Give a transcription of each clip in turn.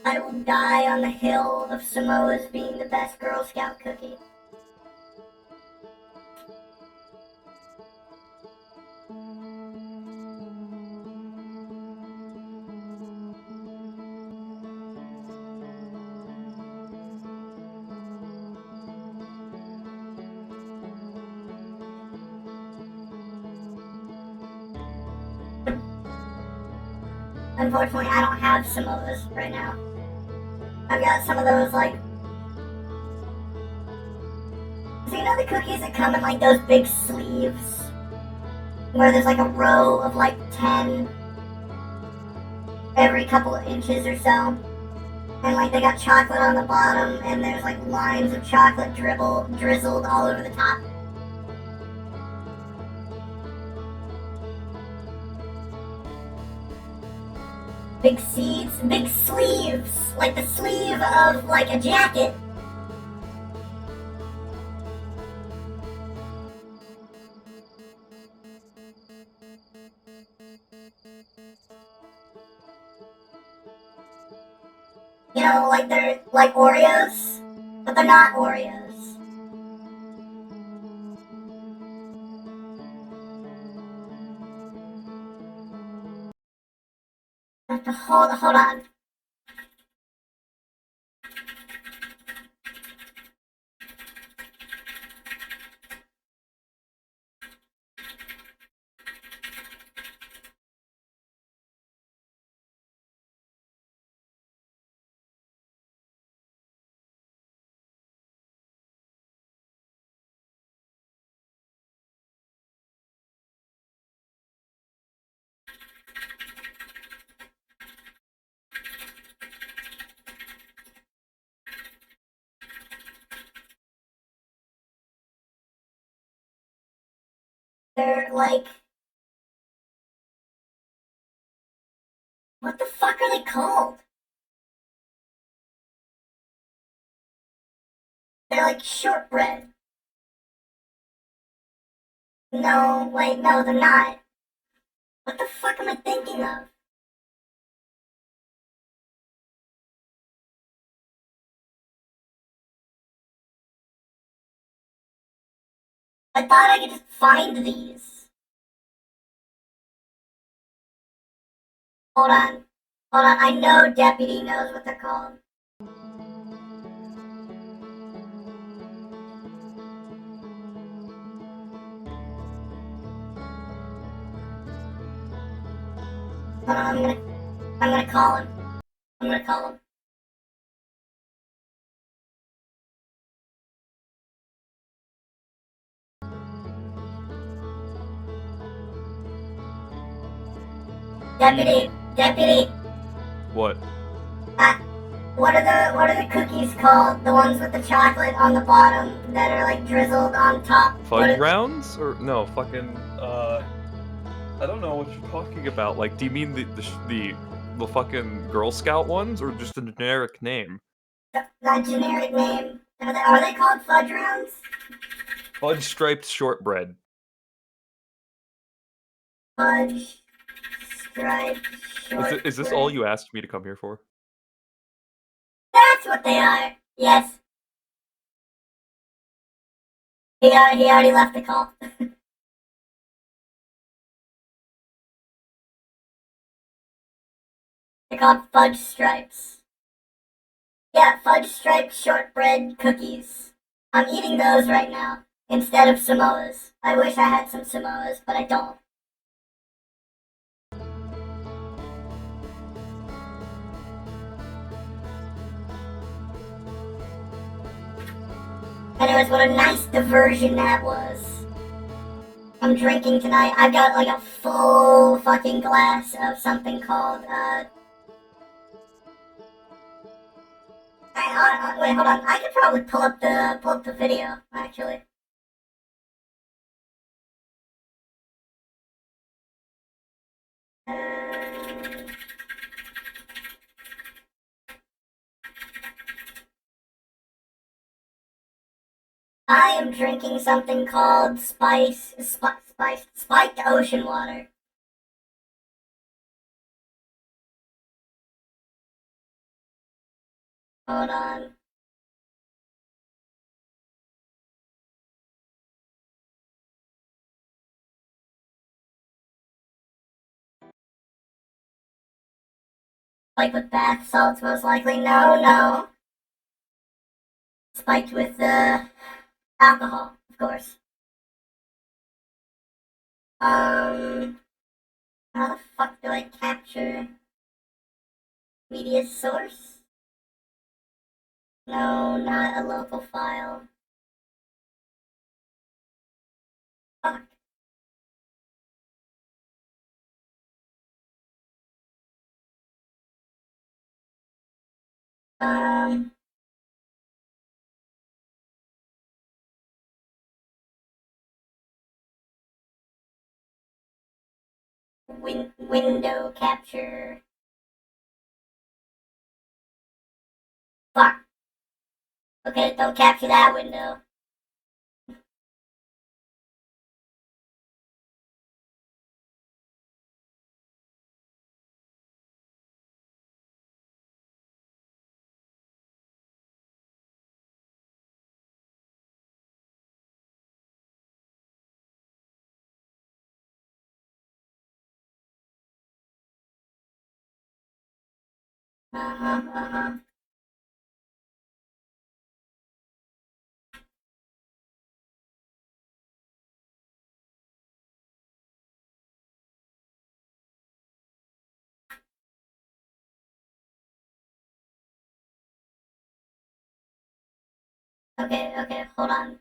I will die on the hill of Samoa's being the best Girl Scout cookie. Unfortunately, I don't have Samoa's right now. I've got some of those, like... So you know the cookies that come in, like, those big sleeves? Where there's, like, a row of, like, 10 every couple of inches or so? And, like, they got chocolate on the bottom, and there's, like, lines of chocolate drizzled all over the top. Big seeds, big sleeves, like the sleeve of, like, a jacket. You know, like they're like Oreos, but they're not Oreos. I have to hold on. They're like, what the fuck are they called? They're like shortbread. No, wait, no, they're not. What the fuck am I thinking of? I thought I could just find these. Hold on. Hold on, I know Deputy knows what they're called. Hold on, I'm gonna call him. I'm gonna call him. Deputy. What? What are the cookies called? The ones with the chocolate on the bottom that are like drizzled on top. Fudge rounds? Or no, fucking I don't know what you're talking about. Like, do you mean the fucking Girl Scout ones, or just a generic name? That generic name. Are they called fudge rounds? Fudge striped shortbread. Fudge striped shortbread. Is this all you asked me to come here for? That's what they are. Yes. He already left the call. They're called fudge stripes. Yeah, fudge striped shortbread cookies. I'm eating those right now instead of Samoas. I wish I had some Samoas, but I don't. Anyways, what a nice diversion that was. I'm drinking tonight. I've got like a full fucking glass of something called, wait, hold on. I could probably pull up the video, actually. I am drinking something called spiked ocean water. Hold on. Spiked with bath salts, most likely. No. Spiked with alcohol, of course. How the fuck do I capture media source? No, not a local file. Fuck. Um, window capture. Fuck. Okay, don't capture that window. Uh-huh. Okay, hold on.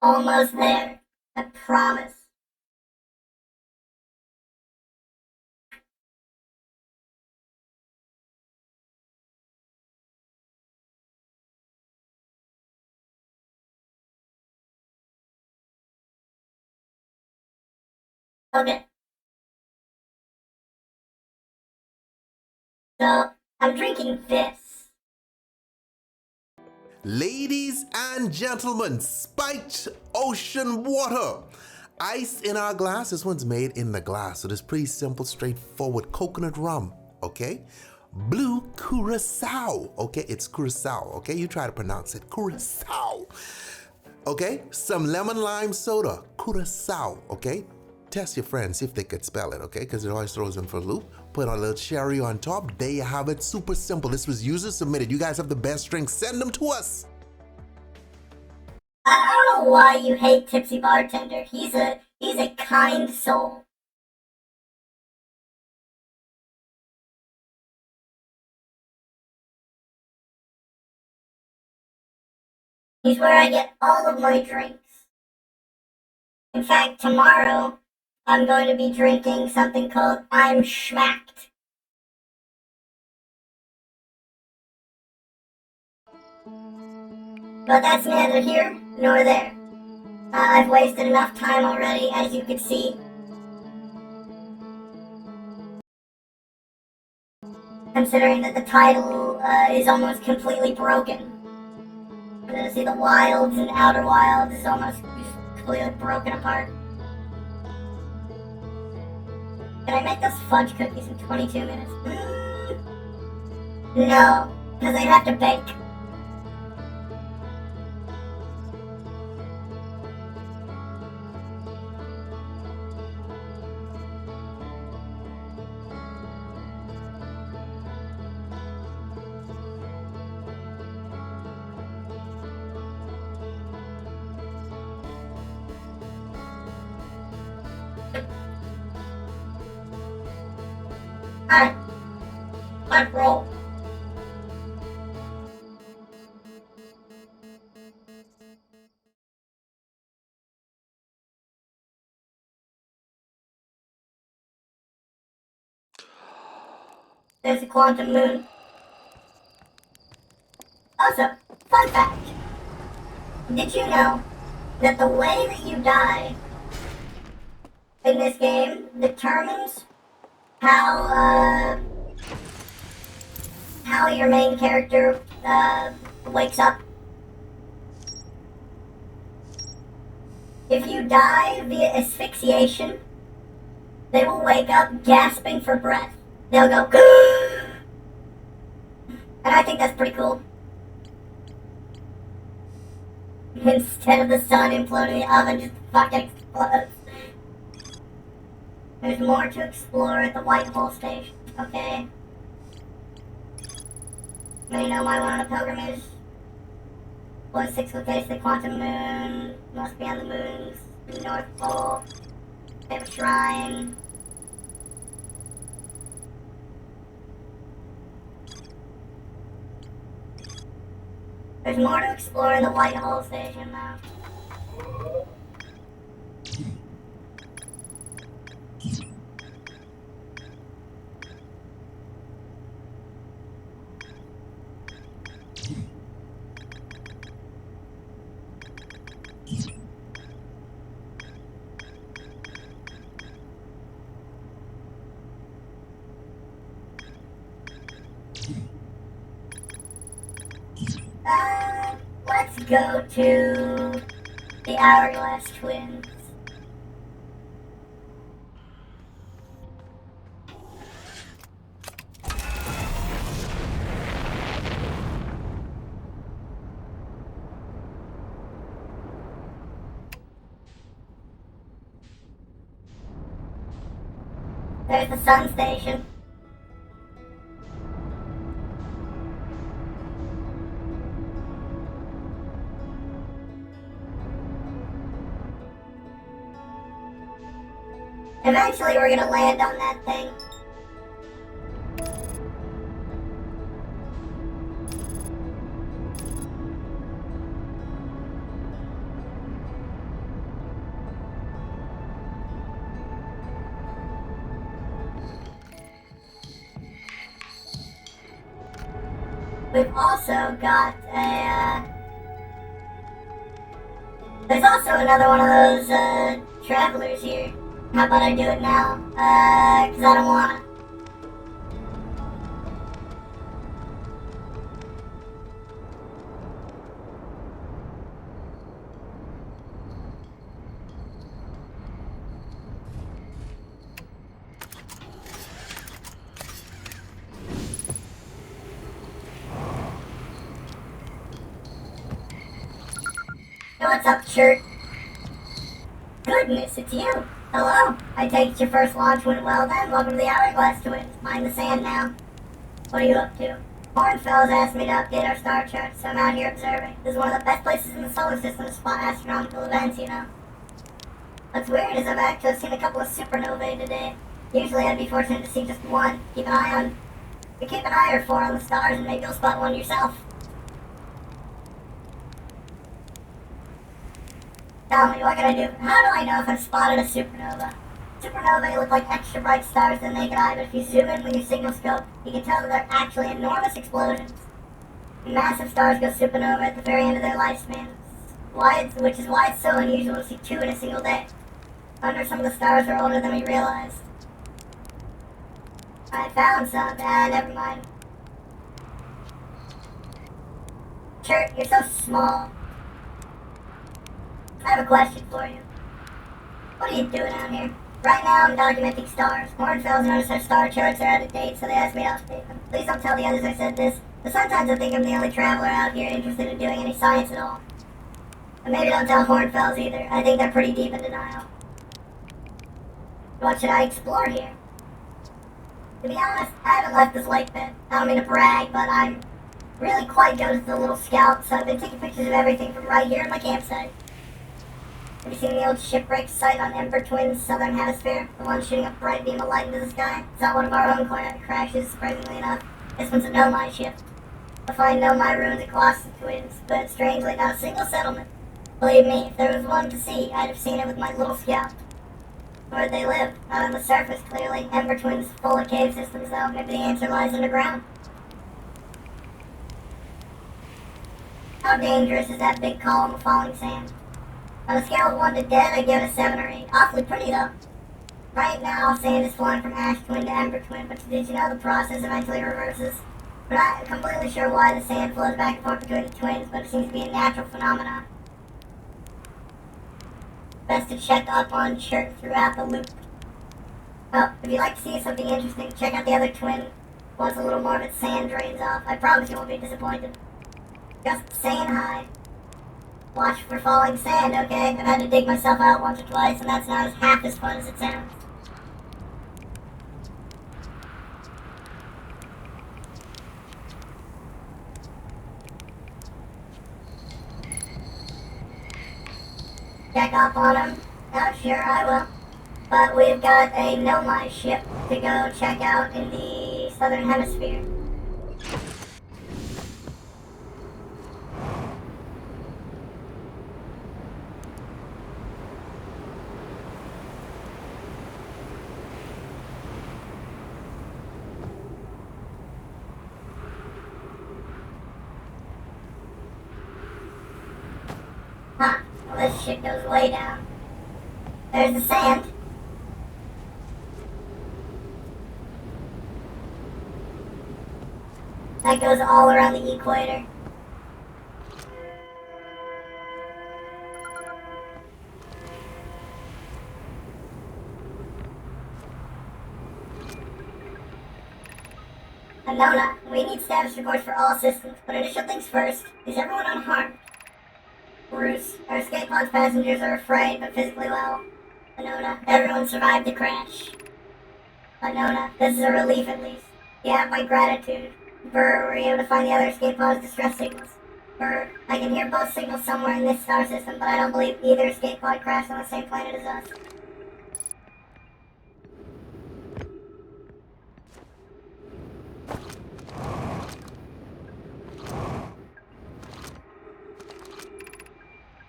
Almost there. I promise. Okay. So, I'm drinking this. Ladies and gentlemen, spiked ocean water. Ice in our glass. This one's made in the glass, so it's pretty simple, straightforward. Coconut rum, okay? Blue curacao, okay? It's curacao, okay? You try to pronounce it, curacao. Okay? Some lemon lime soda, curacao, okay? Test your friends, see if they could spell it, okay? Because it always throws them for a loop. Put a little cherry on top. There you have it. Super simple. This was user submitted. You guys have the best drinks. Send them to us. I don't know why you hate Tipsy Bartender. He's a kind soul. He's where I get all of my drinks. In fact, tomorrow I'm going to be drinking something called I'm Schmacked. But that's neither here nor there. I've wasted enough time already, as you can see. Considering that the title is almost completely broken. See, the wilds and outer wilds is almost completely broken apart. Can I make those fudge cookies in 22 minutes? No, because they have to bake. Alright, let's roll. There's a quantum moon. Also, fun fact. Did you know that the way that you die in this game determines how your main character wakes up? If you die via asphyxiation, they will wake up gasping for breath. They'll go, I think that's pretty cool. Instead of the sun imploding, the oven just fucking explodes. There's more to explore at the White Hole Station. Okay. Many know my one on a pilgrimage. 1/6 locates the quantum moon. Must be on the moon's North Pole. They have a shrine. There's more to explore in the White Hole Station now. Let's go to the Hourglass Twins. There's the Sun Station. Eventually we're gonna land on that thing. We've also got a, there's also another one of those, travelers here. How about I do it now? 'Cause I don't wanna. Hey, what's up, shirt? Goodness, it's you. Hello. I take it your first launch went well then. Welcome to the Hourglass Twins. Mind the sand now. What are you up to? Hornfels asked me to update our star chart, so I'm out here observing. This is one of the best places in the solar system to spot astronomical events, you know. What's weird is I've actually seen a couple of supernovae today. Usually I'd be fortunate to see just one. Keep an eye or four on the stars and maybe you'll spot one yourself. Tell me, what can I do? How do I know if I've spotted a supernova? Supernovae look like extra bright stars to the naked eye, but if you zoom in with your signal scope, you can tell that they're actually enormous explosions. Massive stars go supernova at the very end of their lifespan, which is why it's so unusual to see two in a single day. I wonder if some of the stars are older than we realized. I found some. Never mind. Sure, you're so small. I have a question for you. What are you doing out here? Right now I'm documenting stars. Hornfels noticed our star charts are out of date, so they asked me to update them. Please don't tell the others I said this, but sometimes I think I'm the only traveler out here interested in doing any science at all. And maybe don't tell Hornfels either. I think they're pretty deep in denial. What should I explore here? To be honest, I haven't left this lake bed. I don't mean to brag, but I'm really quite good as the little scout, so I've been taking pictures of everything from right here in my campsite. Have you seen the old shipwreck site on Ember Twins, Southern Hemisphere? The one shooting a bright beam of light into the sky? It's not one of our own crashes, surprisingly enough. This one's a Nomai ship. You'll find Nomai ruins across the Twins, but strangely not a single settlement. Believe me, if there was one to see, I'd have seen it with my little scout. Where'd they live? Not on the surface, clearly. Ember Twins full of cave systems, though. Maybe the answer lies underground. How dangerous is that big column of falling sand? On a scale of 1 to dead, I give it a 7 or 8. Awfully pretty, though. Right now, sand is flowing from Ash Twin to Ember Twin, but did you know the process eventually reverses? We're not completely sure why the sand flows back and forth between the twins, but it seems to be a natural phenomenon. Best to check up on Chert throughout the loop. Oh, if you'd like to see something interesting, check out the other twin Once a little more of its sand drains off, I promise you won't be disappointed. Just saying hi. Watch for falling sand, okay? I've had to dig myself out once or twice, and that's not half as fun as it sounds. Check up on him? Oh, sure, I will. But we've got a Nomai ship to go check out in the southern hemisphere. Huh, well, this ship goes way down. There's the sand. That goes all around the equator. Anona, we need status reports for all systems, but initial things first. Is everyone unharmed? Bruce, our escape pod's passengers are afraid, but physically well. Anona, everyone survived the crash. Anona, this is a relief at least. You have my gratitude. Burr, were you able to find the other escape pod's distress signals? Burr, I can hear both signals somewhere in this star system, but I don't believe either escape pod crashed on the same planet as us.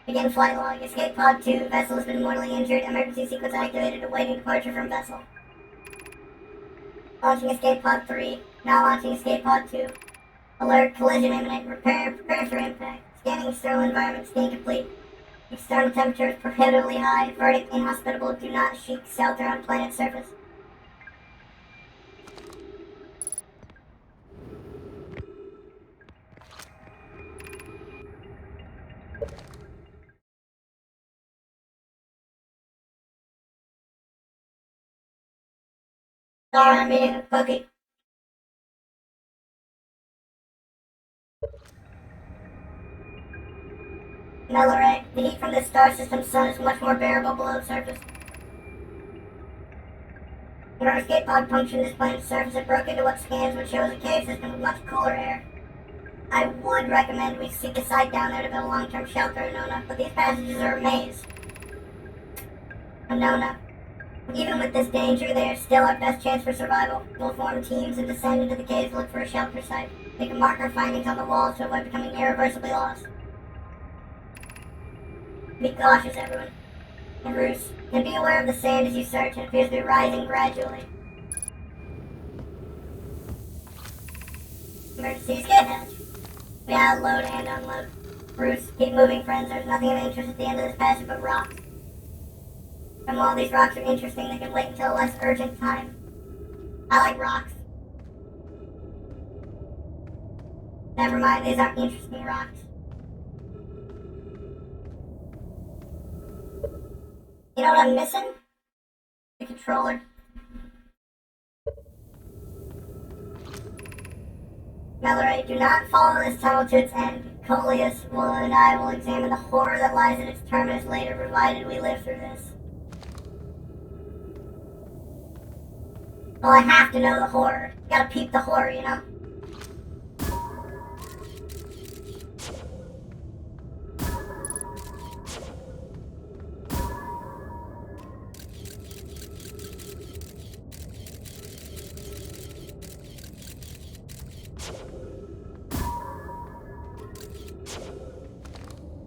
Begin flight log. Escape pod 2. Vessel has been mortally injured. Emergency sequence activated. Awaiting departure from vessel. Launching escape pod 3. Now launching escape pod 2. Alert. Collision imminent. Prepare for impact. Scanning external environment. Scan complete. External temperature is prohibitively high. Verdict inhospitable. Do not seek shelter on planet surface. Sorry, I'm eating a cookie. Melloray, the heat from this star system's sun is much more bearable below the surface. If our escape pod punctured this planet's surface, it broke into what scans would show as a cave system with much cooler air. I would recommend we seek a site down there to build a long-term shelter in Nona, but these passages are amazed. Nona. Even with this danger, they are still our best chance for survival. We'll form teams and descend into the caves to look for a shelter site. We can mark our findings on the walls to avoid becoming irreversibly lost. Be cautious, everyone. And Bruce, and be aware of the sand as you search. It appears to be rising gradually. Emergency escape hatch. We now load and unload. Bruce, keep moving, friends. There's nothing of interest at the end of this passage but rocks. And while these rocks are interesting, they can wait until a less urgent time. I like rocks. Never mind, these aren't interesting rocks. You know what I'm missing? The controller. Melloray, do not follow this tunnel to its end. Coleus and I will examine the horror that lies in its terminus later, provided we live through this. Well, I have to know the horror. Gotta peep the horror, you know?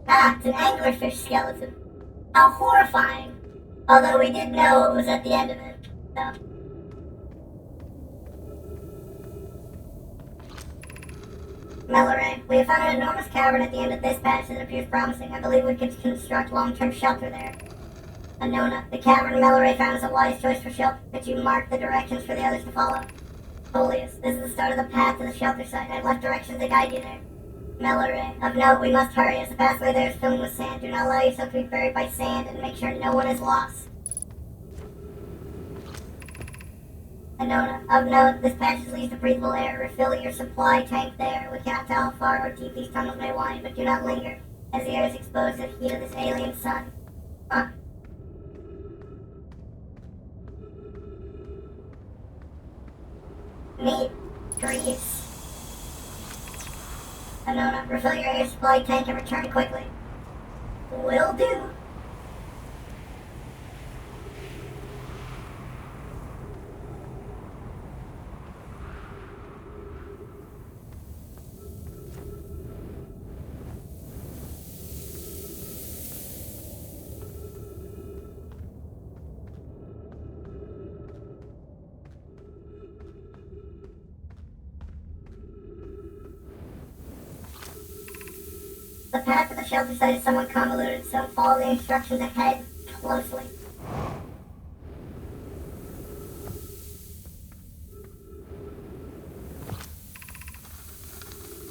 Ah, it's an anglerfish skeleton. How horrifying. Although we did know it was at the end of it, so. Melloray, we have found an enormous cavern at the end of this patch that appears promising. I believe we could construct long-term shelter there. Anona, the cavern Melloray found is a wise choice for shelter. Could you mark the directions for the others to follow? Coleus, this is the start of the path to the shelter site. I've left directions to guide you there. Melloray, of note, we must hurry as the pathway there is filled with sand. Do not allow yourself to be buried by sand and make sure no one is lost. Anona, of note, this passage leads to breathable air. Refill your supply tank there. We cannot tell how far or deep these tunnels may wind, but do not linger, as the air is exposed to the heat of this alien sun. Huh. Meat. Trees. Anona, refill your air supply tank and return quickly. Will do. The path to the shelter site is somewhat convoluted, so follow the instructions ahead closely.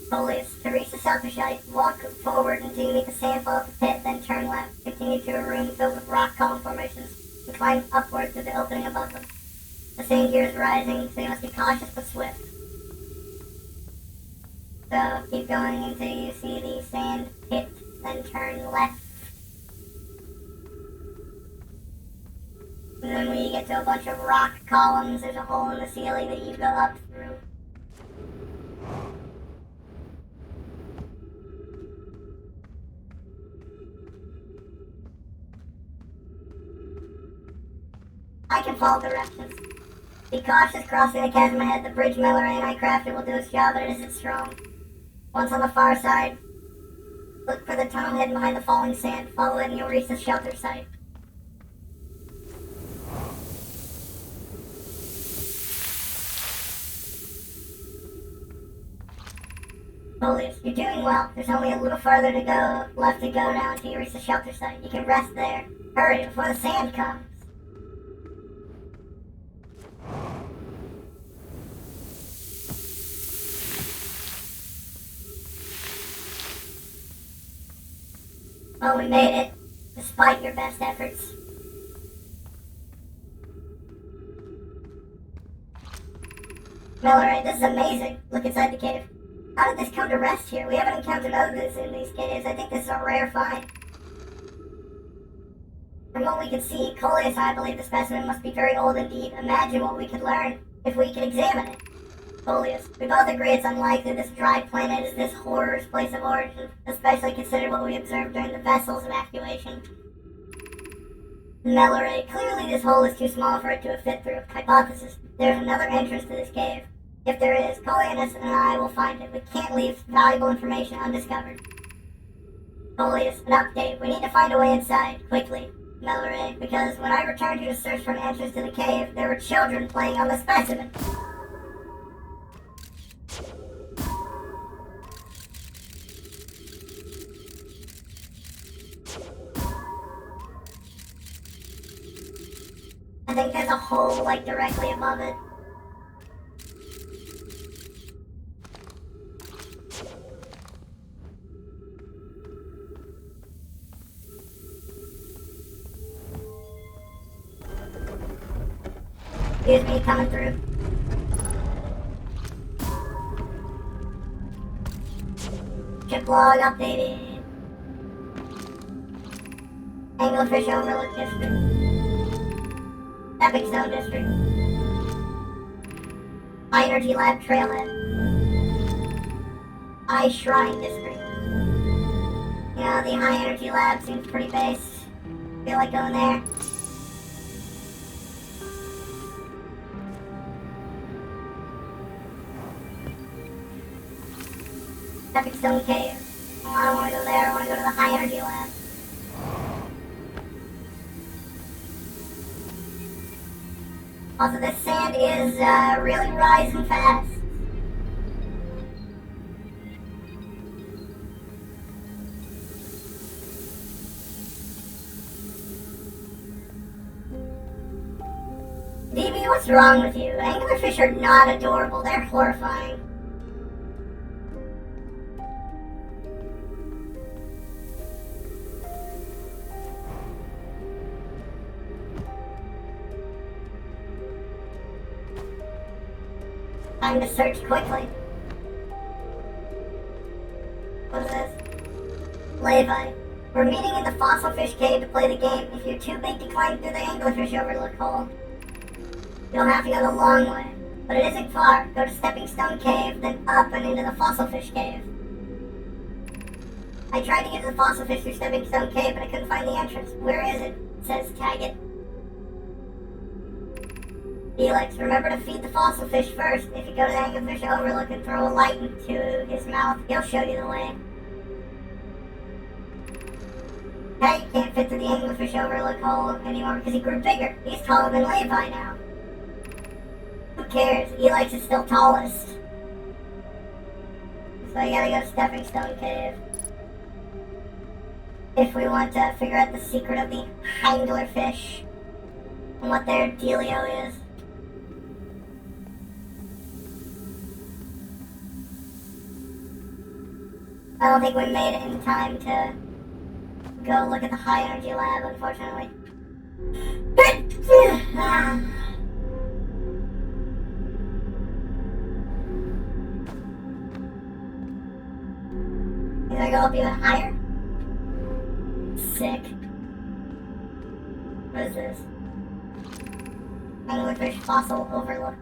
Folius, to reach the shelter site, walk forward until you meet the sandfall of the pit, then turn left. Continue to a room filled with rock column formations, and climb upwards to the opening above them. The sand here is rising, so you must be cautious but swift. So keep going until you see the sand pit, then turn left. And then when you get to a bunch of rock columns, there's a hole in the ceiling that you go up through. I can follow directions. Be cautious crossing the chasm ahead. The bridge Miller and I crafted will do its job, but it isn't strong. Once on the far side, look for the tunnel hidden behind the falling sand. Follow it and you'll reach the shelter site. Folius, you're doing well. There's only a little farther to go, left to go now until you reach the shelter site. You can rest there. Hurry before the sand comes. Well, we made it, despite your best efforts. Miller, this is amazing. Look inside the cave. How did this come to rest here? We haven't encountered others in these caves. I think this is a rare find. From what we can see, Coleus and I believe the specimen must be very old indeed. Imagine what we could learn if we could examine it. Coleus, we both agree it's unlikely this dry planet is this horror's place of origin, especially considering what we observed during the vessel's evacuation. Melloray, clearly this hole is too small for it to have fit through. Hypothesis, there's another entrance to this cave. If there is, Coleus and I will find it. We can't leave valuable information undiscovered. Coleus, an update. We need to find a way inside, quickly. Melloray, because when I returned here to search for an entrance to the cave, there were children playing on the specimen. I think there's a hole, like, directly above it. Excuse me, coming through. Ship log updated. Anglerfish Overlook District. Epic Zone District. High Energy Lab Trailhead. High Shrine District. Yeah, the High Energy Lab seems pretty base. Feel like going there. Epic Stone Cave. Oh, I don't want to go there. I want to go to the High Energy Lab. Also, this sand is really rising fast. DB, what's wrong with you? Anglerfish are not adorable. They're horrifying. Time to search quickly. What is this? Levi. We're meeting in the fossil fish cave to play the game. If you're too big to climb through the anglerfish overlook hole, you'll have to go the long way. But it isn't far. Go to Stepping Stone Cave, then up and into the fossil fish cave. I tried to get to the fossil fish through Stepping Stone Cave, but I couldn't find the entrance. Where is it? It says tag it. Felix, remember to feed the fossil fish first. If you go to the anglerfish overlook and throw a light into his mouth, he'll show you the way. Hey, you can't fit through the anglerfish overlook hole anymore because he grew bigger. He's taller than Levi now. Who cares? Felix is still tallest. So you gotta go to Stepping Stone Cave. If we want to figure out the secret of the anglerfish and what their dealio is. I don't think we made it in time to go look at the high energy lab, unfortunately. Can I go up even higher? Sick. What is this? Anglerfish fossil overlook.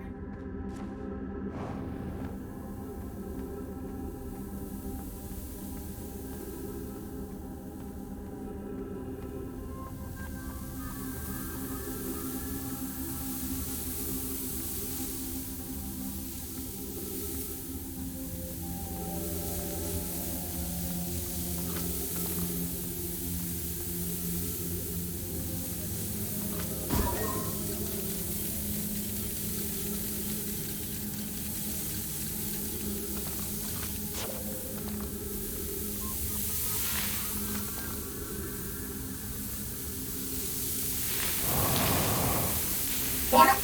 Damn it.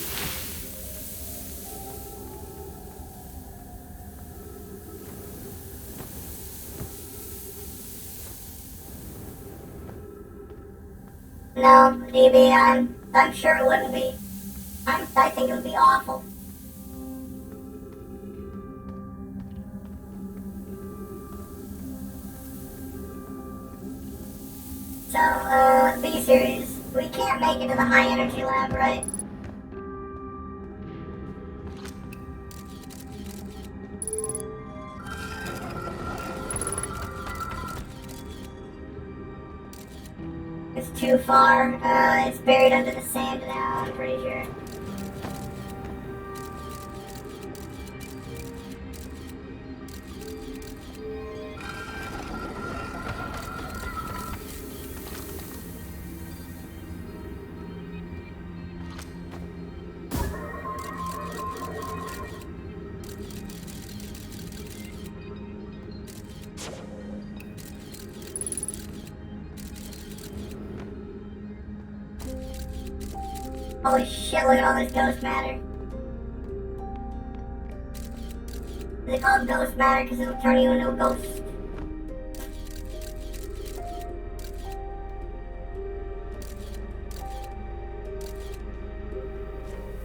No, DB, I'm sure it wouldn't be. I think it would be awful. So, B-Series, we can't make it to the high energy lab, right? It's too far. It's buried under the sand now, I'm pretty sure. Holy shit, look at all this ghost matter. Is it called ghost matter because it'll turn you into a ghost?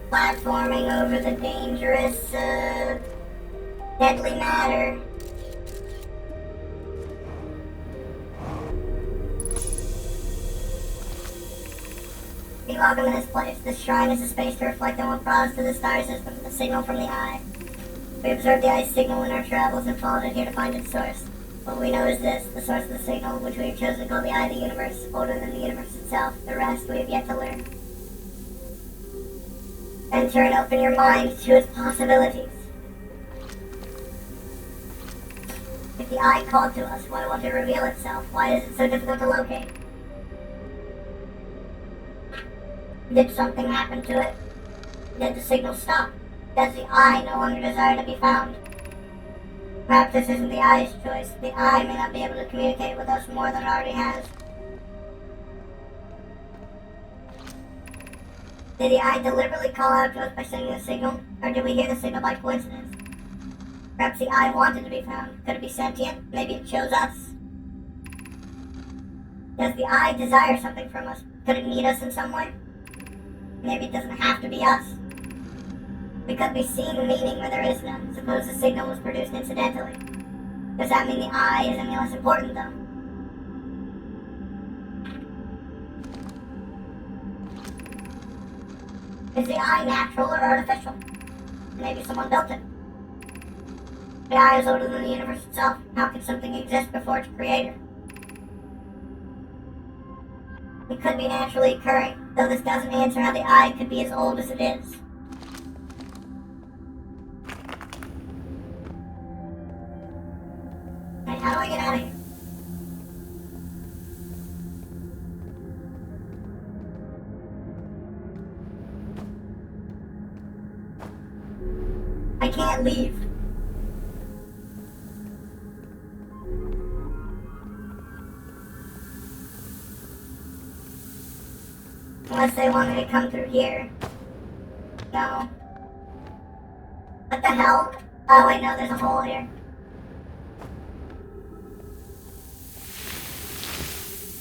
Platforming over the dangerous, deadly matter. Be welcome to this place. This shrine is a space to reflect on what brought us to the star system, the signal from the eye. We observed the eye's signal in our travels and followed it here to find its source. What we know is this, the source of the signal, which we have chosen to call the eye of the universe, older than the universe itself. The rest we have yet to learn. Enter and open your mind to its possibilities. If the eye called to us, why won't it reveal itself? Why is it so difficult to locate? Did something happen to it? Did the signal stop? Does the eye no longer desire to be found? Perhaps this isn't the eye's choice. The eye may not be able to communicate with us more than it already has. Did the eye deliberately call out to us by sending a signal? Or did we hear the signal by coincidence? Perhaps the eye wanted to be found. Could it be sentient? Maybe it chose us. Does the eye desire something from us? Could it need us in some way? Maybe it doesn't have to be us. We could be seeing meaning where there is none. Suppose the signal was produced incidentally. Does that mean the eye is any less important, though? Is the eye natural or artificial? Maybe someone built it. The eye is older than the universe itself. How could something exist before its creator? It could be naturally occurring, though this doesn't answer how the eye could be as old as it is. Right, how do I get out of here? I can't leave. Unless they want me to come through here. No. What the hell? Oh wait, no, there's a hole here.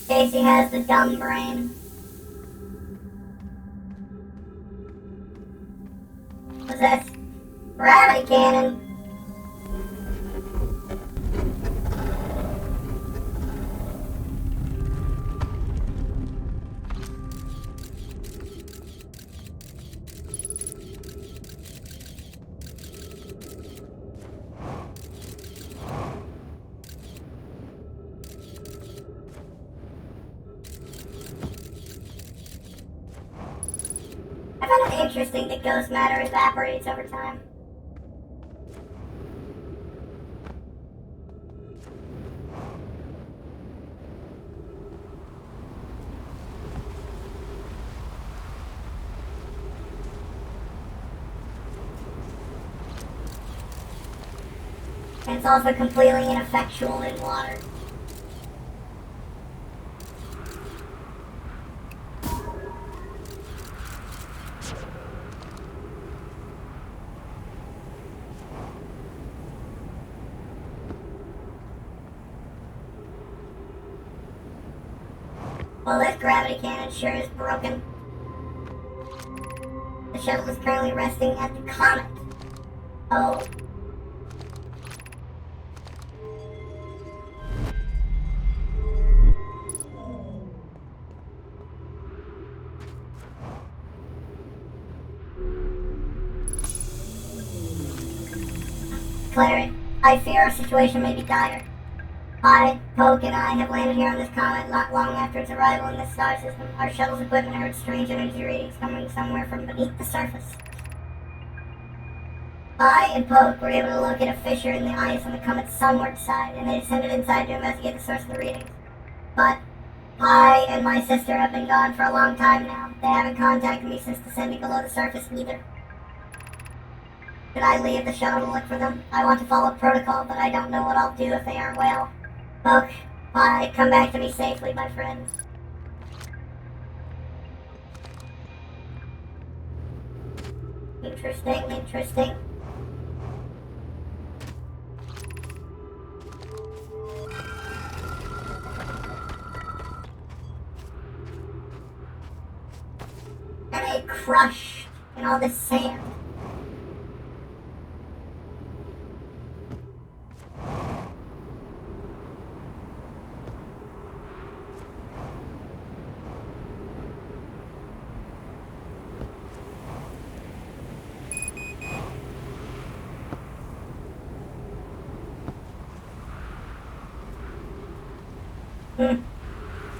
CAS-E has the dumb brain. What's this? Gravity cannon. I find it interesting that ghost matter evaporates over time. And it's also completely ineffectual in water. Well, this gravity cannon sure is broken. The shuttle is currently resting at the comet. Oh. Clary, I fear our situation may be dire. I, Poke, and I have landed here on this comet not long after its arrival in this star system. Our shuttle's equipment heard strange energy readings coming somewhere from beneath the surface. I and Poke were able to locate a fissure in the ice on the comet's sunward side, and they descended inside to investigate the source of the readings. But I and my sister have been gone for a long time now. They haven't contacted me since descending below the surface either. Should I leave the shuttle to look for them? I want to follow protocol, but I don't know what I'll do if they aren't well. Poke, bye. Come back to me safely, my friends. Interesting, interesting. And they crushed in all this sand.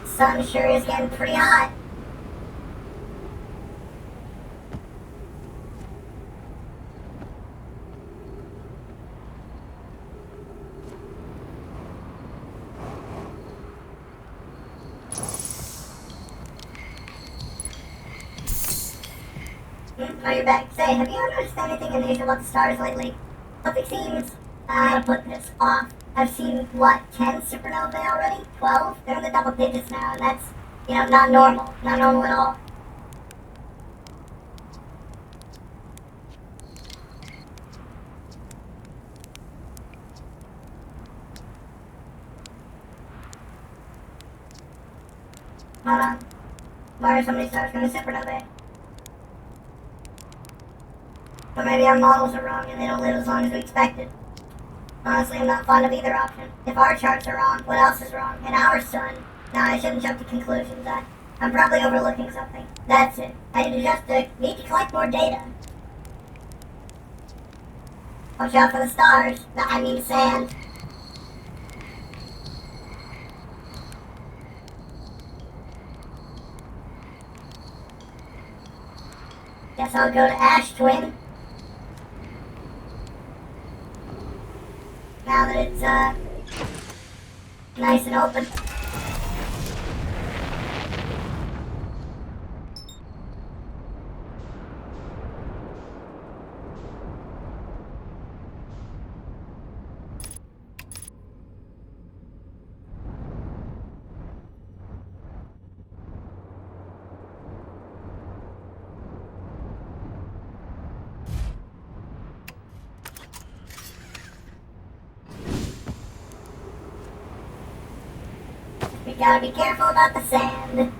Sun sure is getting pretty hot. Oh, you're back. Say, have you ever noticed anything unusual about the stars lately? Something seems, how to put this, off. I've seen, what, 10 supernovae already? 12? They're in the double digits now, and that's, not normal. Not normal at all. Hold on. Why are so many stars going to supernovae? But maybe our models are wrong and they don't live as long as we expected. Honestly, I'm not fond of either option. If our charts are wrong, what else is wrong? And our sun? Nah, I shouldn't jump to conclusions. I'm probably overlooking something. That's it. I need to collect more data. Watch out for the stars. I mean sand. Guess I'll go to Ash Twin. Now that it's, nice and open. We gotta be careful about the sand.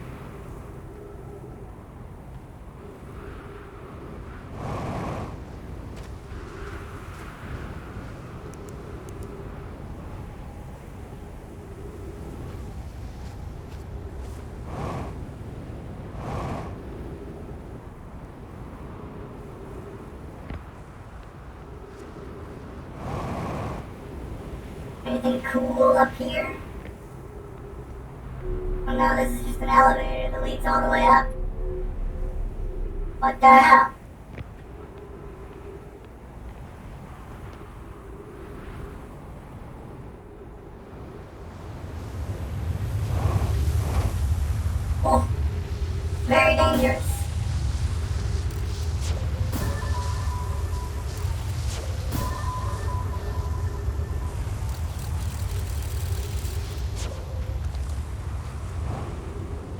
Anything cool up here? Oh no, this is just an elevator that leads all the way up. What the hell? Oh, very dangerous.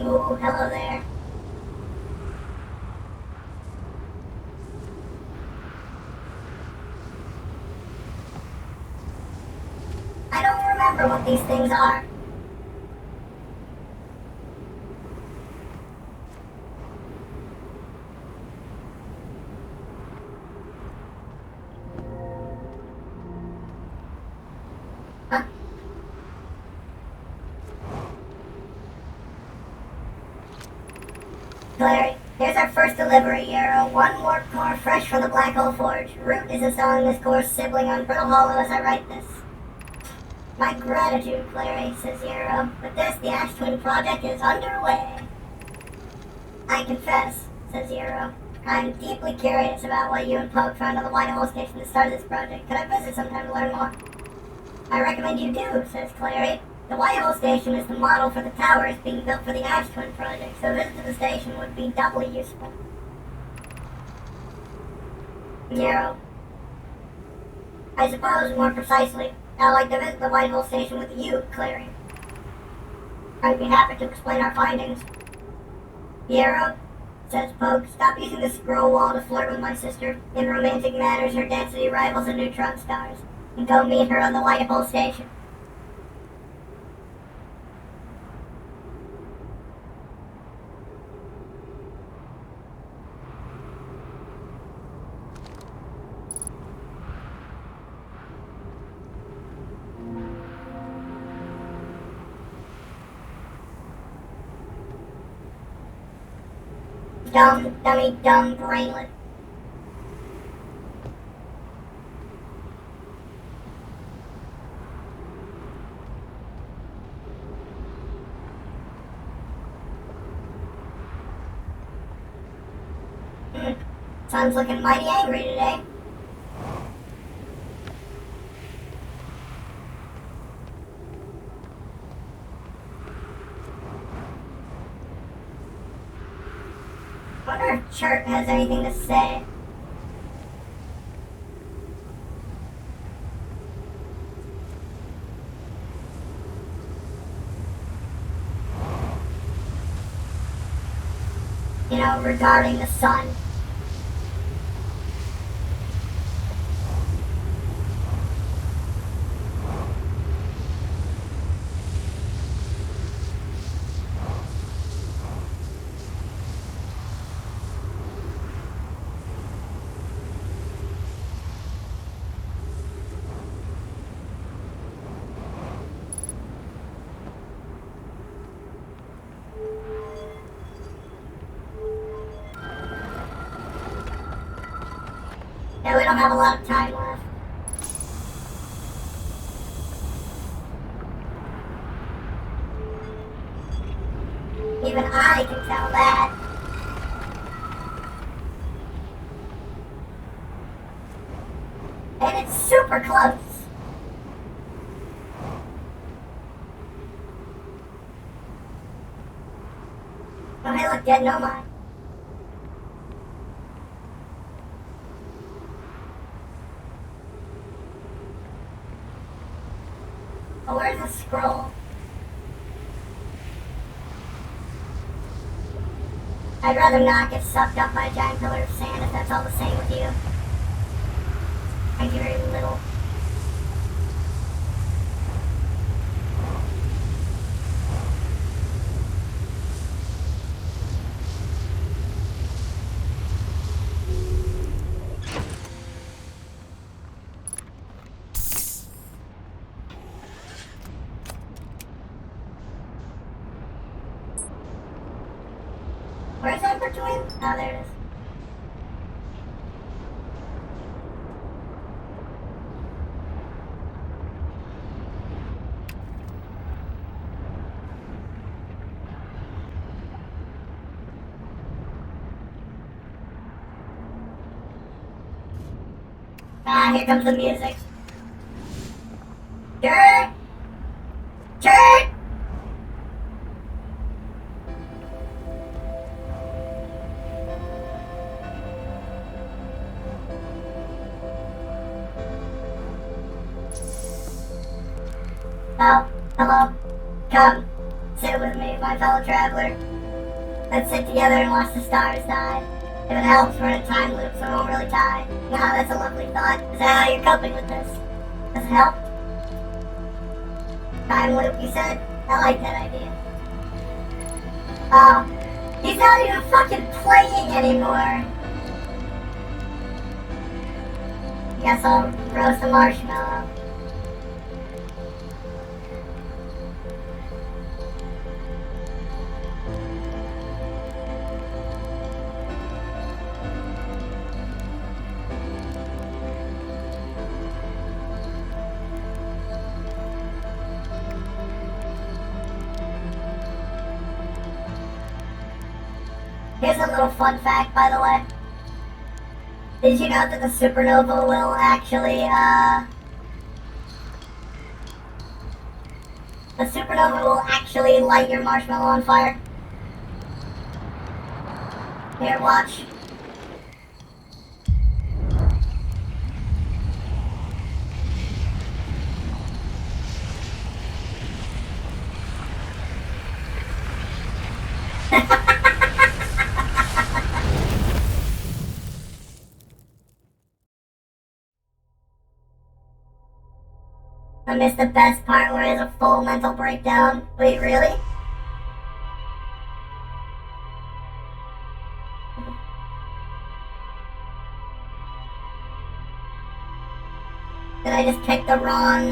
Ooh, hello there. I don't remember what these things are. Huh? Clary, here's our first delivery, Yarrow. One warp core fresh from the Black Hole Forge. Root is installing this core's sibling on Brittle Hollow as I write this. My gratitude, Clary, says Yarrow. With this, the Ash Twin project is underway. I confess, says Yarrow. I'm deeply curious about what you and Poke found on the White Hole Station to start this project. Could I visit sometime to learn more? I recommend you do, says Clary. The White Hole Station is the model for the towers being built for the Ash Twin project, so a visit to the station would be doubly useful. Yarrow. I suppose, more precisely, I'd like to visit the White Hole Station with you, Clary. I'd be happy to explain our findings. Yarrow, says Poke, stop using the scroll wall to flirt with my sister. In romantic matters, her density rivals the neutron stars. And go meet her on the White Hole Station. Dumb, dummy, dumb brainlet. Sun's looking mighty angry today. Wonder if Chirp has anything to say. You know, regarding the sun. Yeah, we don't have a lot of time left. Even I can tell that. And it's super close. Oh, hey, look, dead nomad. Oh, where's the scroll? I'd rather not get sucked up by a giant pillar of sand if that's all the same with you. Thank you very little. Where's that between? Oh, there it is. Ah, here comes the music. Dirt! Dirt! Oh, hello. Come, sit with me, my fellow traveler. Let's sit together and watch the stars die. If it helps, we're in a time loop, so we won't really die. Nah, that's a lovely thought. Is that how you're coping with this? Does it help? Time loop, you said? I like that idea. Oh, he's not even fucking playing anymore. Guess I'll roast a marshmallow. Here's a little fun fact, by the way. Did you know that the supernova will actually, the supernova will actually light your marshmallow on fire? Here, watch. I missed the best part where he has a full mental breakdown. Wait, really? Did I just pick the wrong,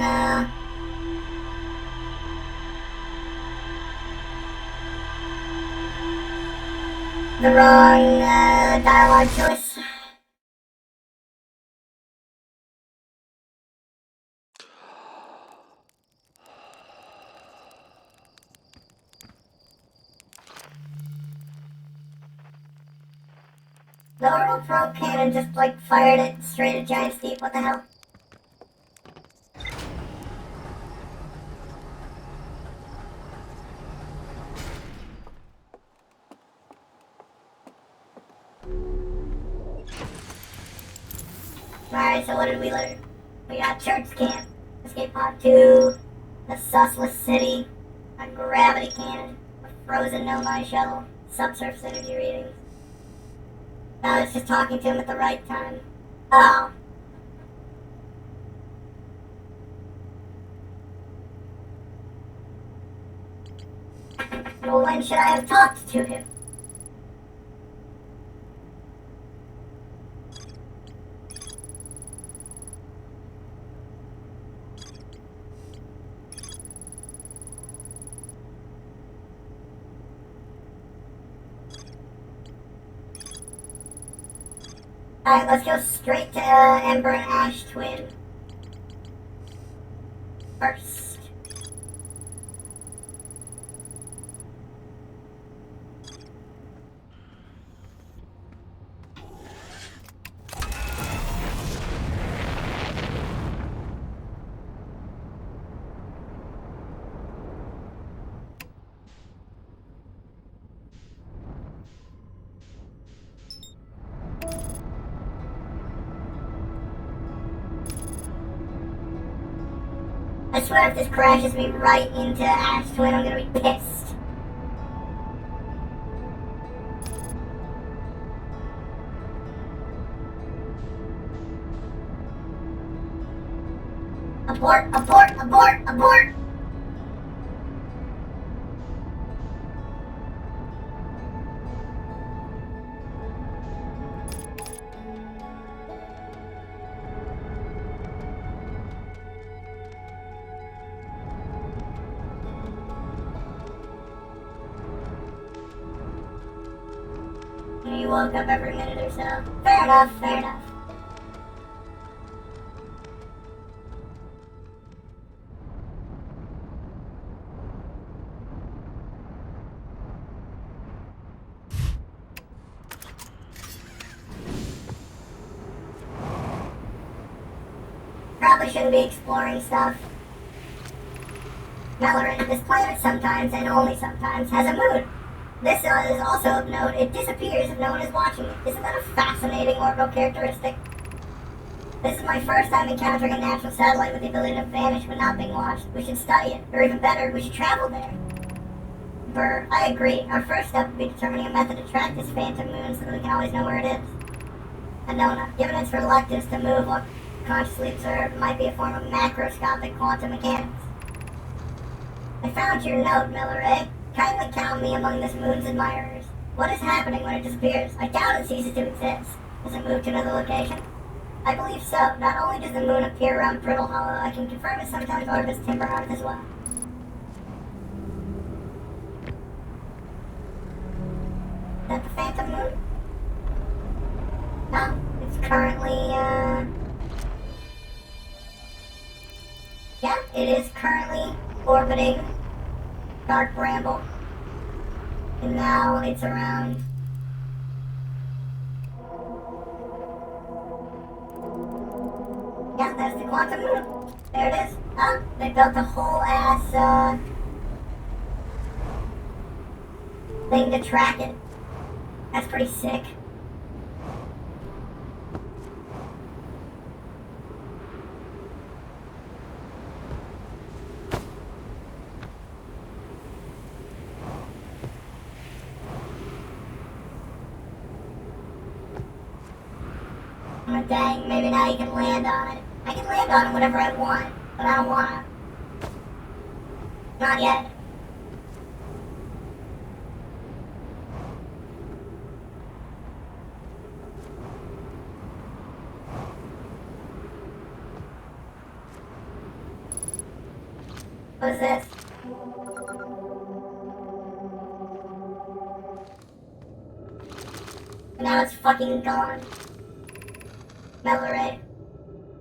dialogue choice? The orbital probe cannon just, like, fired it straight at Giant Steve. What the hell? Alright, so what did we learn? We got Church Camp, Escape Pod 2, the Susless City, a gravity cannon, a frozen Nomai shuttle, subsurface energy readings. Now it's just talking to him at the right time. Oh. Well, when should I have talked to him? Alright, let's go straight to Ember and Ash Twin. First. I swear if this crashes me right into Ash Twin, I'm gonna be pissed. Abort, abort, abort, abort! You woke up every minute or so. Fair enough, fair enough. Probably shouldn't be exploring stuff. Mellorin, this planet sometimes, and only sometimes, has a moon. This is also of note, it disappears if no one is watching it. Isn't that a fascinating orbital characteristic? This is my first time encountering a natural satellite with the ability to vanish when not being watched. We should study it, or even better, we should travel there. Burr, I agree. Our first step would be determining a method to track this phantom moon so that we can always know where it is. Anona, given its reluctance to move while consciously observed, might be a form of macroscopic quantum mechanics. I found your note, Miller. Kindly count me among this moon's admirers. What is happening when it disappears? I doubt it ceases to exist. Does it move to another location? I believe so. Not only does the moon appear around Brittle Hollow, I can confirm it sometimes orbits Timberhearth as well. Is that the phantom moon? No, it's currently, yeah, it is currently orbiting Dark Bramble. And now it's around. Yeah, that's the quantum moon. There it is. Oh, they built a whole ass, thing to track it. That's pretty sick. Oh, dang, maybe now you can land on it. I can land on it whenever I want, but I don't want to. Not yet. What is this? Now it's fucking gone. Melloray.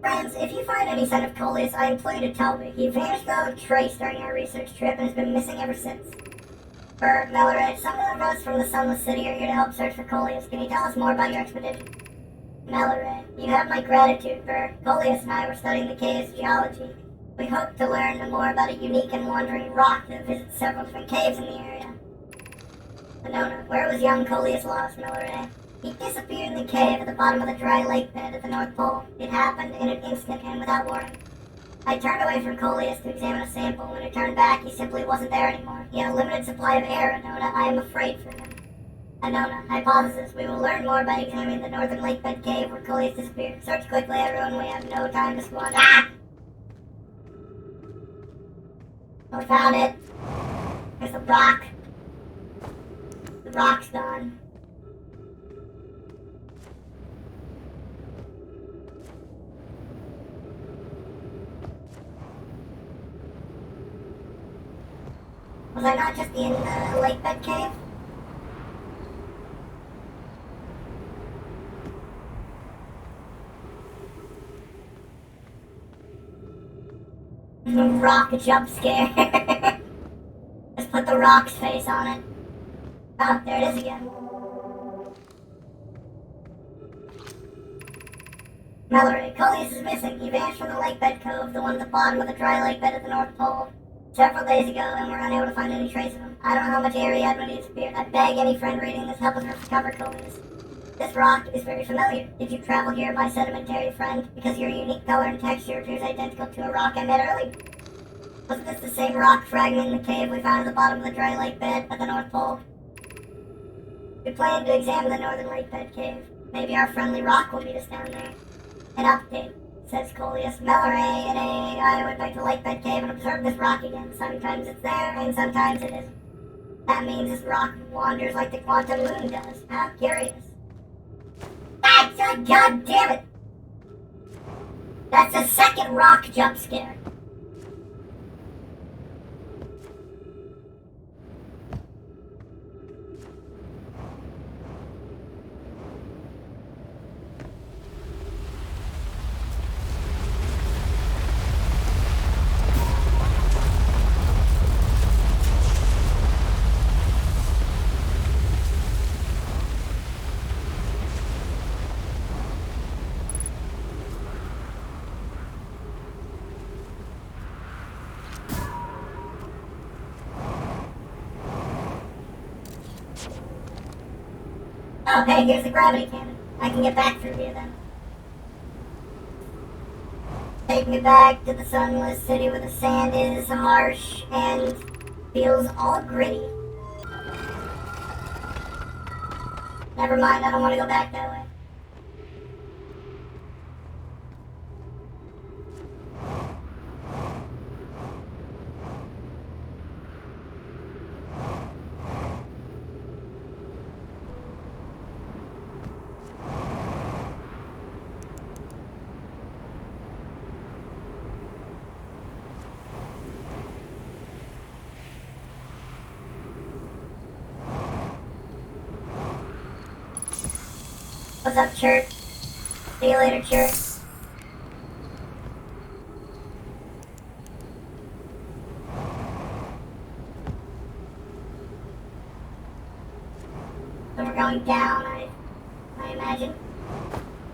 Friends, if you find any sign of Coleus, I implore you to tell me. He vanished without a trace during our research trip and has been missing ever since. Burr, Melloray, some of us from the Sunless City are here to help search for Coleus. Can you tell us more about your expedition? Melloray, you have my gratitude, Burr. Coleus and I were studying the CAS geology. We hope to learn more about a unique and wandering rock that visits several different caves in the area. Anona, where was young Coleus lost, Melloray? He disappeared in the cave at the bottom of the dry lake bed at the North Pole. It happened in an instant and without warning. I turned away from Coleus to examine a sample. When I turned back, he simply wasn't there anymore. He had a limited supply of air, Anona. I am afraid for him. Anona, hypothesis. We will learn more by examining the northern lake bed cave where Coleus disappeared. Search quickly, everyone. We have no time to squander. Ah! We found it. There's the rock. The rock's gone. Was I not just in the lake bed cave? Rock jump scare. Just put the rock's face on it. Oh, there it is again. Mallory, Coleus is missing. He vanished from the lake bed cove, the one at the bottom of the dry lake bed at the North Pole, several days ago, and we're unable to find any trace of him. I don't know how much air he had when he disappeared. I beg any friend reading this, help us recover Coleus. This rock is very familiar. Did you travel here, my sedimentary friend? Because your unique color and texture appears identical to a rock I met earlier. Wasn't this the same rock fragment in the cave we found at the bottom of the dry lake bed at the North Pole? We plan to examine the northern lake bed cave. Maybe our friendly rock will meet us down there. An update, says Coleus. Mallory and I went back to lake bed cave and observed this rock again. Sometimes it's there and sometimes it isn't. That means this rock wanders like the quantum moon does. How curious. God damn it! That's a second rock jump scare. Oh, hey, here's the gravity cannon. I can get back through here then. Take me back to the sunless city where the sand is harsh and feels all gritty. Never mind, I don't want to go back that way. What's up, Chirp? See you later, Chirp. So we're going down, I imagine.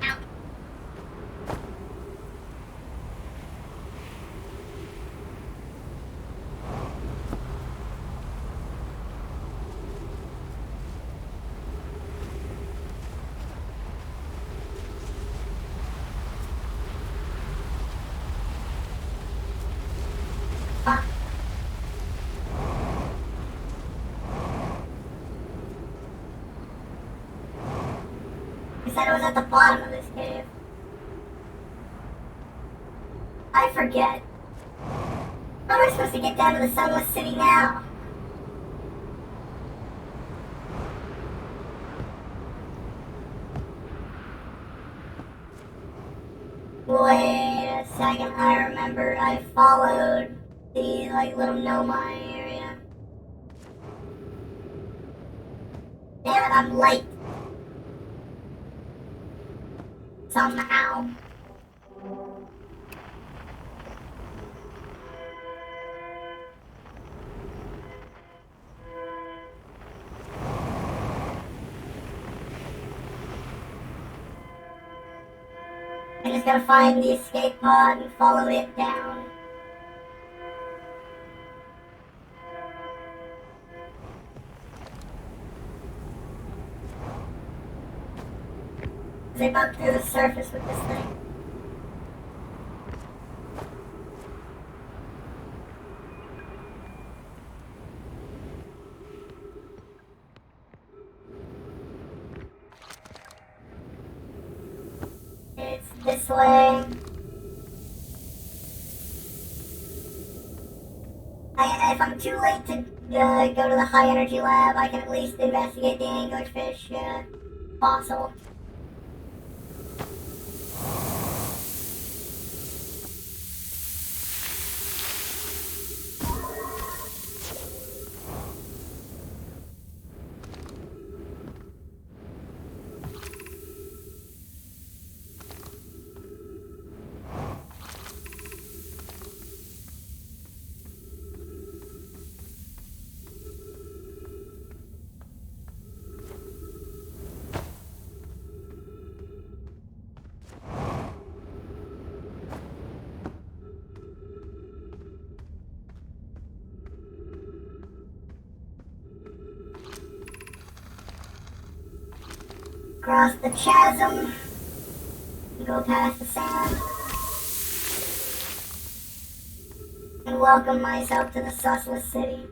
Ow. You said it was at the bottom of this cave. I forget. How am I supposed to get down to the sunless city now? Wait a second, I remember. I followed the, little Nomai area. Damn it, I'm late. Somehow. I just gotta find the escape pod and follow it down. They broke through the surface with this thing. It's this way. If I'm too late to go to the high energy lab, I can at least investigate the anglerfish fossil. Cross the chasm. Go past the sand. And welcome myself to the susless city.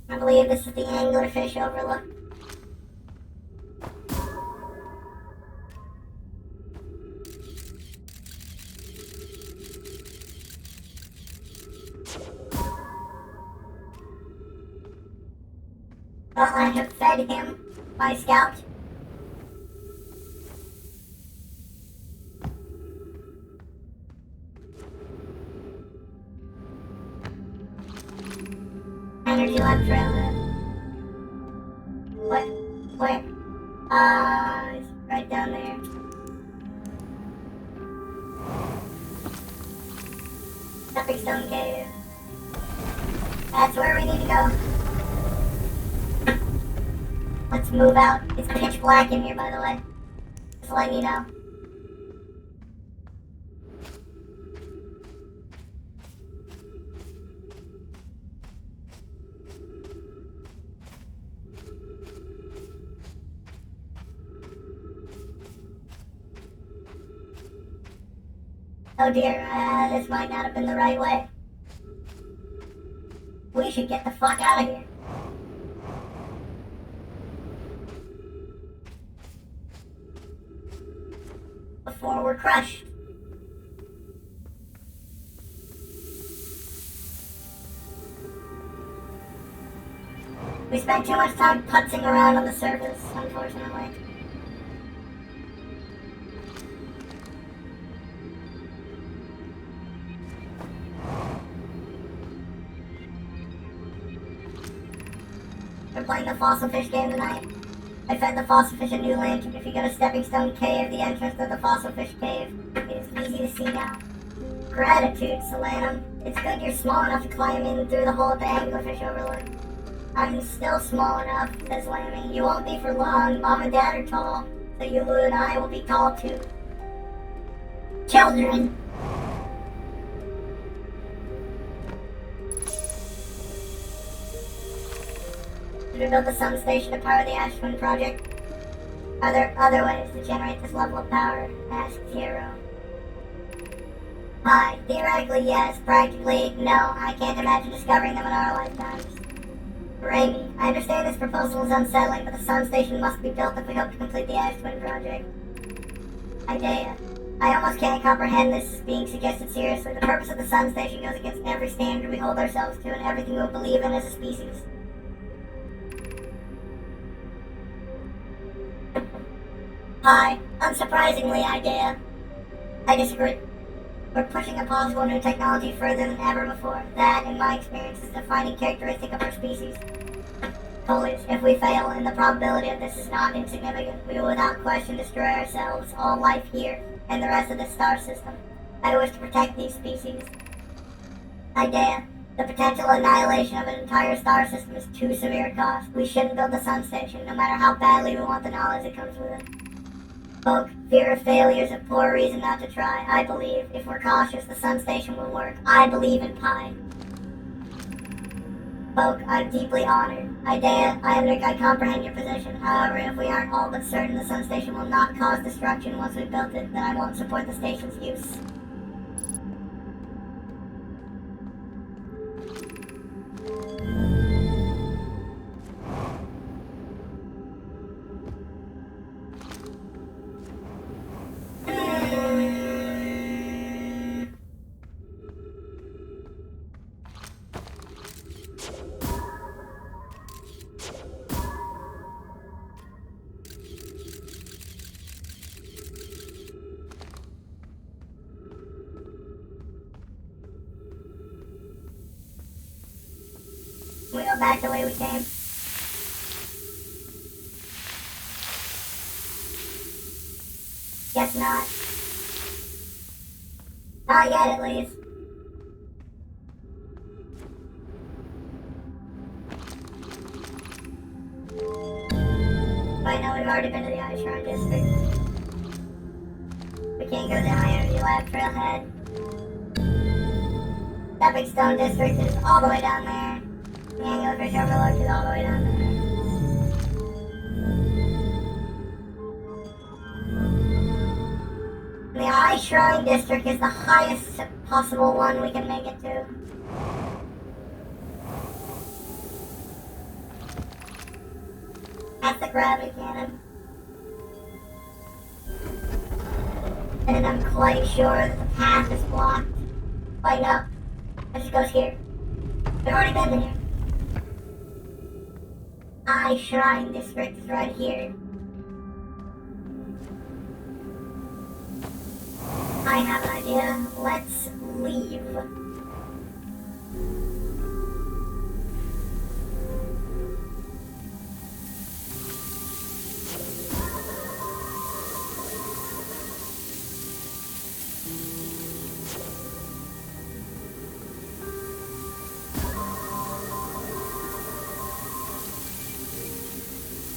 I believe this is the anglerfish overlook. Well, I have fed him, my scout. Energy left trailhead. What? Where? It's right down there. Stepping Stone Cave. That's where we need to go. Let's move out. It's pitch black in here, by the way. Just letting you know. Oh dear, this might not have been the right way. We should get the fuck out of here. Before we're crushed. We spent too much time putzing around on the surface, unfortunately. We're playing the fossil fish game tonight. I fed the fossil fish a new link. If you go to Stepping Stone Cave, the entrance to the fossil fish cave is easy to see now. Gratitude, Solanum. It's good you're small enough to climb in through the hole at the anglerfish overlook. I'm still small enough, says Lammy. You won't be for long. Mom and Dad are tall, so you and I will be tall too. Children! Should we build the sun station to power the Ash Twin project? Are there other ways to generate this level of power? Asked Hero. Hi. Theoretically, yes. Practically, no. I can't imagine discovering them in our lifetimes. Raimi, I understand this proposal is unsettling, but the sun station must be built if we hope to complete the Ash Twin project. Idea. I almost can't comprehend this being suggested seriously. The purpose of the sun station goes against every standard we hold ourselves to and everything we believe in as a species. Hi. Unsurprisingly, Idea. I disagree. We're pushing a possible new technology further than ever before. That, in my experience, is a defining characteristic of our species. Coolies, if we fail, and the probability of this is not insignificant, we will without question destroy ourselves, all life here, and the rest of the star system. I wish to protect these species. Idea. The potential annihilation of an entire star system is too severe a cost. We shouldn't build the sun station, no matter how badly we want the knowledge that comes with it. Folk, fear of failure is a poor reason not to try. I believe, if we're cautious, the sun station will work. I believe in Pi. Folk, I'm deeply honored. Idea, I comprehend your position. However, if we aren't all but certain the sun station will not cause destruction once we've built it, then I won't support the station's use. We go back the way we came. Guess not. Not yet, at least. Wait, no, we've already been to the Ice Shrine District. can't go to the high energy lab trailhead. That big stone district is all the way down there. The anglerfish overlook is all the way down there. The Eye Shrine District is the highest possible one we can make it to. That's the gravity cannon. And I'm quite sure that the path is blocked. Wait, no. It just goes here. We've already been there. Eye Shrine District is right here. I have an idea. Let's leave.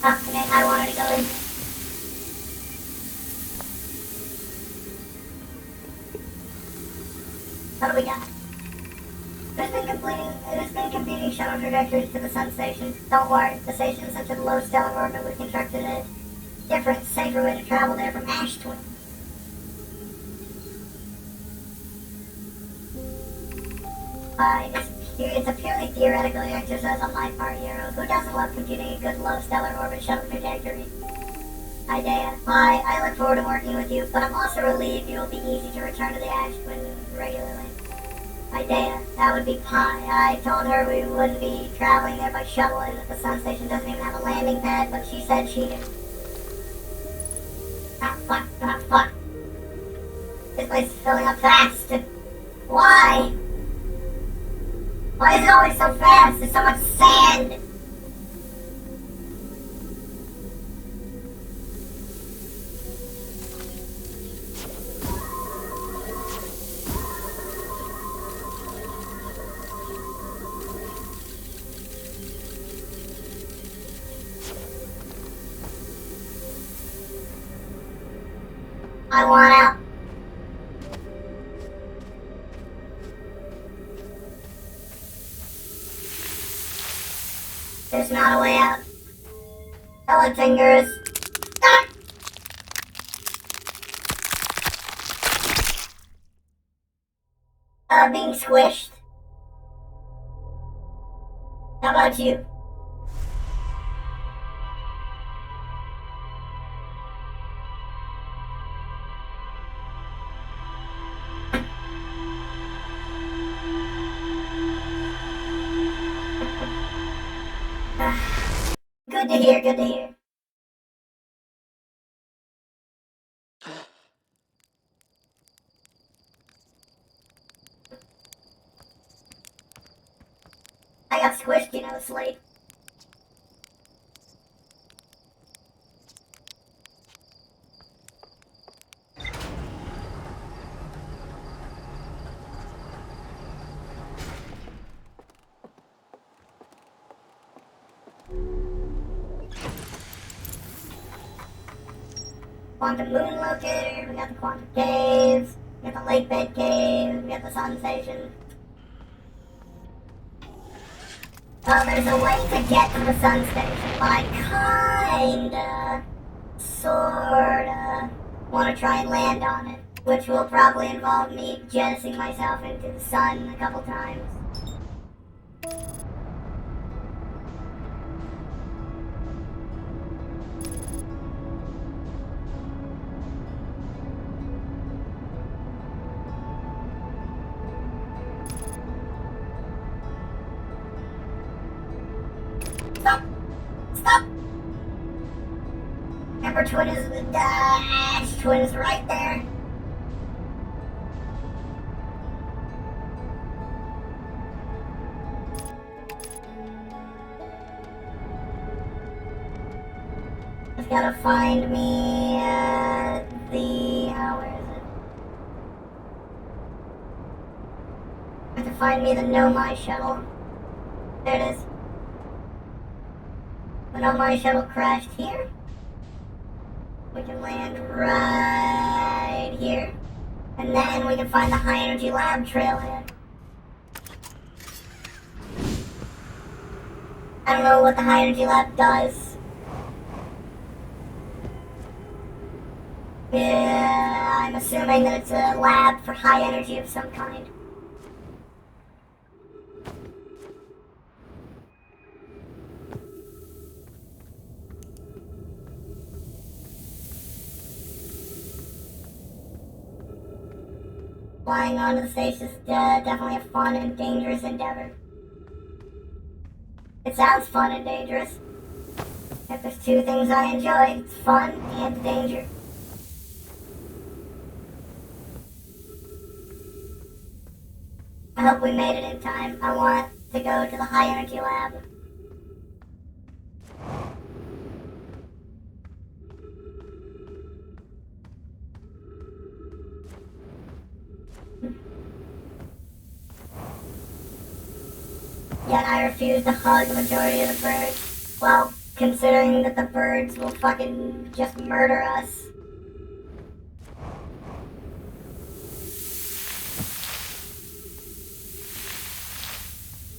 Okay, I wanted to go in. What do we got? There's been competing shuttle trajectories to the sun station. Don't worry, the station is such a low stellar orbit we constructed a different, safer way to travel there from Ash Twin. It's a purely theoretical exercise on my part, heroes. Who doesn't love computing a good low stellar orbit shuttle trajectory? Idea. Hi, I look forward to working with you, but I'm also relieved you will be easy to return to the Ash Twin regularly. Idea. That would be pie. I told her we wouldn't be traveling there by shuttle and that the sun station doesn't even have a landing pad, but she said she did. Ah, fuck. Ah, fuck. This place is filling up fast. Why? Why is it always so fast? There's so much sand. I want out. There's not a way out. Hello, fingers. Being squished. How about you? Good to hear, good to hear. I got squished, you know, Slade. Quantum Moon Locator, we got the Quantum Caves, we got the Lake Bed Cave, we got the Sun Station. Well, there's a way to get to the Sun Station, but I kinda, sorta, wanna try and land on it, which will probably involve me jettisoning myself into the sun a couple times. Stop! Stop! Ember Twin is, Ash Twin is right there. Just gotta find me, where is it? I have to find me the Nomai shuttle. There it is. The Nomai shuttle crashed here. We can land right here. And then we can find the high energy lab trailhead. I don't know what the high energy lab does. Yeah, I'm assuming that it's a lab for high energy of some kind. Flying onto the station is definitely a fun and dangerous endeavor. It sounds fun and dangerous. If there's two things I enjoy, it's fun and danger. I hope we made it in time. I want to go to the high energy lab. Yet I refuse to hug the majority of the birds. Well, considering that the birds will fucking just murder us.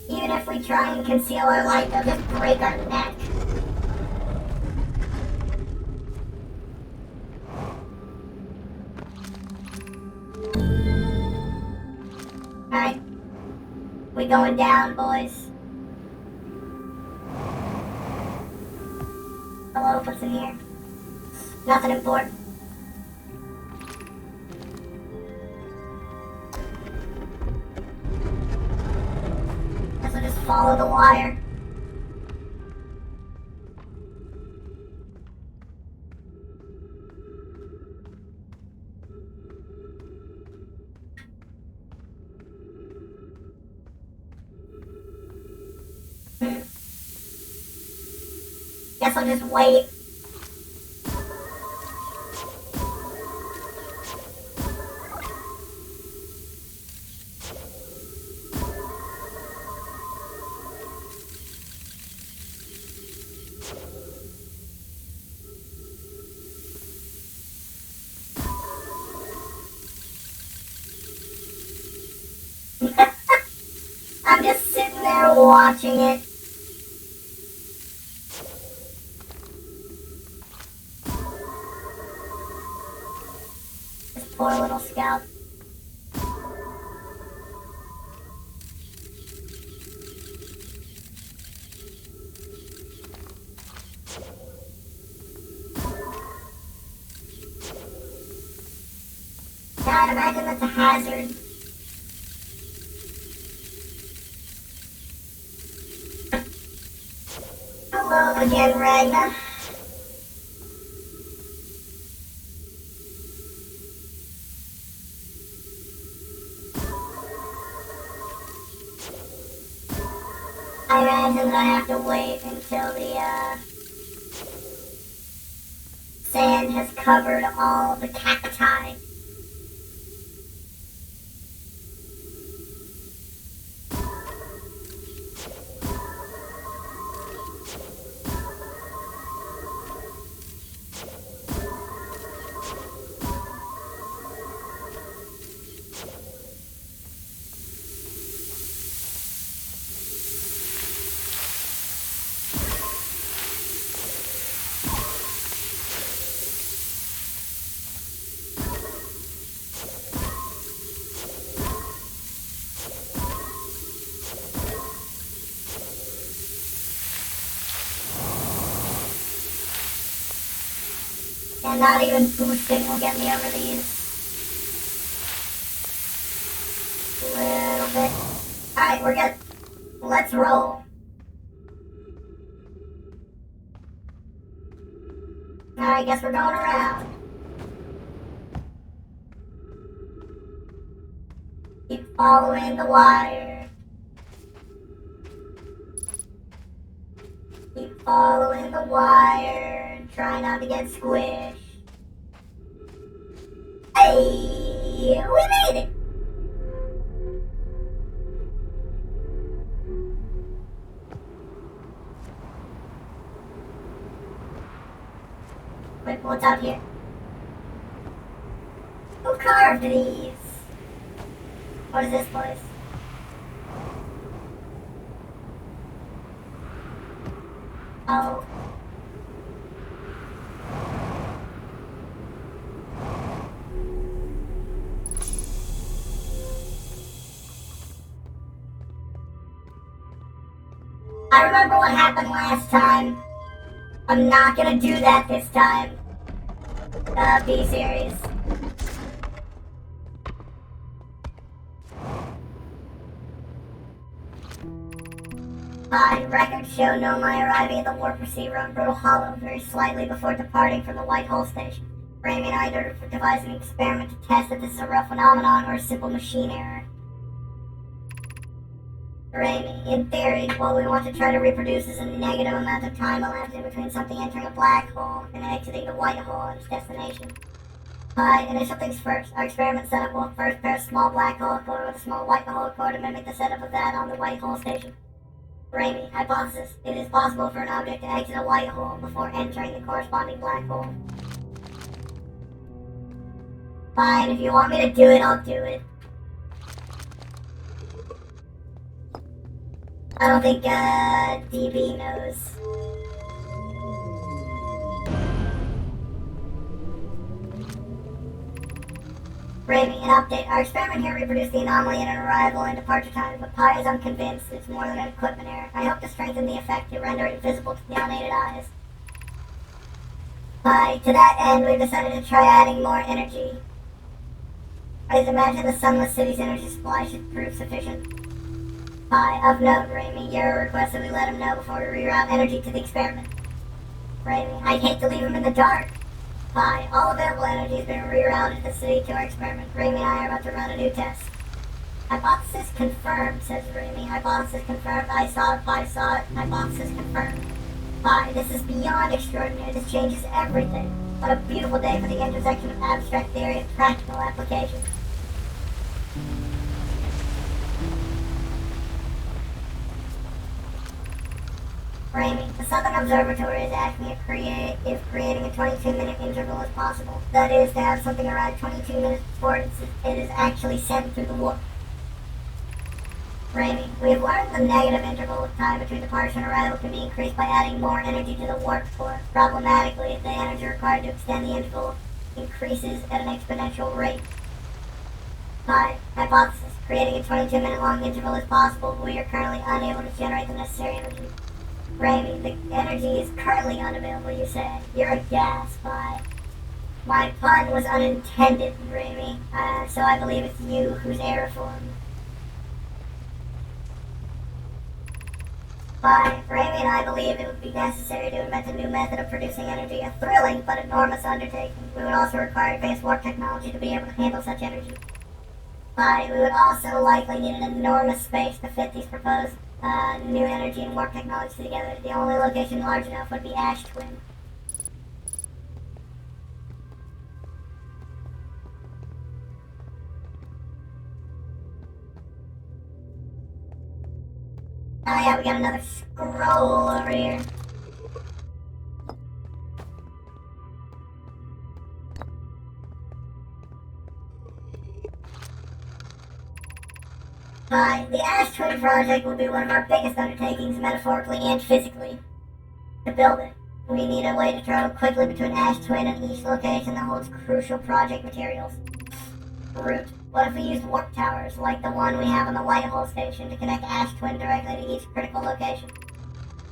Even if we try and conceal our light, they'll just break our neck. Alright. We going down, boys. Hello, what's in here? Nothing important. Guess I'll just follow the wire. Guess I'll just wait. I'm just sitting there watching it. This poor little scout. God, imagine that's a hazard. Hello again, Ragna. I imagine that I have to wait until the sand has covered all the cacti. And not even boosting will get me over these. Little bit. Alright, we're good. Let's roll. Alright, guess we're going around. Keep following the wire. Keep following the wire. Try not to get squished. Hey, we made it! Wait, what's out here? Who carved these? What is this place? Oh. I remember what happened last time. I'm not gonna do that this time. Be serious. Records show Nomai arriving at the warp receiver on Brutal Hollow very slightly before departing from the White Hole Station. Raimi and I devised an experiment to test if this is a real phenomenon or a simple machine error. Raimi, in theory, what we want to try to reproduce is a negative amount of time elapsed in between something entering a black hole and exiting the white hole at its destination. Initial things first. Our experiment setup will first pair a small black hole core with a small white hole core to mimic the setup of that on the White Hole Station. Raimi, hypothesis. It is possible for an object to exit a white hole before entering the corresponding black hole. Fine, if you want me to do it, I'll do it. I don't think, DB knows. Raimi, an update. Our experiment here reproduced the anomaly in an arrival and departure time, but Pi is unconvinced it's more than an equipment error. I hope to strengthen the effect to render it visible to the unaided eyes. To that end, we've decided to try adding more energy. I'd imagine the sunless city's energy supply should prove sufficient. Of note, Raimi, your request that we let him know before we reroute energy to the experiment. Raimi, I'd hate to leave him in the dark. All available energy has been rerouted to the city to our experiment. Raimi and I are about to run a new test. Hypothesis confirmed, says Raimi. Hypothesis confirmed. I saw it. Pi saw it. Hypothesis confirmed. This is beyond extraordinary. This changes everything. What a beautiful day for the intersection of abstract theory and practical application. Raimi, the Southern Observatory is asking if creating a 22-minute interval is possible. That is, to have something arrive 22 minutes before it is actually sent through the warp. Raimi, we have learned the negative interval of time between departure and arrival can be increased by adding more energy to the warp core. Problematically, the energy required to extend the interval increases at an exponential rate. Hypothesis, creating a 22-minute long interval is possible, but we are currently unable to generate the necessary energy. Raimi, the energy is currently unavailable, you say. You're a gas, My pun was unintended, Raimi, so I believe it's you who's error formed. Raimi and I believe it would be necessary to invent a new method of producing energy, a thrilling but enormous undertaking. We would also require advanced warp technology to be able to handle such energy. We would also likely need an enormous space to fit these proposed new energy and warp technology together. The only location large enough would be Ash Twin. Oh yeah, we got another scroll over here. The Ash Twin project will be one of our biggest undertakings, metaphorically and physically. To build it, we need a way to travel quickly between Ash Twin and each location that holds crucial project materials. Route. What if we used warp towers, like the one we have on the White Hole Station, to connect Ash Twin directly to each critical location?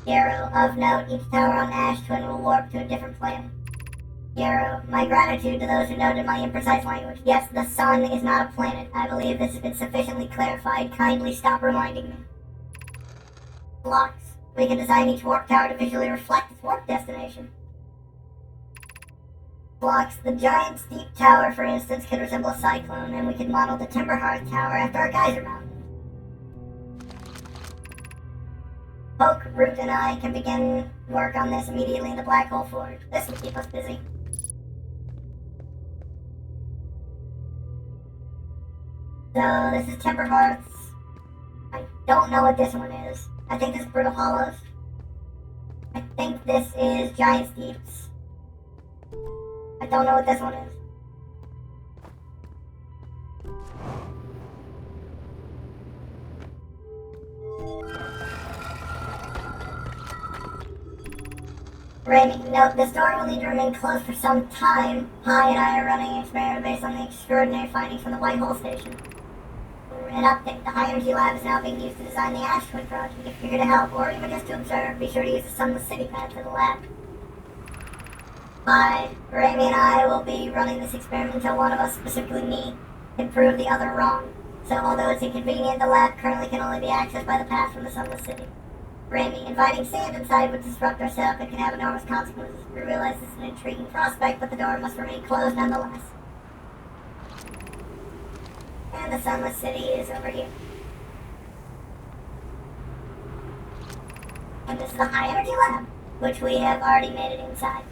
Hero. Of note, each tower on Ash Twin will warp to a different planet. Hero. My gratitude to those who noted my imprecise language. Yes, the sun is not a planet. I believe this has been sufficiently clarified. Kindly stop reminding me. Blocks. We can design each warp tower to visually reflect its warp destination. Blocks. The giant steep tower, for instance, could resemble a cyclone, and we could model the Timber Hearth Tower after a geyser mountain. Poke, Root, and I can begin work on this immediately in the Black Hole Forge. This will keep us busy. So, this is Timber Hearths. I don't know what this one is. I think this is Brutal Hollows. I think this is Giant Steeps. I don't know what this one is. Raimi, note, this door will need to remain closed for some time. Pi and I are running an experiment based on the extraordinary findings from the White Hole Station. An update, the high energy lab is now being used to design the Ash Twin project. If you're here to help, or even just to observe, be sure to use the Sunless City path to the lab. Pi, Raimi and I will be running this experiment until one of us, specifically me, can prove the other wrong. So although it's inconvenient, the lab currently can only be accessed by the path from the Sunless City. Raimi, inviting sand inside would disrupt our setup and can have enormous consequences. We realize this is an intriguing prospect, but the door must remain closed nonetheless. And the Sunless City is over here. And this is the high energy lab, which we have already made it inside.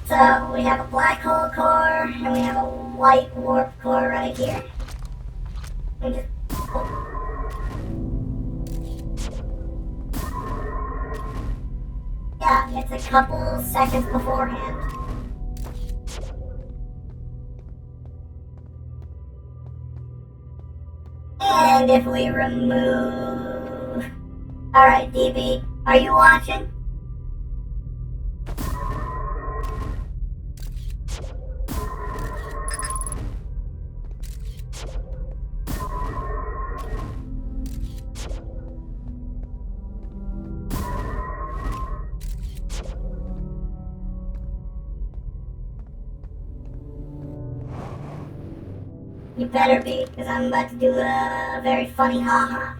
So we have a black hole core, and we have a white warp core right here. We just yeah, it's a couple seconds beforehand. And if we remove... Alright, DB, are you watching? You better be, because I'm about to do a very funny haha.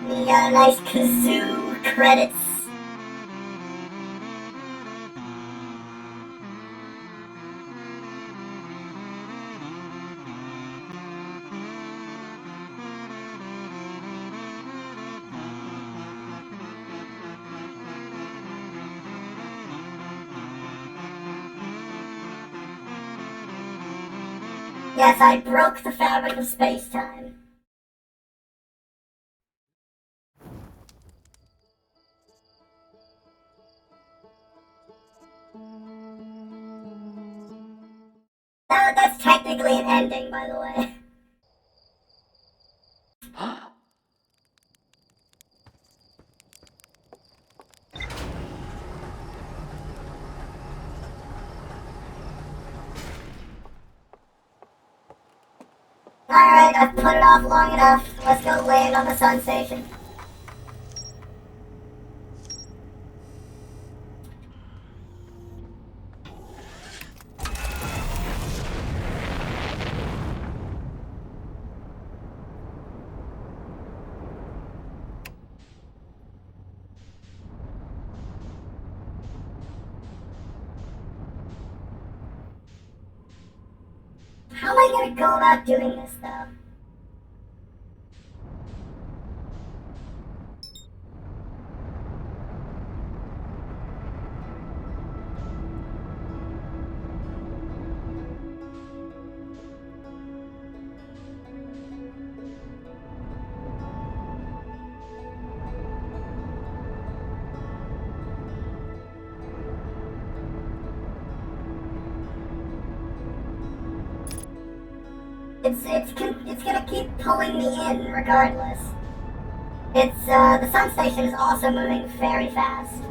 We got a nice kazoo credits. Yes, I broke the fabric of space-time. That's technically an ending, by the way. Alright, I've put it off long enough. Let's go land on the sun station. How am I gonna go about doing this, though? It's gonna keep pulling me in regardless. The sun station is also moving very fast.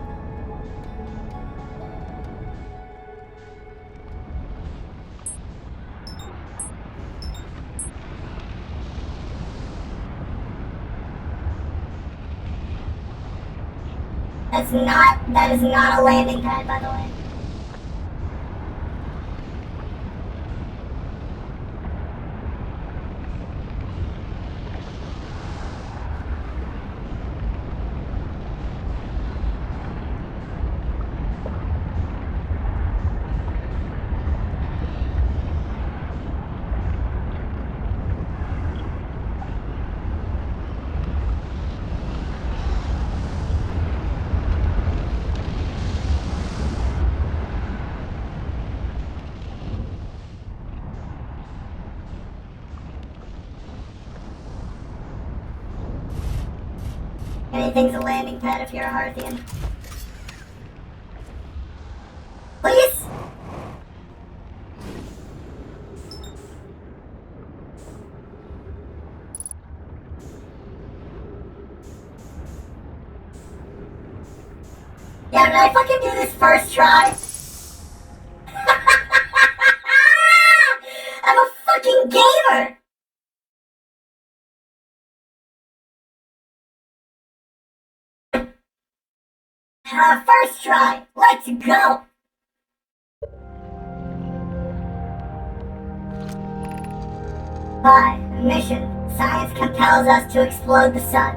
That is not a landing pad, by the way. Anything's a landing pad if you're a Hearthian. Please? Yeah, did I fucking do this first try? I'm a fucking gamer! First try, let's go! Hi, mission. Science compels us to explode the sun.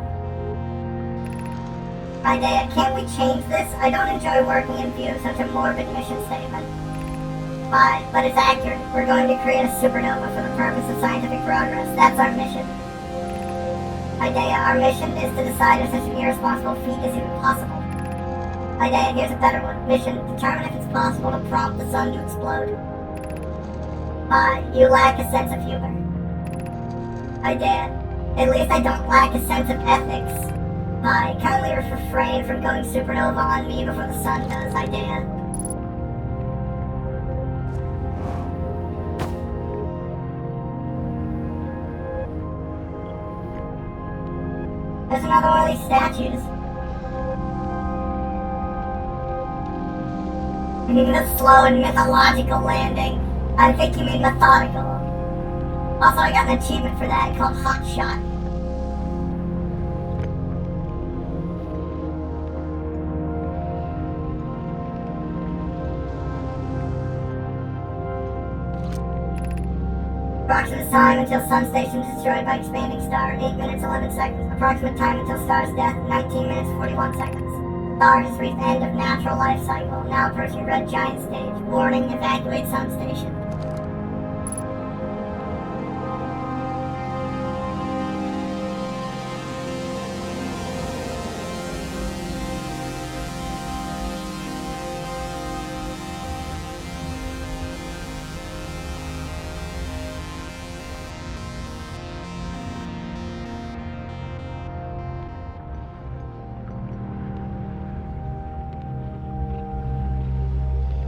Idea, can't we change this? I don't enjoy working in view of such a morbid mission statement. Hi, but it's accurate. We're going to create a supernova for the purpose of scientific progress. That's our mission. Idea, our mission is to decide if such an irresponsible feat is even possible. Idea, here's a better one. Mission, determine if it's possible to prompt the sun to explode. You lack a sense of humor. Idea, at least I don't lack a sense of ethics. Kindly refrain from going supernova on me before the sun does, Idea. There's another one of these statues. The slow and mythological landing. I think you mean methodical. Also, I got an achievement for that called Hot Shot. Approximate time until sun station is destroyed by expanding star, 8 minutes 11 seconds. Approximate time until star's death, 19 minutes 41 seconds. Star has reached the end of natural life cycle, now approaching red giant stage. Warning, evacuate sun station.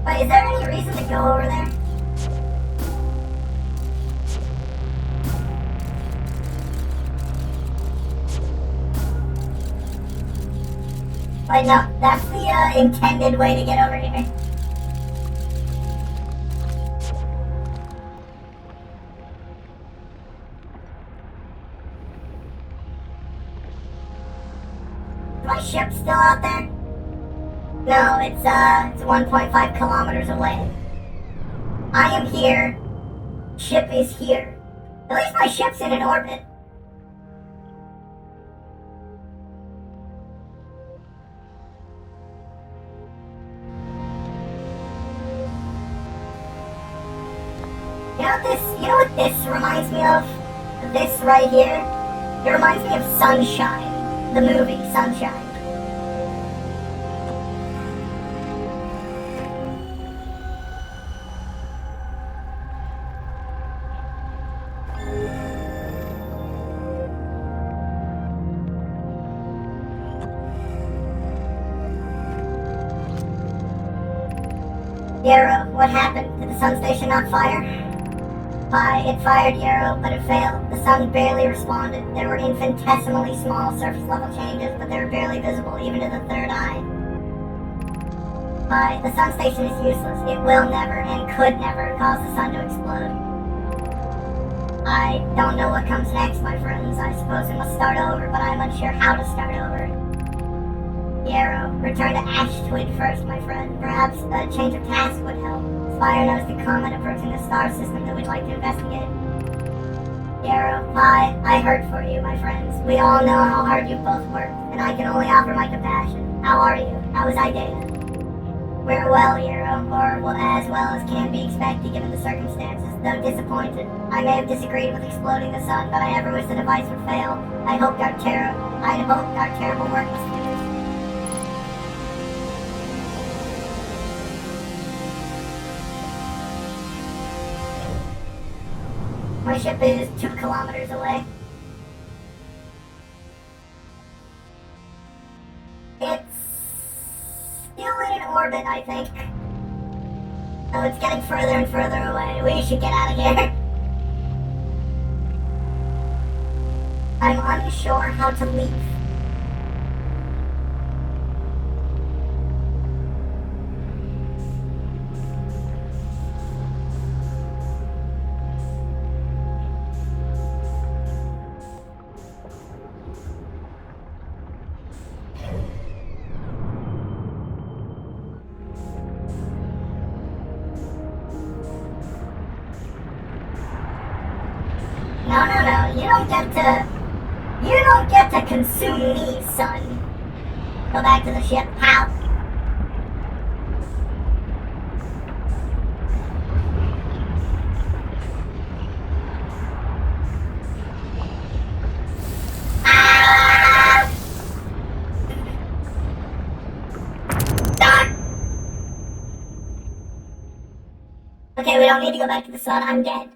Wait, is there any reason to go over there? Wait, no, that's the intended way to get over here. Is my ship still out there? No, it's 1.5 kilometers away. I am here. Ship is here. At least my ship's in an orbit. You know what this reminds me of? This right here? It reminds me of Sunshine. The movie, Sunshine. Yarrow, what happened? Did the sun station not fire? It fired Yarrow, but it failed. The sun barely responded. There were infinitesimally small surface level changes, but they were barely visible even to the third eye. The sun station is useless. It will never and could never cause the sun to explode. I don't know what comes next, my friends. I suppose we must start over, but I'm unsure how to start over. Yarrow, return to Ashtwin first, my friend. Perhaps a change of task would help. Spire knows the comet approaching the star system that we'd like to investigate. Yarrow, hi, I heard for you, my friends. We all know how hard you both worked, and I can only offer my compassion. How are you? How is Idea? We're well, Yarrow, or as well as can be expected given the circumstances. Though disappointed, I may have disagreed with exploding the sun, but I never wish the device would fail. I hope our terrible work was finished. My ship is 2 kilometers away. It's still in an orbit, I think. Oh, it's getting further and further away. We should get out of here. I'm unsure how to leave. No, you don't get to consume me, son. Go back to the ship. How? Ah! Ah! Okay, we don't need to go back to the sun. I'm dead.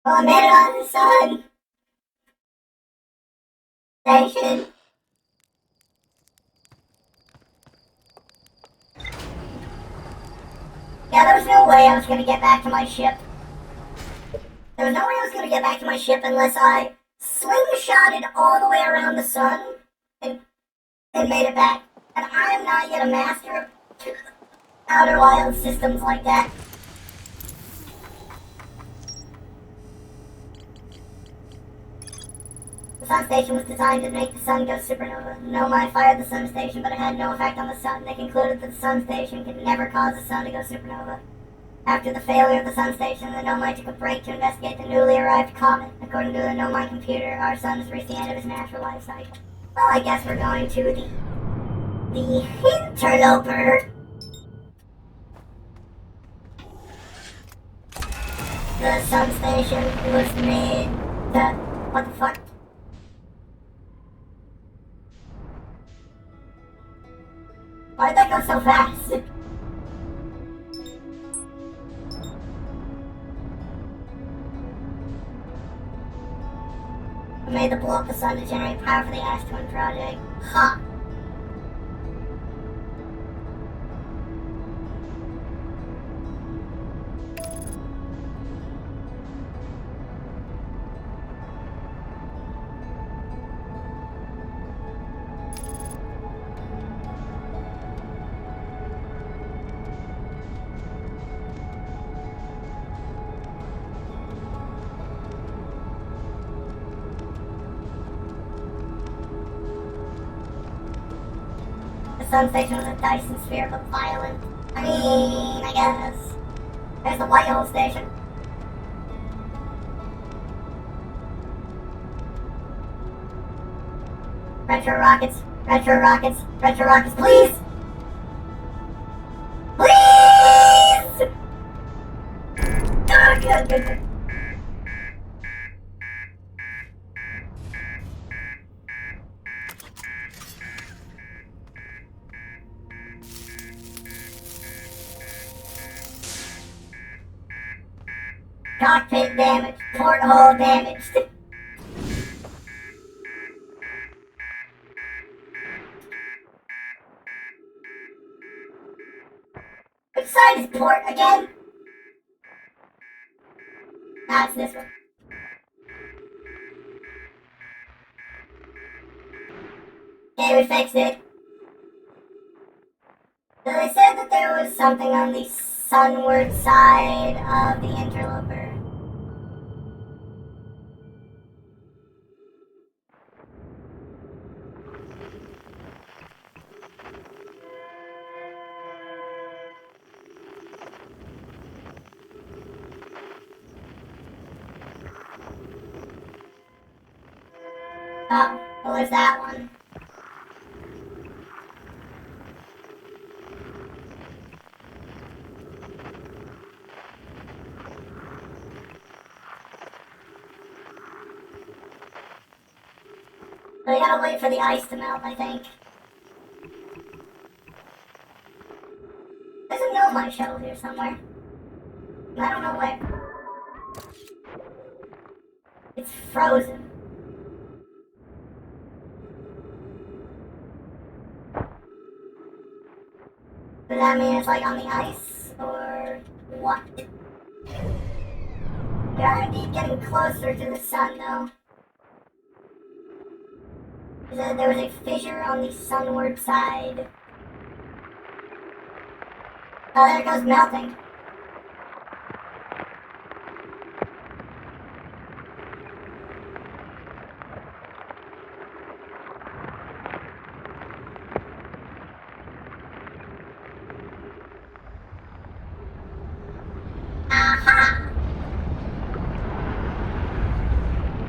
Well, I made it on the sun station. Yeah, there was no way I was gonna get back to my ship. There was no way I was gonna get back to my ship unless I slingshotted all the way around the sun and made it back. And I am not yet a master of outer wild systems like that. The sun station was designed to make the sun go supernova. Nomai fired the sun station, but it had no effect on the sun. They concluded that the sun station could never cause the sun to go supernova. After the failure of the sun station, the Nomai took a break to investigate the newly arrived comet. According to the Nomai computer, our sun has reached the end of its natural life cycle. Well, I guess we're going to the interloper. The sun station was made. What the fuck? Why'd that go so fast? We made the blow up the sun to generate power for the Ash Twin project. Huh. The sun station was a Dyson sphere, but violent. I mean, I guess. There's the white hole station. Retro rockets, retro rockets, retro rockets, please! Please! Oh, good. Cockpit damaged, porthole damaged. Which side is port again? Ah, it's this one. Okay, we fixed it. So they said that there was something on the sunward side of the interloper. Oh, well, there's that one. But I gotta wait for the ice to melt, I think. There's a no mine shuttle here somewhere. I don't know where. It's frozen. Does that mean it's like on the ice, or what? We are indeed getting closer to the sun, though. There was a fissure on the sunward side. Oh, there it goes melting. Aha!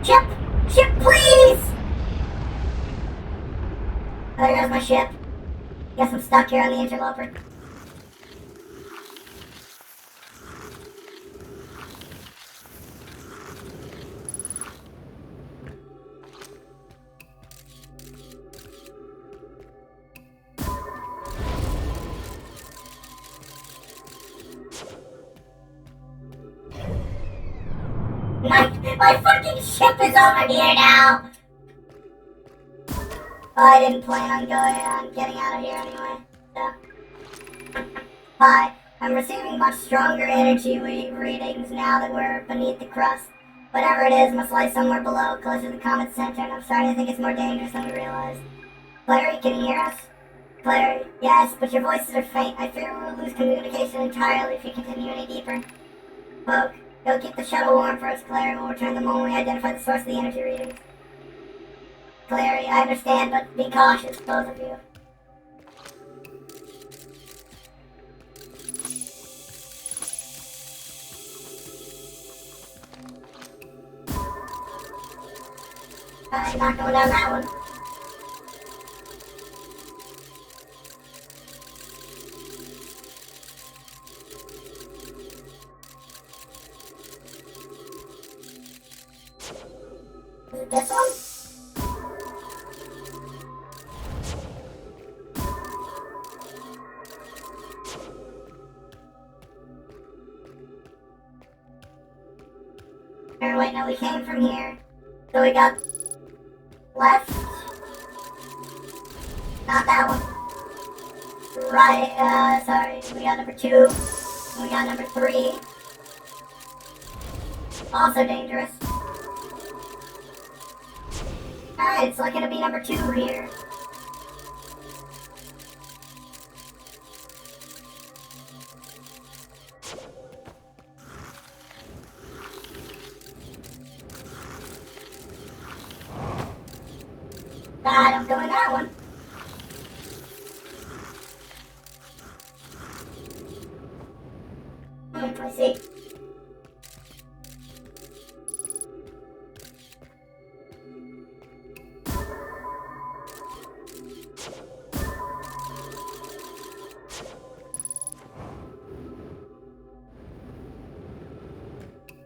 Ship! Ship, please! Oh, there goes my ship. Guess I'm stuck here on the interloper. My fucking ship is over here now! Well, I didn't plan on getting out of here anyway, so. Hi, I'm receiving much stronger energy readings now that we're beneath the crust. Whatever it is must lie somewhere below, closer to the comet's center, and I'm starting to think it's more dangerous than we realized. Clary, can you hear us? Clary, yes, but your voices are faint. I fear we will lose communication entirely if you continue any deeper. Poke, go keep the shuttle warm for us, Clary. We'll return the moment we identify the source of the energy readings. Clary, I understand, but be cautious, both of you. I'm not going down that one. Is it this one? Or wait, no, we came from here. So we got left. Not that one. Right, sorry. We got number 2. We got number 3. Also dangerous. Alright, so it's gonna be number 2 here. God, I'm going that one. I see.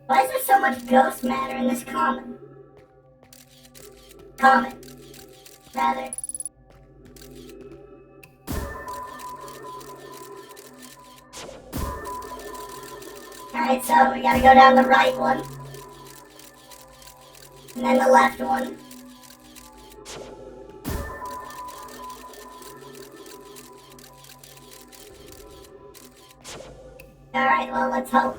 Why is there so much ghost matter in this comet? Rather. Alright, so we gotta go down the right one. And then the left one. Alright, well, let's hope.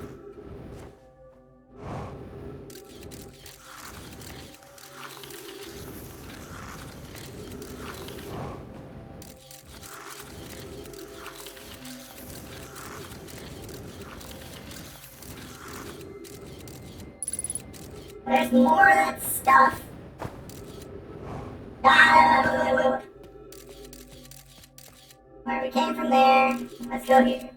There's more of that stuff. Wait. Where we came from there. Let's go here.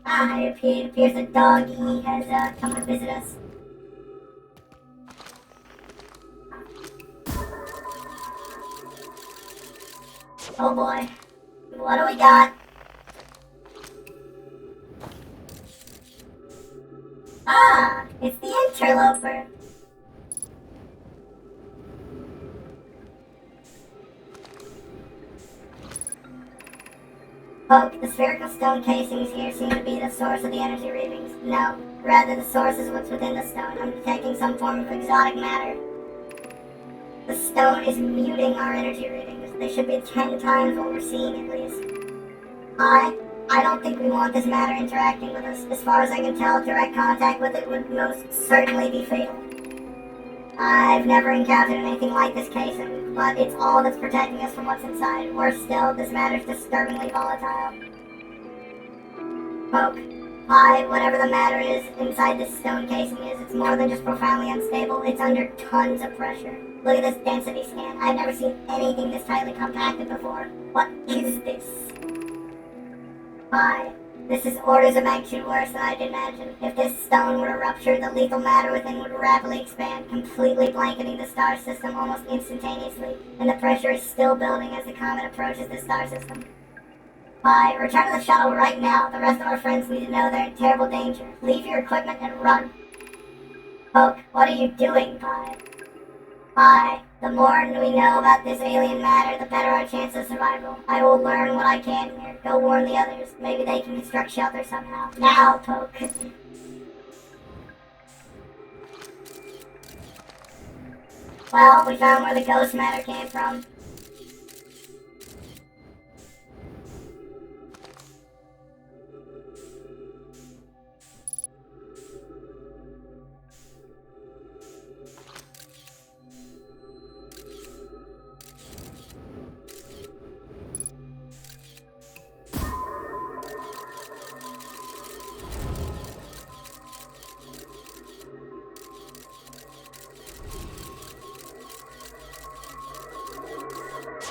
It appears the doggy has come to visit us. Oh boy. What do we got? It's the interloper. Poke, the spherical stone casings here seem to be the source of the energy readings. No, rather the source is what's within the stone. I'm detecting some form of exotic matter. The stone is muting our energy readings. They should be 10 times what we're seeing at least. I don't think we want this matter interacting with us. As far as I can tell, direct contact with it would most certainly be fatal. I've never encountered anything like this casing, but it's all that's protecting us from what's inside. Worse still, this matter's disturbingly volatile. Poke. Whatever the matter is inside this stone casing is, it's more than just profoundly unstable. It's under tons of pressure. Look at this density scan. I've never seen anything this tightly compacted before. What is this? This is orders of magnitude worse than I'd imagine. If this stone were to rupture, the lethal matter within would rapidly expand, completely blanketing the star system almost instantaneously, and the pressure is still building as the comet approaches the star system. Return to the shuttle right now. The rest of our friends need to know they're in terrible danger. Leave your equipment and run. Poke, what are you doing, the more we know about this alien matter, the better our chance of survival. I will learn what I can here. Go warn the others. Maybe they can construct shelter somehow. Now, Poke. Well, we found where the ghost matter came from.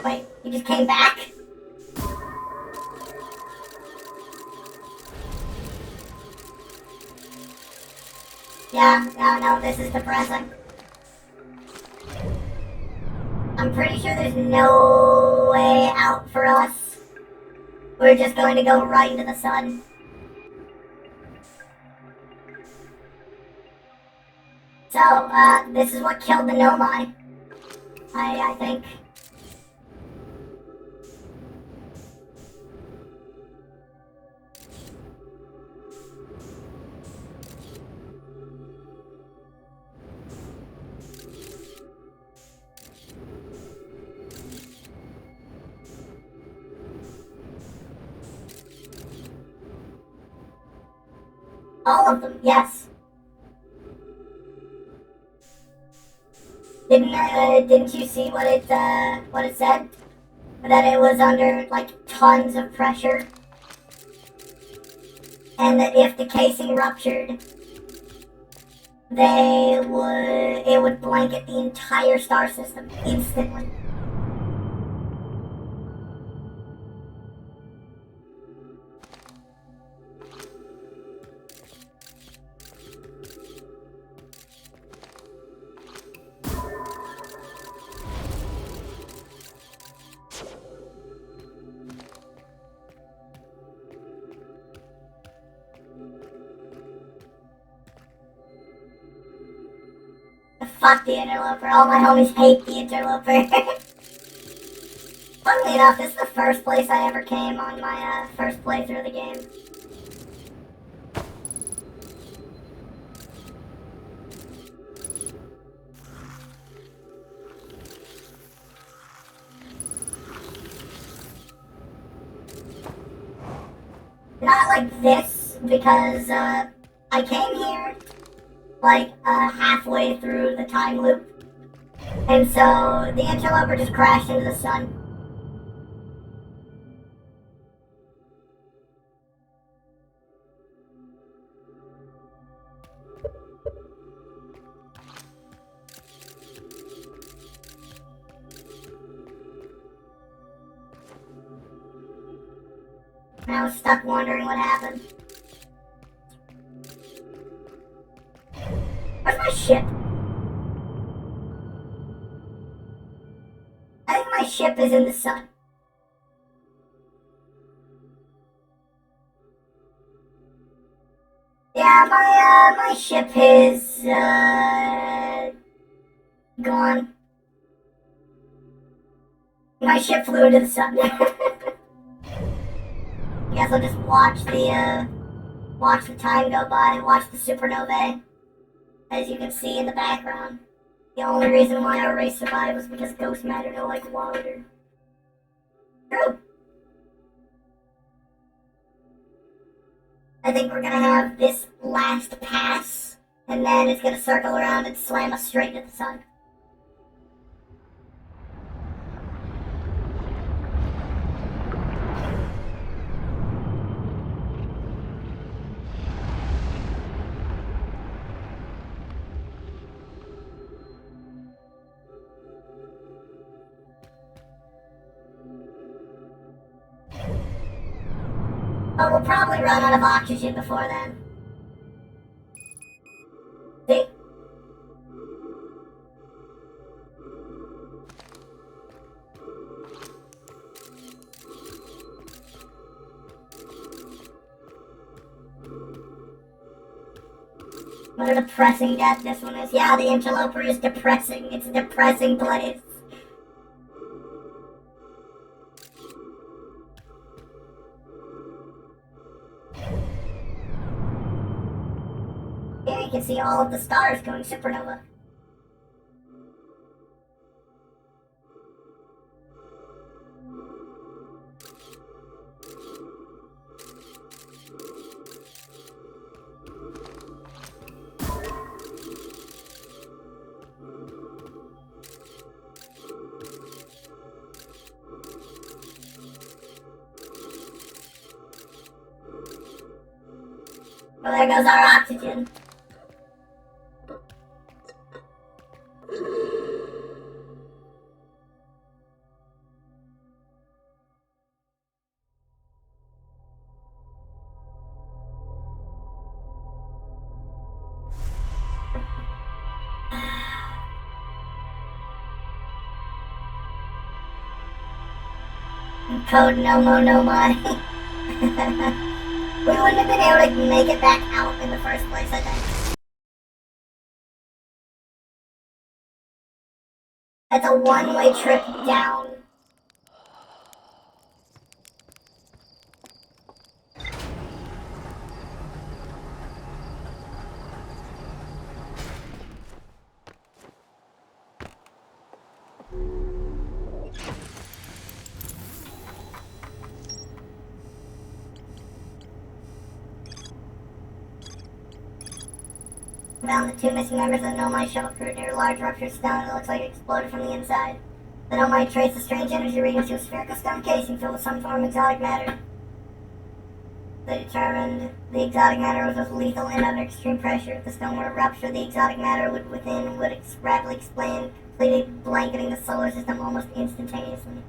Wait, you just came back? Yeah, no, this is depressing. I'm pretty sure there's no way out for us. We're just going to go right into the sun. So, this is what killed the Nomai. I think. All of them, yes. Didn't you see what it said? That it was under, like, tons of pressure? And that if the casing ruptured, it would blanket the entire star system instantly. Fuck the interloper. All my homies hate the interloper. Funnily enough, this is the first place I ever came on my first playthrough of the game. Not like this, because I came here like halfway through the time loop, and so the interloper just crashed into the sun. and I was stuck wondering what happened. Where's my ship? I think my ship is in the sun. Yeah, my ship is, gone. My ship flew into the sun. I guess I'll just watch the time go by, watch the supernovae. As you can see in the background. The only reason why our race survived was because ghost matter don't like water. True. I think we're gonna have this last pass, and then it's gonna circle around and slam us straight into the sun. But we'll probably run out of oxygen before then. See? What a depressing death this one is. Yeah, the interloper is depressing. It's a depressing place. Here you can see all of the stars going supernova. Well, there goes our oxygen. Code no mo no my. We wouldn't have been able to make it back out in the first place, I think. It's a one-way trip down. Found the two missing members of the Nomai shuttle crew near a large ruptured stone that looks like it exploded from the inside. The Nomai traced a strange energy reading to a spherical stone casing filled with some form of exotic matter. They determined the exotic matter was lethal and under extreme pressure. If the stone were to rupture, the exotic matter within would rapidly expand, completely blanketing the solar system almost instantaneously.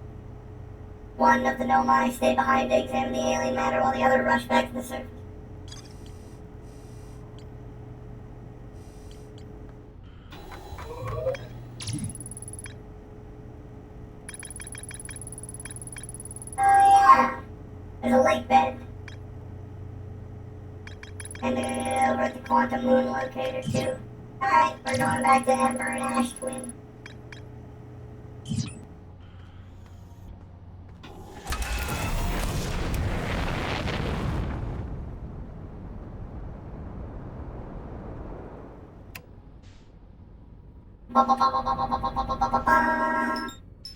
One of the Nomai stayed behind to examine the alien matter while the other rushed back to the surface. There's a lake bed. And over at the quantum moon locator too. Alright, we're going back to Ember and Ash Twin.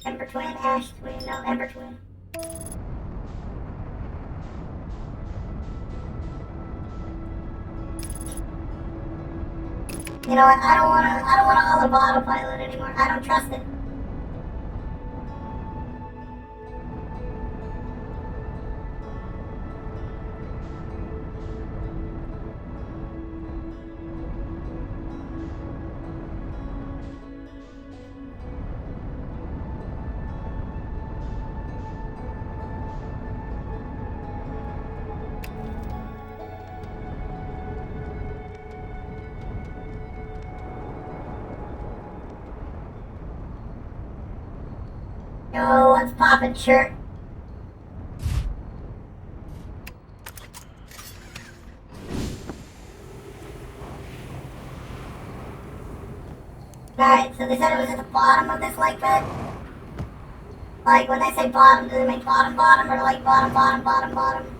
Ember Twin, Ash Twin, no, Ember Twin. You know what? I don't wanna autopilot anymore. I don't trust it. Oh, what's poppin', shirt? Alright, so they said it was at the bottom of this lake bed? Like, when they say bottom, do they mean bottom bottom, or like bottom bottom bottom bottom?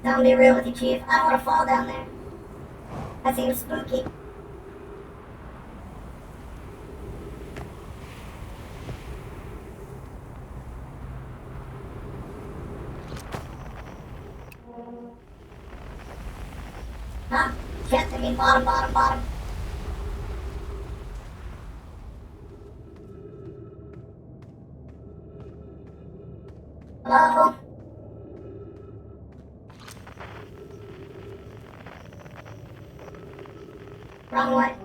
Don't be real with you, Chief. I don't want to fall down there. That seems spooky. Huh? Shit, they mean bottom, bottom, bottom. Hello? Wrong way.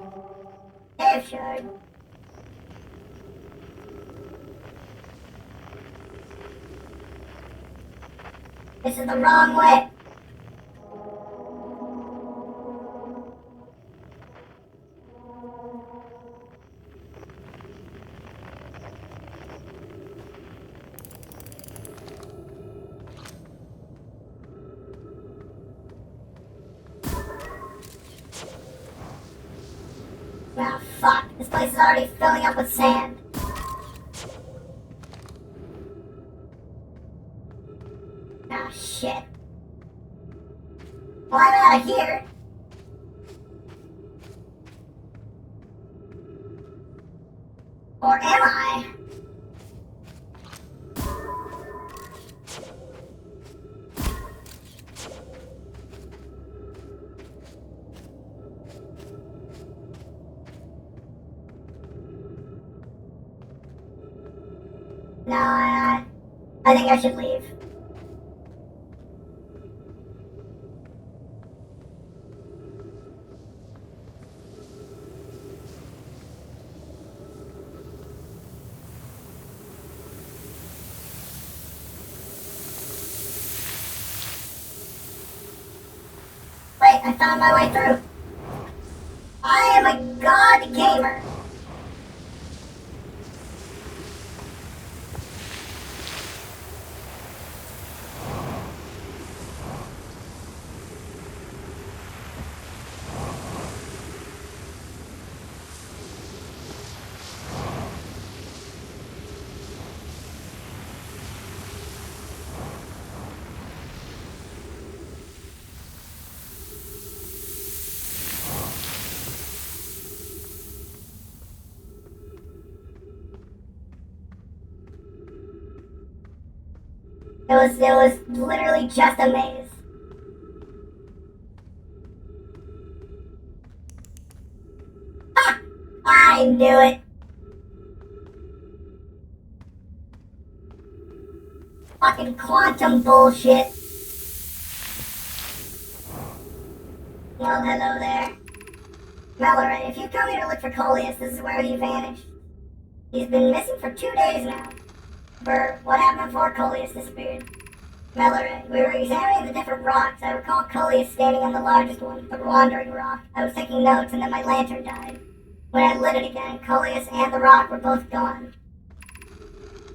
Cave shard. This is the wrong way. Ah, fuck. This place is already filling up with sand. Ah, shit. Well, I'm out of here. Or am I? No, I think I should leave. Wait, I found my way through. I am a god gamer. It was literally just a maze. Ah! I knew it. Fucking quantum bullshit. Well, hello there. Mallory, if you come here to look for Coleus, this is where he vanished. He's been missing for 2 days now. Burr, what happened before Coleus disappeared? Mallory, we were examining the different rocks. I recall Coleus standing on the largest one, the wandering rock. I was taking notes and then my lantern died. When I lit it again, Coleus and the rock were both gone.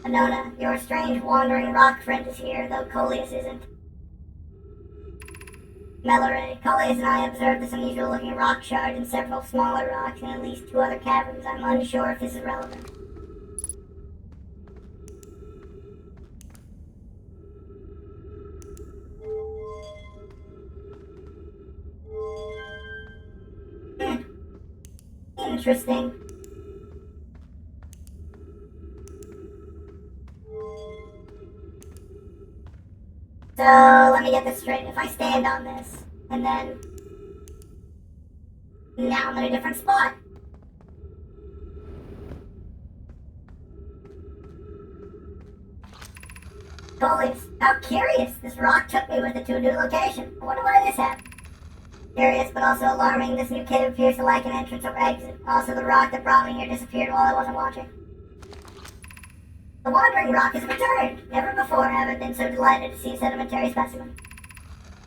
Anona, your strange wandering rock friend is here, though Coleus isn't. Mallory, Coleus and I observed this unusual looking rock shard and several smaller rocks in at least 2 other caverns. I'm unsure if this is relevant. Interesting. So, let me get this straight. If I stand on this, and then... now I'm in a different spot. Coleus, how curious. This rock took me with it to a new location. I wonder why this happened. Curious, but also alarming, this new cave appears to lack an entrance or exit. Also, the rock that brought me here disappeared while I wasn't watching. The wandering rock has returned! Never before have I been so delighted to see a sedimentary specimen.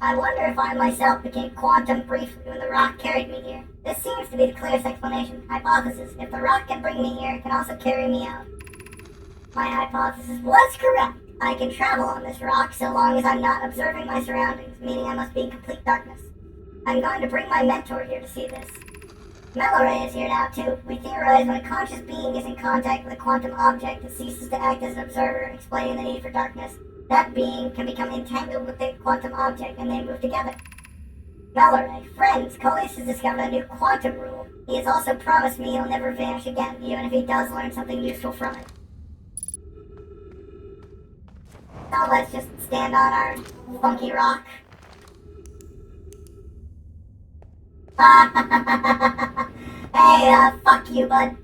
I wonder if I myself became quantum briefly when the rock carried me here. This seems to be the clearest explanation. Hypothesis: if the rock can bring me here, it can also carry me out. My hypothesis was correct. I can travel on this rock so long as I'm not observing my surroundings, meaning I must be in complete darkness. I'm going to bring my mentor here to see this. Mallory is here now too. We theorize when a conscious being is in contact with a quantum object, it ceases to act as an observer, explaining the need for darkness. That being can become entangled with the quantum object and they move together. Mallory, friends, Coleus has discovered a new quantum rule. He has also promised me he'll never vanish again, even if he does learn something useful from it. So let's just stand on our funky rock. Hey, fuck you, bud.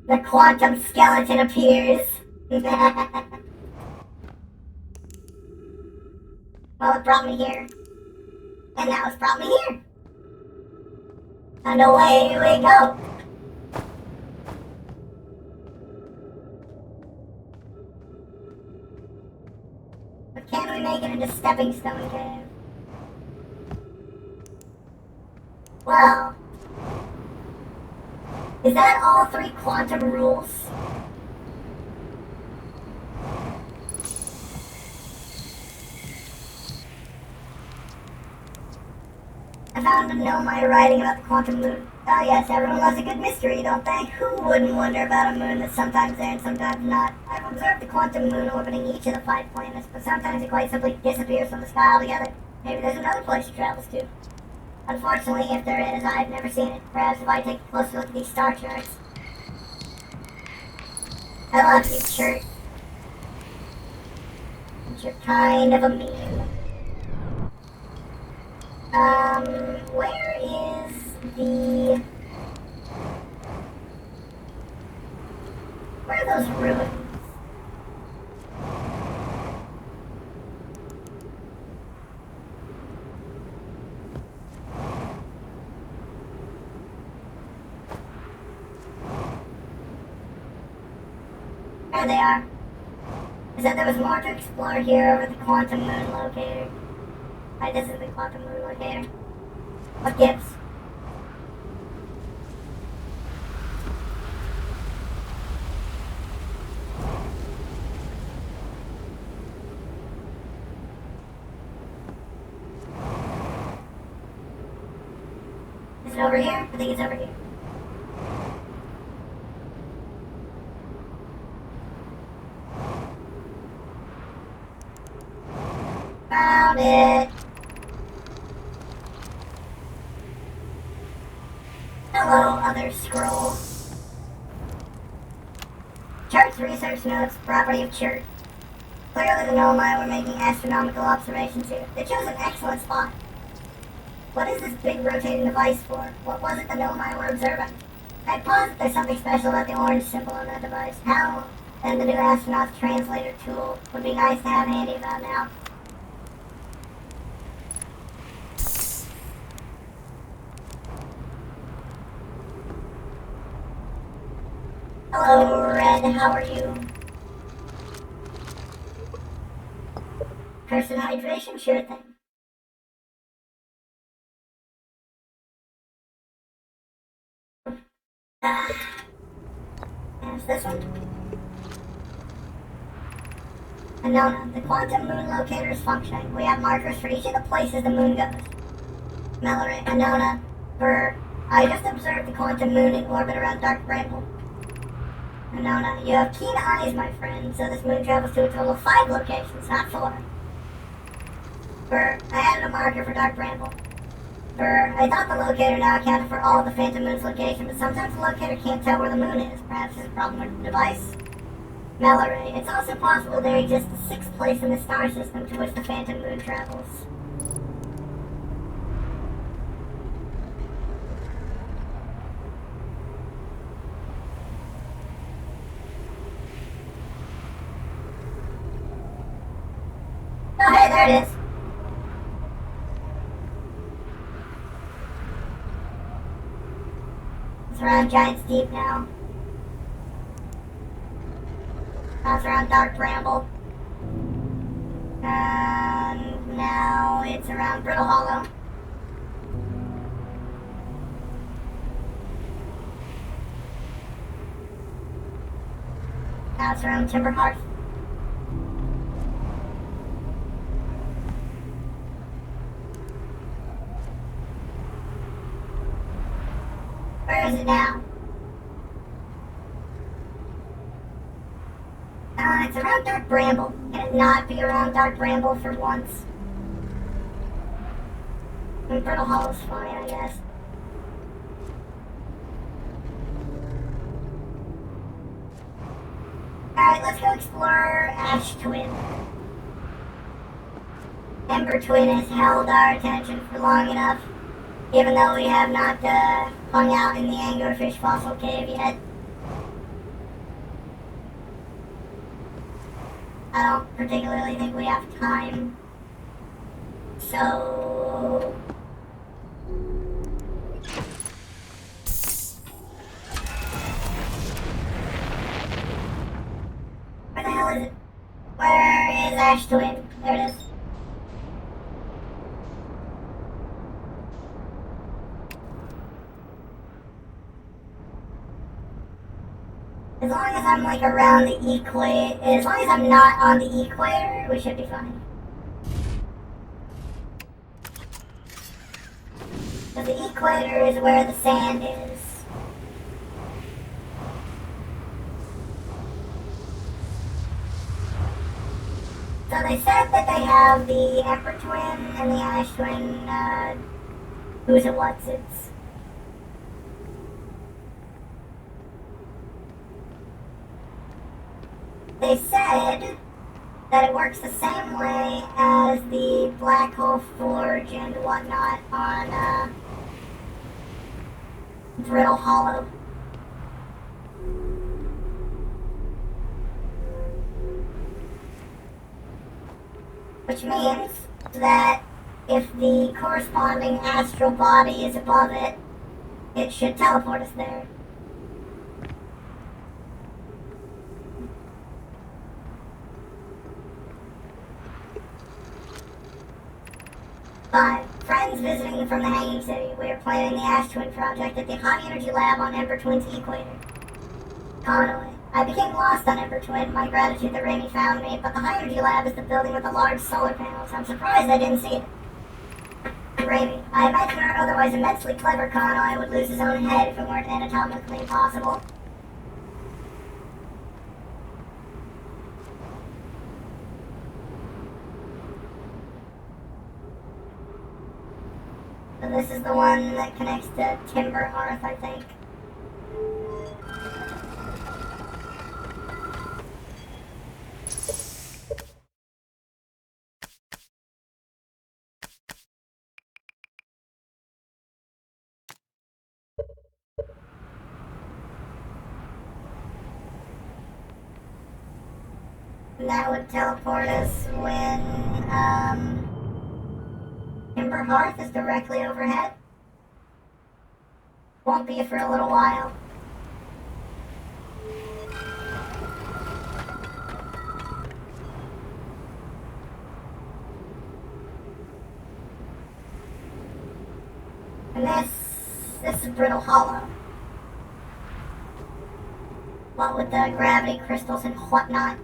The quantum skeleton appears. Well, it brought me here. And now it's brought me here. And away we go. But can we make it into Stepping Stone Cave? Well, is that all 3 quantum rules? I found a Nomai writing about the quantum moon. Oh yes, everyone loves a good mystery, don't they? Who wouldn't wonder about a moon that's sometimes there and sometimes not? I've observed the quantum moon orbiting each of the 5 planets, but sometimes it quite simply disappears from the sky altogether. Maybe there's another place it travels to. Unfortunately, if there is, I've never seen it. Perhaps if I take a closer look at these star charts. I love you, shirt. But you're kind of a meme. Where is the... Where are those ruins? There they are. It said there was more to explore here over the quantum moon locator. Right, this is the quantum moon locator. What gives? Is it over here? I think it's over here. Found it. Hello, other scroll. Chart's research notes, property of Chert. Clearly the Nomai were making astronomical observations here. They chose an excellent spot. What is this big rotating device for? What was it the Nomai were observing? I posit there's something special about the orange symbol on that device. How? And the new astronaut's translator tool would be nice to have handy about now. Hello, Red, how are you? Person hydration, sure thing. There's this one. Anona, the quantum moon locator is functioning. We have markers for each of the places the moon goes. Mallory, Anona, I just observed the quantum moon in orbit around Dark Bramble. Anona, you have keen eyes, my friend, so this moon travels to a total of 5 locations, not 4. I added a marker for Dark Bramble. I thought the locator now accounted for all of the Phantom Moon's location, but sometimes the locator can't tell where the moon is. Perhaps there's a problem with the device. Mallory, it's also possible there exists a 6th place in the star system to which the Phantom Moon travels. Oh, There it is. It's around Giant's Deep now. Now it's around Dark Bramble. And now it's around Brittle Hollow. Now it's around Timber Hearth. Where is it now? It's around Dark Bramble. Can it not be around Dark Bramble for once? I mean, Brittle Hollow's fine, I guess. Alright, let's go explore Ash Twin. Ember Twin has held our attention for long enough, even though we have not hung out in the Anglerfish Fossil Cave yet. I don't particularly think we have time. So... where the hell is it? Where is Ash Twin? There it is. As long as I'm like around the equator, as long as I'm not on the equator, we should be fine. So the equator is where the sand is. So they said that they have the Ember Twin and the Ash Twin, who's it, what's it's. They said that it works the same way as the Black Hole Forge and whatnot on Brittle Hollow. Which means that if the corresponding astral body is above it, it should teleport us there. Friends visiting from the Hanging City. We are planning the Ash Twin project at the High Energy Lab on Ember Twin's equator. Conway. I became lost on Ember Twin. My gratitude that Raimi found me, but the High Energy Lab is the building with the large solar panels. I'm surprised I didn't see it. Raimi. I imagine our otherwise immensely clever Conway would lose his own head if it weren't anatomically impossible. So this is the one that connects to Timber Hearth, I think. And that would teleport us when, Timber Hearth is directly overhead. Won't be for a little while. And this is Brittle Hollow. What with the gravity crystals and whatnot.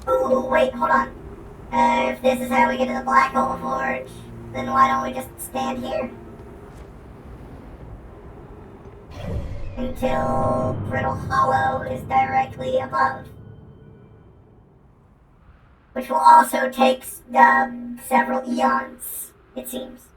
Ooh, wait, hold on. If this is how we get to the Black Hole Forge, then why don't we just stand here? Until Brittle Hollow is directly above. Which will also take several eons, it seems.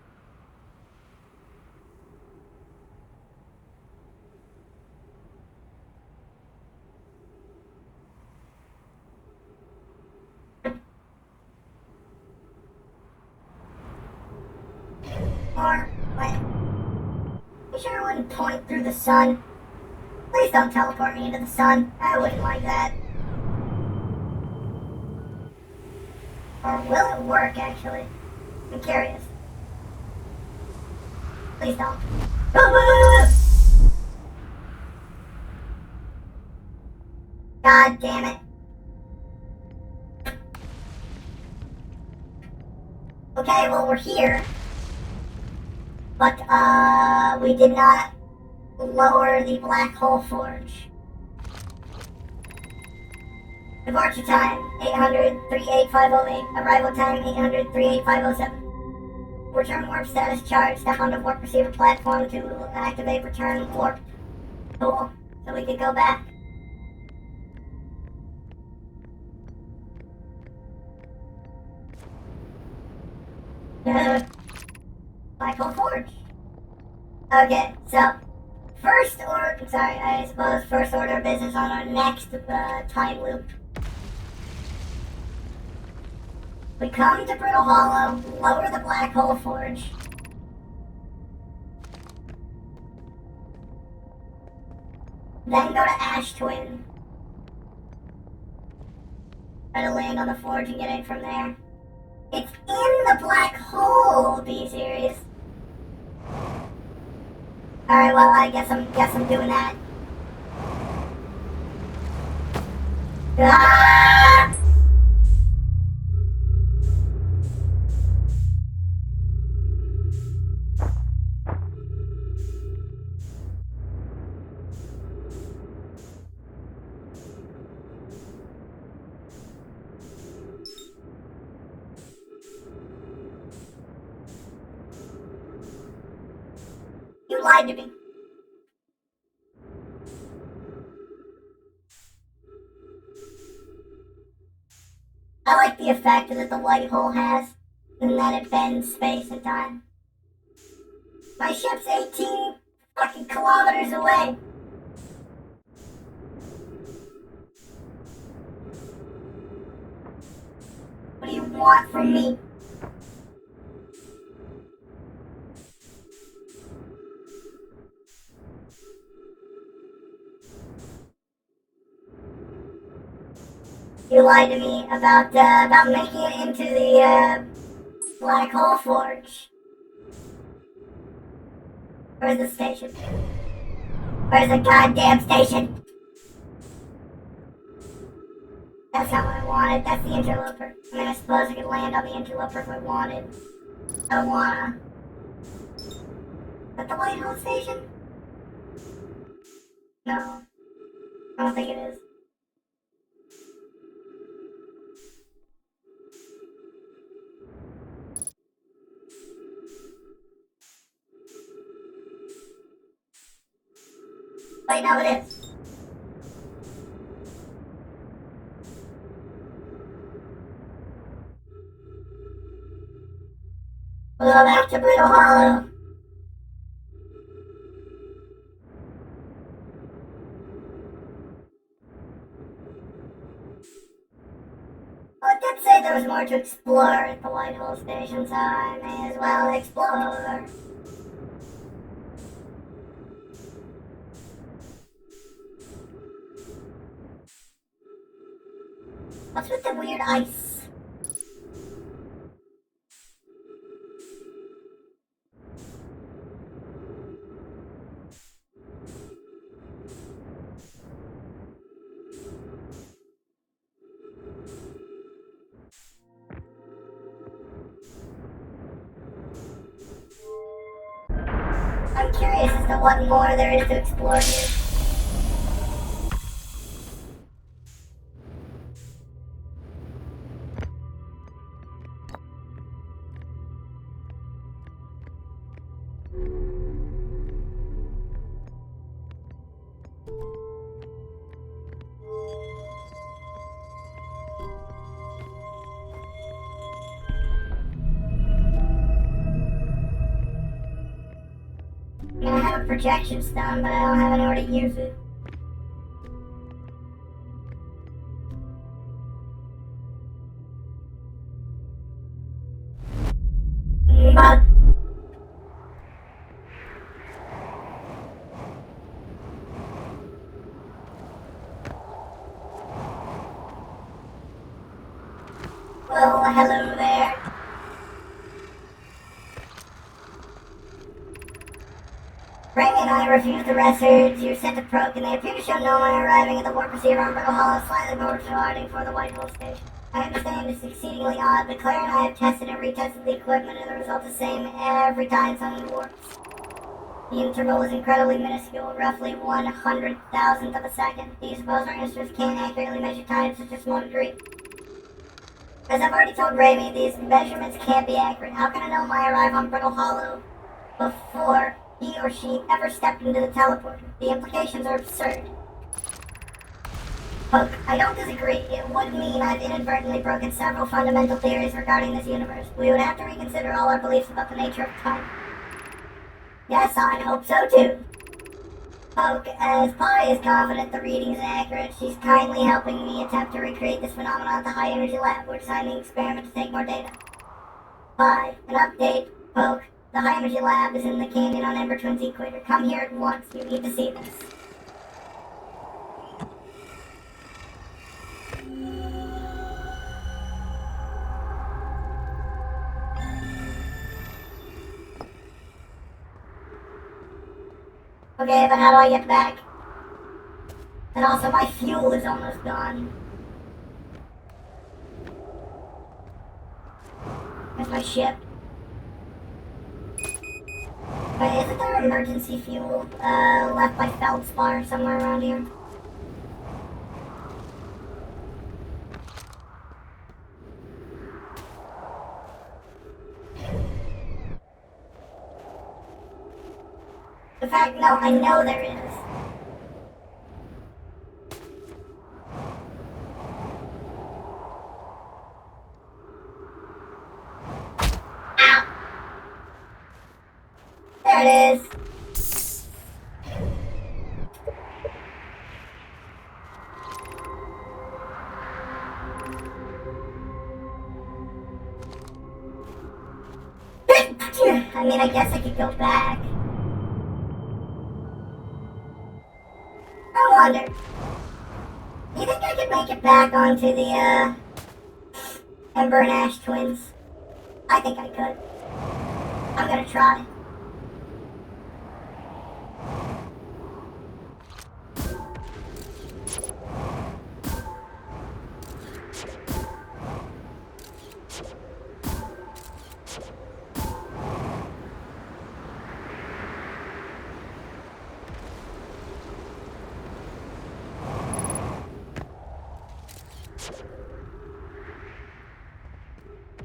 Or, wait. You sure I wouldn't point through the sun? Please don't teleport me into the sun. I wouldn't like that. Or will it work, actually? I'm curious. Please don't. God damn it. Okay, well, we're here. But, we did not lower the black hole forge. Departure time, 800-38508. Arrival time, 800-38507. Return warp status charge. Step onto warp receiver platform to activate return warp. Cool. So we could go back. Black hole forge. Okay, so first order of business on our next time loop. We come to Brittle Hollow, lower the black hole forge. Then go to Ash Twin. Try to land on the forge and get in from there. It's in the black hole, be serious. Alright, well, I guess I'm doing that. Ah! You lied to me. I like the effect that the white hole has, and that it bends space and time. My ship's 18 fucking kilometers away. What do you want from me? You lied to me about making it into the black hole forge. Where's the station? Where's the goddamn station? That's not what I wanted. That's the interloper. I mean, I suppose I could land on the interloper if I wanted. I don't wanna. Is that the white hole station? No. I don't think it is. Wait, no, it is. We'll go back to Brittle Hollow. Well, it did say there was more to explore at the White Hole Station, so I may as well explore. What's with the weird ice? I'm curious as to what more there is to explore here. I have a projection stone, but I don't have anywhere to use it. But well, Well, hello there. Raimi and I reviewed the records you sent to Proc, and they appear to show no one arriving at the warp receiver on Brittle Hollow, slightly more retarding for the Whitehall station. I understand it's exceedingly odd, but Claire and I have tested and retested the equipment, and the result is the same every time someone warps. The interval is incredibly minuscule, roughly 100,000th of a second. Do you suppose our instruments can't accurately measure time to such a small degree? As I've already told Raimi, these measurements can't be accurate. How can I know my arrival on Brittle Hollow before he or she ever stepped into the teleporter? The implications are absurd. Look, I don't disagree. It would mean I've inadvertently broken several fundamental theories regarding this universe. We would have to reconsider all our beliefs about the nature of time. Yes, I hope so too. Poke, as Pi is confident the reading is accurate, she's kindly helping me attempt to recreate this phenomenon at the High Energy Lab. We're designing the experiment to take more data. Pi, an update. Poke, the High Energy Lab is in the canyon on Ember Twin's equator. Come here at once. You need to see this. Okay, but how do I get back? And also, my fuel is almost gone. There's my ship. Wait, isn't there emergency fuel left by Feldspar somewhere around here? In fact, no, I know there is. Ow! There it is. I mean, I guess I could go back. I wonder. Do you think I could make it back onto the, Ember and Ash twins? I think I could. I'm gonna try.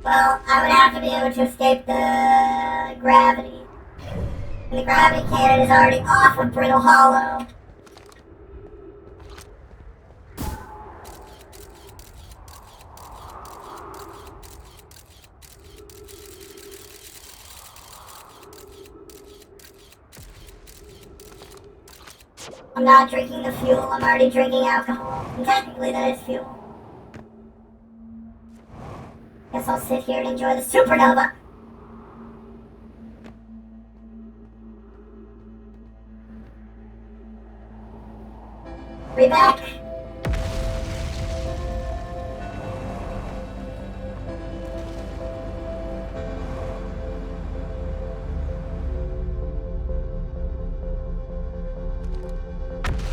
Well, I would have to be able to escape the gravity. And the gravity cannon is already off of Brittle Hollow. I'm not drinking the fuel, I'm already drinking alcohol. And technically that is fuel. Guess I'll sit here and enjoy the supernova. Be back.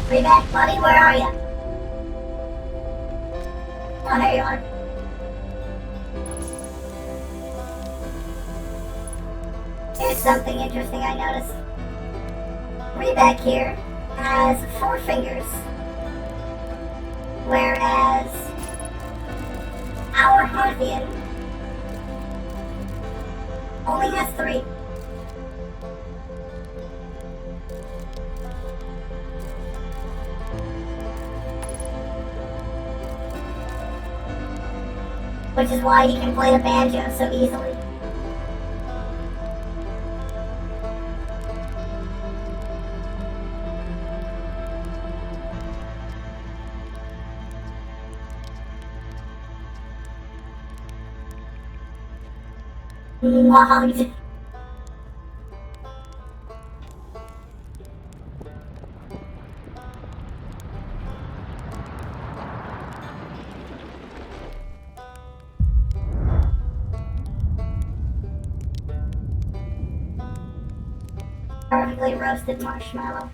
Be back, buddy. Where are you? Oh, there you are. Here's something interesting I noticed. Reback here has 4 fingers, whereas our Harthian only has 3. Which is why he can play the banjo so easily. Logged. perfectly roasted marshmallow.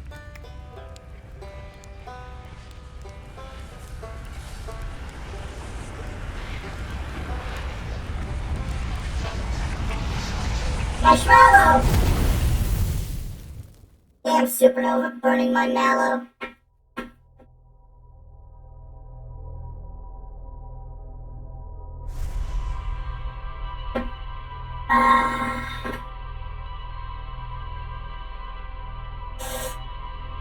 Marshmallow! Damn supernova burning my mallow.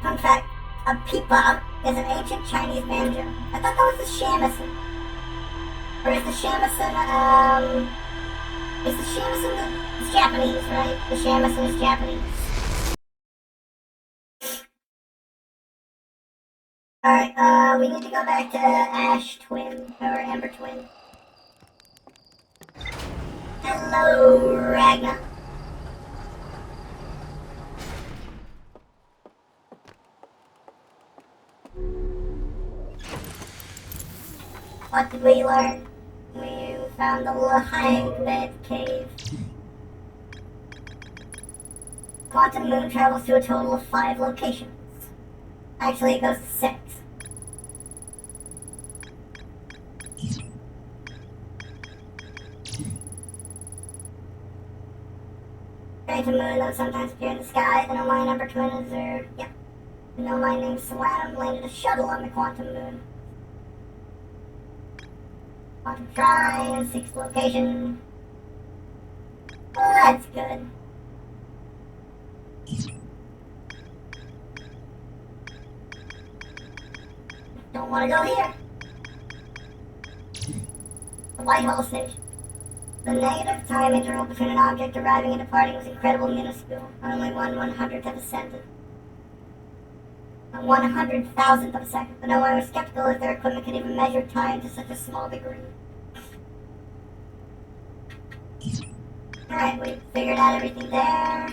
Fun fact, a pipa is an ancient Chinese banjo. I thought that was the shamisen. Or is the shamisen, it's Japanese, right? The shamisen is Japanese. Alright, we need to go back to Ash Twin, or Ember Twin. Hello, Ragna. What did we learn? We found the Lahagbed Cave. Quantum Moon travels to a total of 5 locations. Actually, it goes to 6. Phantom Moon, though, sometimes appear in the sky. The No-Mine Ember Twin is there. Yep. The No-Mine named Salam landed a shuttle on the Quantum Moon. Quantum Shrine, 6th location. Well, that's good. Don't want to go here. The Whitehall Station. The negative time interval between an object arriving and departing was incredibly minuscule. Only 1/100th of a second. A 100,000th of a second. But no one was skeptical if their equipment could even measure time to such a small degree. Alright, we figured out everything there.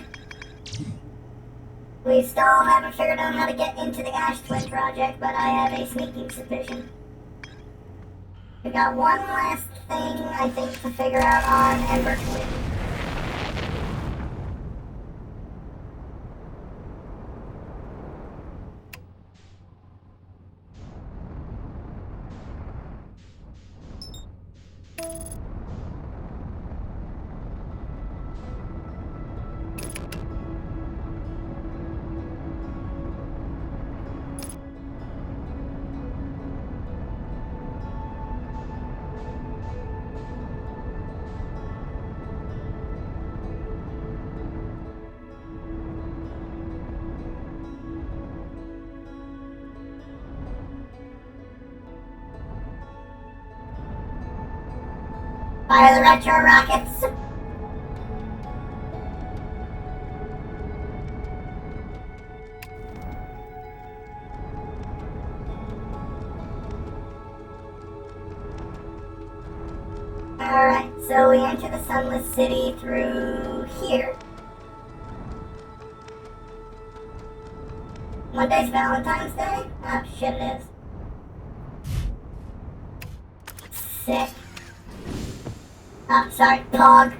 We still haven't figured out how to get into the Ash Twin project, but I have a sneaking suspicion. We got one last thing, I think, to figure out on Ember Twin. Fire the retro rockets! Alright, so we enter the Sunless City through here. Monday's Valentine's Day? Oh shit, it is. Sick. Oh, sorry, dog.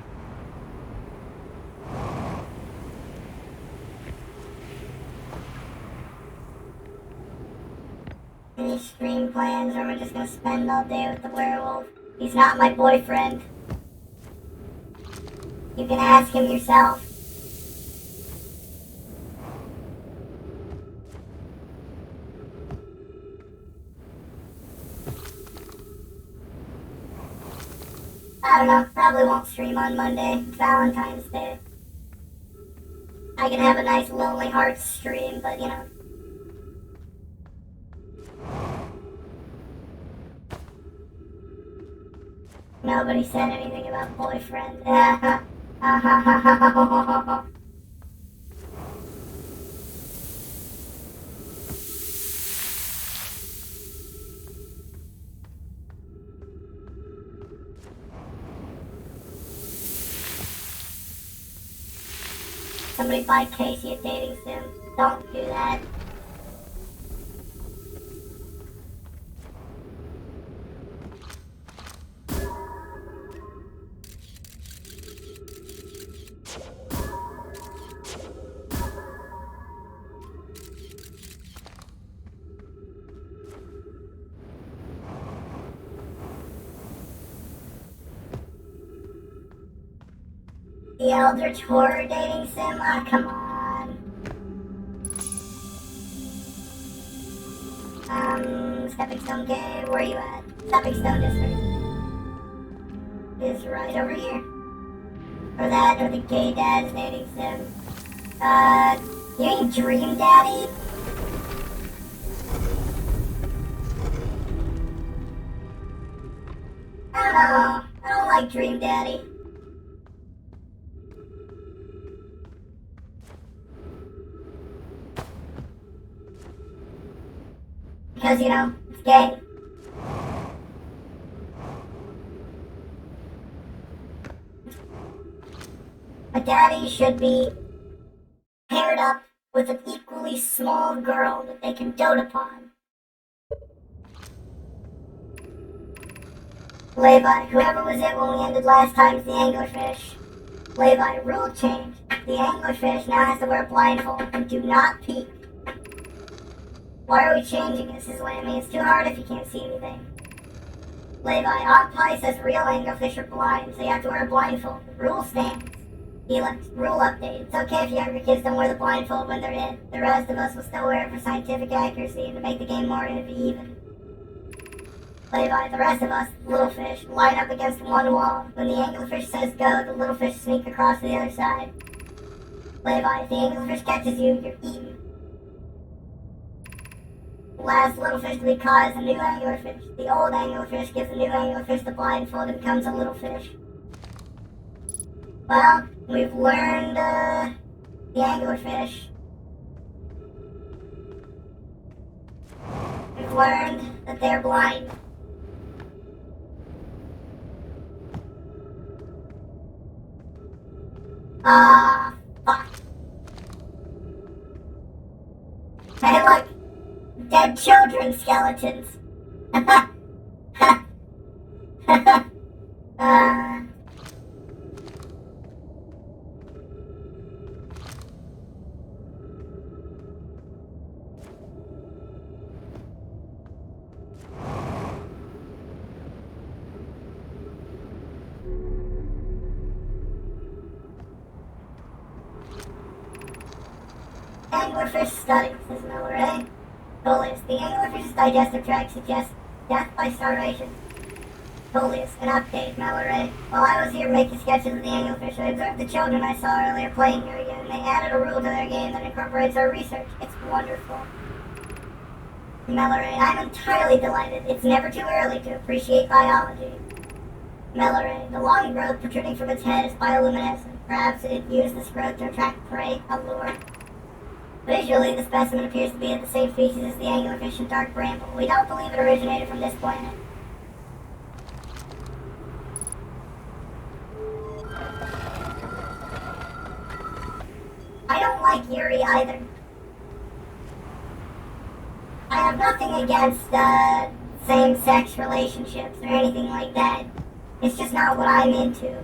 Any stream plans, or we're just gonna spend all day with the werewolf? He's not my boyfriend. You can ask him yourself. I don't know, probably won't stream on Monday. It's Valentine's Day. I can have a nice Lonely Hearts stream, but you know. Nobody said anything about boyfriend. Somebody buy CAS-E a dating sim. Don't do that. The Eldritch Horror dating sim? Ah, come on. Stepping Stone Cave, where are you at? Stepping Stone District. Is right over here. Or that, or the Gay Dad's dating sim. You mean Dream Daddy? I don't know. I don't like Dream Daddy. Because, you know, it's gay. A daddy should be paired up with an equally small girl that they can dote upon. Levi, whoever was it when we ended last time is the anglerfish. Levi, rule change. The anglerfish now has to wear a blindfold and do not peek. Why are we changing this? Is what I mean. It's too hard if you can't see anything. Levi, on Pi says real anglerfish are blind, so you have to wear a blindfold. Rule stands. Helix, rule update. It's okay if younger kids don't wear the blindfold when they're in. The rest of us will still wear it for scientific accuracy and to make the game more even. Levi, the rest of us, little fish, line up against one wall. When the anglerfish says go, the little fish sneak across to the other side. Levi, if the anglerfish catches you, you're eaten. The last little fish to be caught is a new anglerfish. The old anglerfish gives the new anglerfish the blindfold and becomes a little fish. Well, we've learned, the anglerfish. We've learned that they're blind. Fuck. Hey, look! Dead children skeletons. Anglerfish study, says Milleray. Coleus, the anglerfish's digestive tract suggests death by starvation. Coleus, an update, Milleray. While I was here making sketches of the anglerfish, I observed the children I saw earlier playing here again, and they added a rule to their game that incorporates our research. It's wonderful. Milleray, I'm entirely delighted. It's never too early to appreciate biology. Milleray, the long growth protruding from its head is bioluminescent. Perhaps it used this growth to attract prey, a lure. Visually, the specimen appears to be of the same species as the anglerfish and dark bramble. We don't believe it originated from this planet. I don't like Yuri either. I have nothing against, same-sex relationships or anything like that. It's just not what I'm into.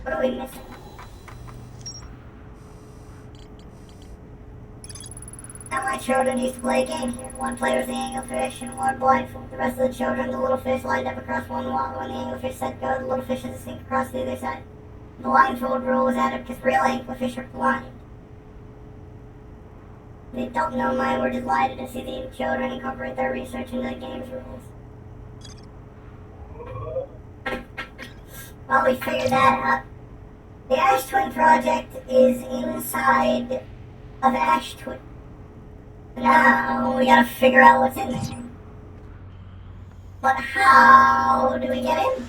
What are we missing? Now my children used to play a game here. One player was the anglerfish and one blindfold. The rest of the children, the little fish, lined up across one wall. When the anglerfish said go, the little fish had to sink across the other side. The blindfold rule was added because real anglerfish are blind. They don't know mine. We're delighted to see the children incorporate their research into the game's rules. Well, we figured that out. The Ash Twin project is inside of Ash Twin. Now we gotta figure out what's in there. But how do we get in?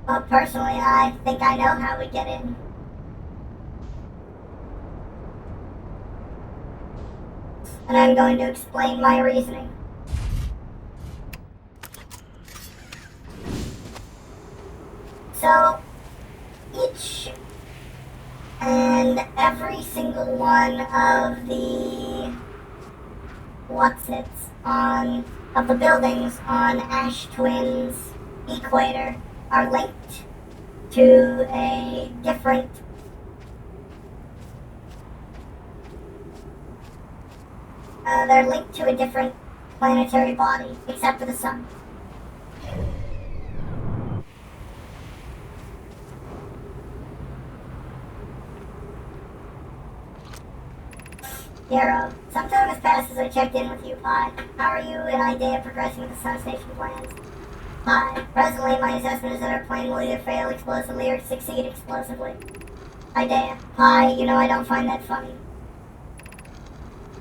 Well, personally, I think I know how we get in. And I'm going to explain my reasoning. So, each and every single one of the of the buildings on Ash Twin's equator are linked to a different they're linked to a different planetary body, except for the sun. Hero, some time has passed since I checked in with you, Pi. How are you and Idea progressing with the sun station plans? Pi, presently my assessment is that our plan will either fail explosively or succeed explosively. Idea, Pi, you know I don't find that funny.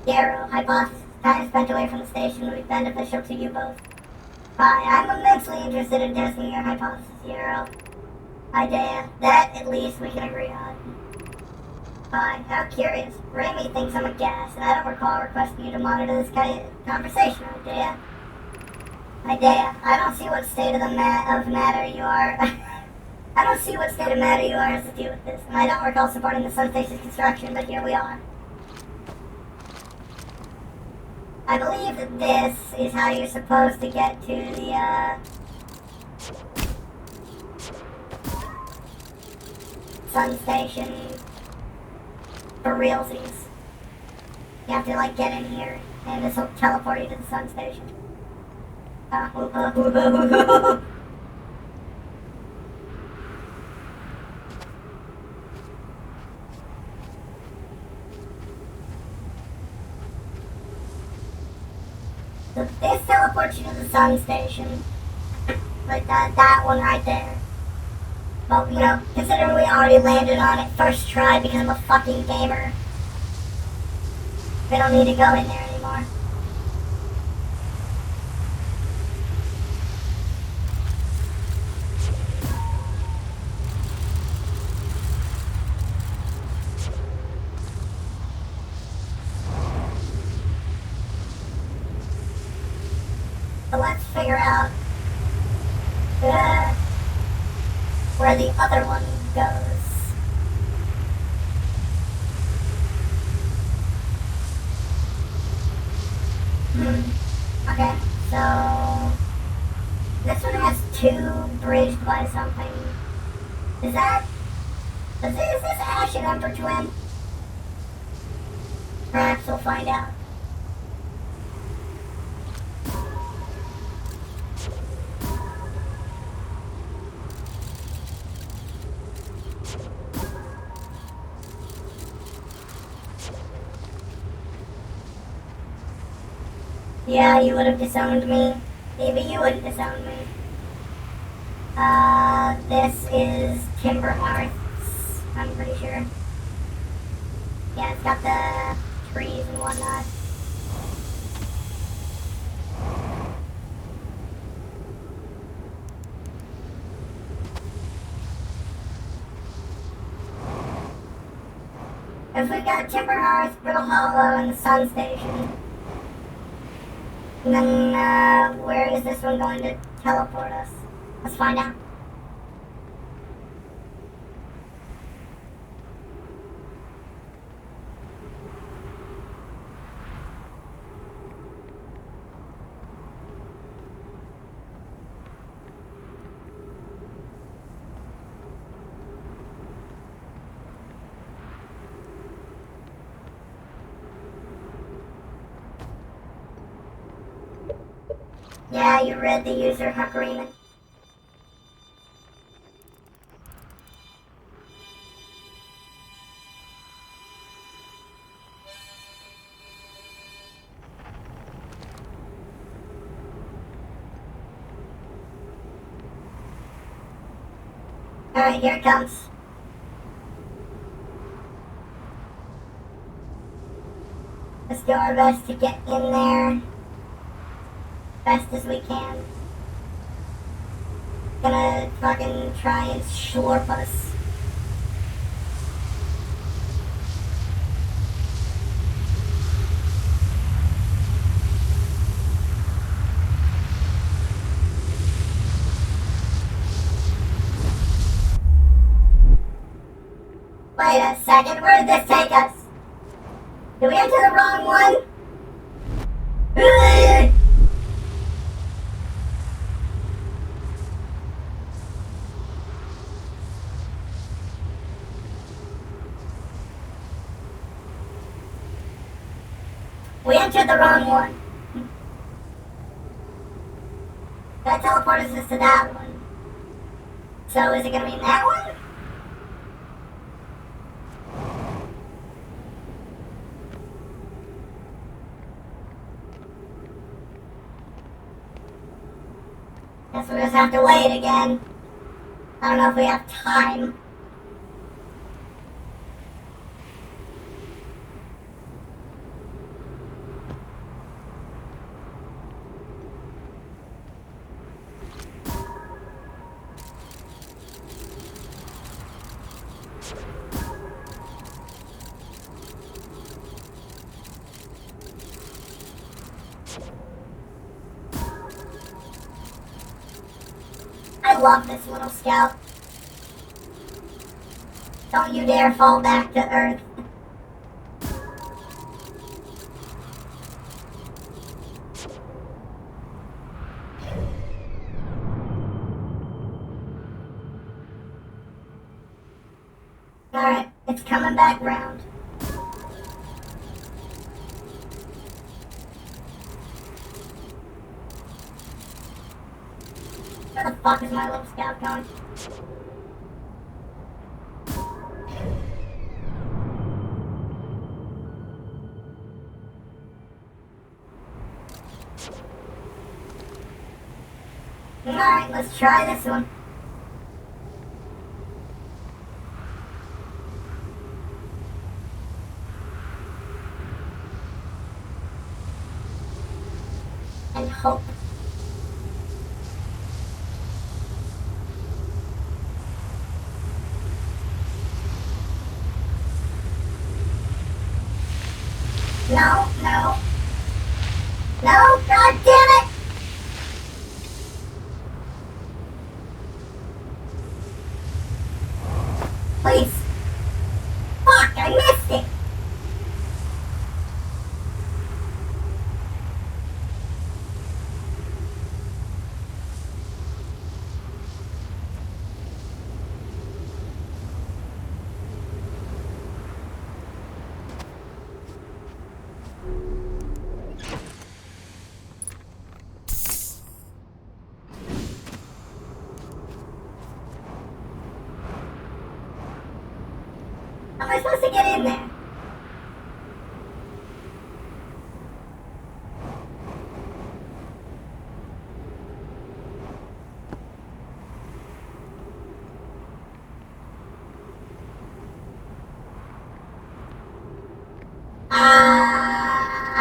Hero, hypothesis. Time spent away from the station will be beneficial to you both. Pi, I'm immensely interested in testing your hypothesis, Hero. Idea, that at least we can agree on. Pi, how curious. Raimi thinks I'm a gas, and I don't recall requesting you to monitor this conversation, Idea. Idea, I don't see what state of matter you are. I don't see what state of matter you are has to do with this, and I don't recall supporting the sun station's construction, but here we are. I believe that this is how you're supposed to get to the, sun station for realsies. You have to, like, get in here, and this will teleport you to the sun station. So this teleports you to the sun station. Like that one right there. Well, you know, considering we already landed on it first try because I'm a fucking gamer, we don't need to go in there anymore. So let's figure out where the other one goes. Okay, so this one has two bridged by something. Is this Ash and Emperor Twin? Perhaps we'll find out. Yeah, you would have disowned me. Maybe you wouldn't disown me. This is Timber Hearths, I'm pretty sure. Yeah, it's got the trees and whatnot. If we've got Timber Hearth, Brittle Hollow, and the Sun Station, and then, where is this one going to teleport us? Let's find out. Yeah, you read the user agreement. Alright, here it comes. Let's do our best to get in there best as we can. Gonna fucking try and slurp us. Wait a second, where did this take us? Did we enter the wrong one? We entered the wrong one. That teleported us to that one. So is it gonna be in that one? Guess we'll just have to wait again. I don't know if we have time. I love this little scout. Don't you dare fall back to Earth. Alright, it's coming back round. Where the fuck is my little scout going? Alright, let's try this one. And hope. No, no. No, god damn it! Please. Fuck, I missed it! How am I supposed to get in there?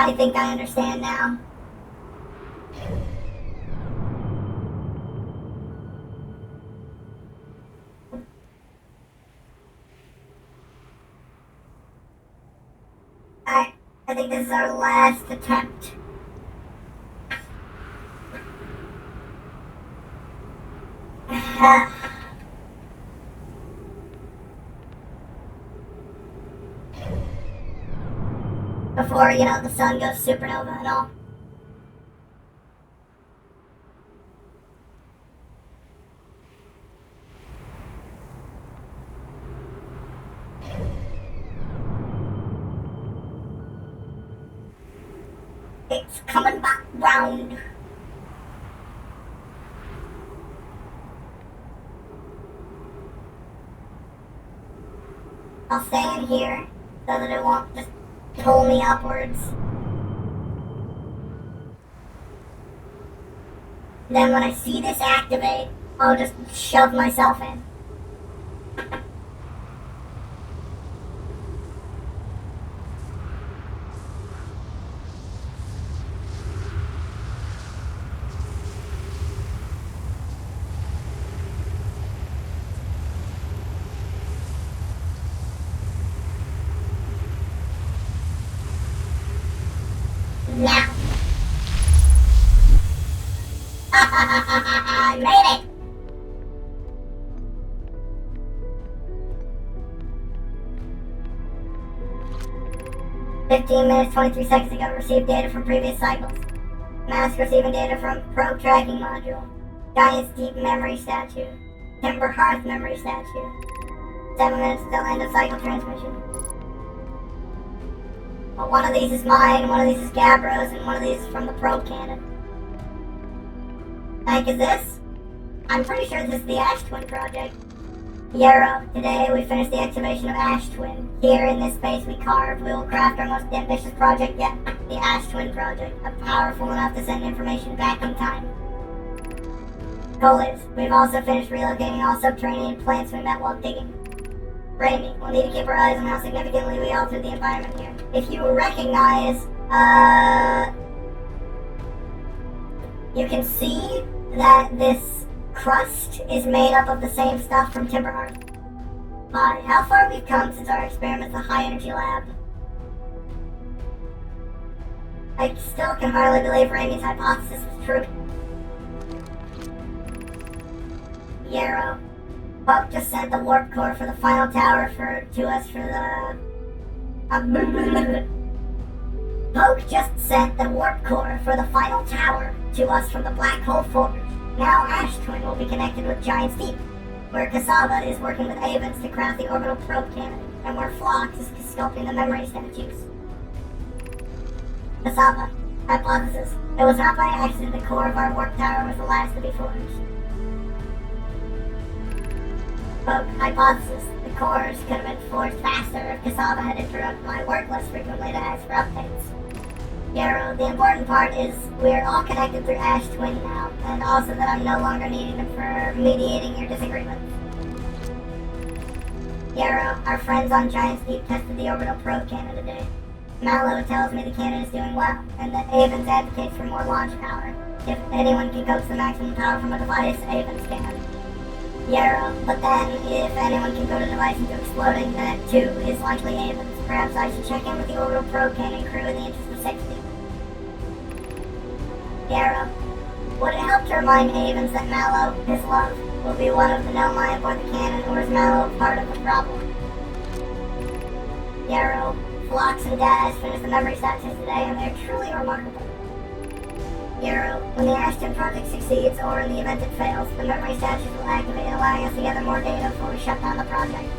I think I understand now. I think this is our last attempt. Before, you know, the sun goes supernova and all. It's coming back round. I'll stay in here so that it won't just pull me upwards. Then when I see this activate, I'll just shove myself in. Now. I made it! "15 minutes, 23 seconds ago, received data from previous cycles. Mask receiving data from probe tracking module. Giant's deep memory statue. Timber hearth memory statue. 7 minutes till end of cycle transmission. But one of these is mine, one of these is Gabbro's, and one of these is from the probe cannon. Like, is this? I'm pretty sure this is the Ash Twin project. Yarrow, today we finished the excavation of Ash Twin. Here in this space we carved, we will craft our most ambitious project yet, the Ash Twin project, powerful enough to send information back in time. Colis, we've also finished relocating all subterranean plants we met while digging. Raimi, we'll need to keep our eyes on how significantly we altered the environment here. If you recognize, you can see that this crust is made up of the same stuff from Timberhearth. Hi, how far we've come since our experiment at the high energy lab. I still can hardly believe Raimi's hypothesis was true. Yarrow. Pope just sent the warp core for the final tower to us for the... Poke just sent the warp core for the final tower to us from the Black Hole Forge. Now Ash Twin will be connected with Giant's Deep, where Cassava is working with Avens to craft the orbital probe cannon, and where Phlox is sculpting the memory statues. Cassava. Hypothesis. It was not by accident the core of our warp tower was the last to be forged. Poke. Hypothesis. The cores could have been forged faster if Cassava had interrupted my work less frequently to ask for updates. Yarrow, the important part is we're all connected through Ash Twin now, and also that I'm no longer needing them for mediating your disagreements. Yarrow, our friends on Giant's Deep tested the orbital probe cannon today. Mallow tells me the cannon is doing well, and that Avens advocates for more launch power. If anyone can coax the maximum power from a device, Avens can. Yarrow, but then, if anyone can go to device into exploding, that too is likely Avens. Perhaps I should check in with the orbital probe cannon crew in the interest of safety. Yarrow, would it help to remind Avens that Mallow, his love, will be one of the Nomai aboard the cannon, or is Mallow part of the problem? Yarrow, Phlox and Dash finished the memory statues today, and they're truly remarkable. Yarrow, when the Ash Twin project succeeds, or in the event it fails, the memory statues will activate, allowing us to gather more data before we shut down the project.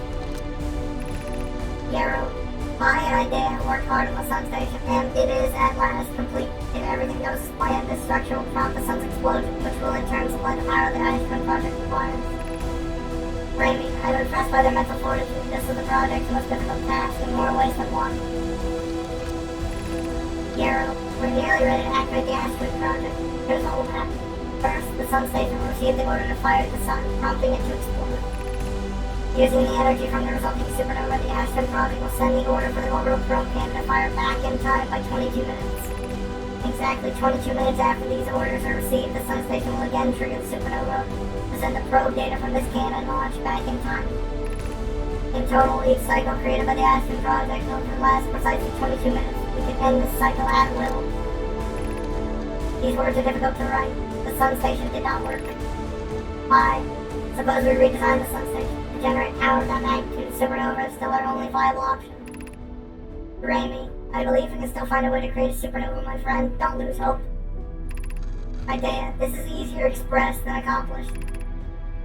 Yarrow, Pi and Idea have worked hard on the sun station, and it is at last complete. If everything goes as planned, this structure will prompt the sun's explosion, which will in turn supply the power the Ash Twin project requires. Raimi, I'm impressed by their mental fortitude. This is the project's most difficult task in more ways than one. Yarrow, we're nearly ready to activate the Ash Twin project. Here's what will happen. First, the sun station will receive the order to fire at the sun, prompting it to explode. Using the energy from the resulting supernova, the Ash Twin project will send the order for the orbital probe cannon to fire back in time by 22 minutes. Exactly 22 minutes after these orders are received, the sun station will again trigger the supernova to send the probe data from this cannon launch back in time. In total, each cycle created by the Ash Twin project will last precisely 22 minutes. We can end this cycle at will. These words are difficult to write. The sun station did not work. Why? Suppose we redesign the sun station. To generate power of that magnitude, supernova is still our only viable option. Raimi, I believe we can still find a way to create a supernova, my friend. Don't lose hope. Idea, this is easier expressed than accomplished.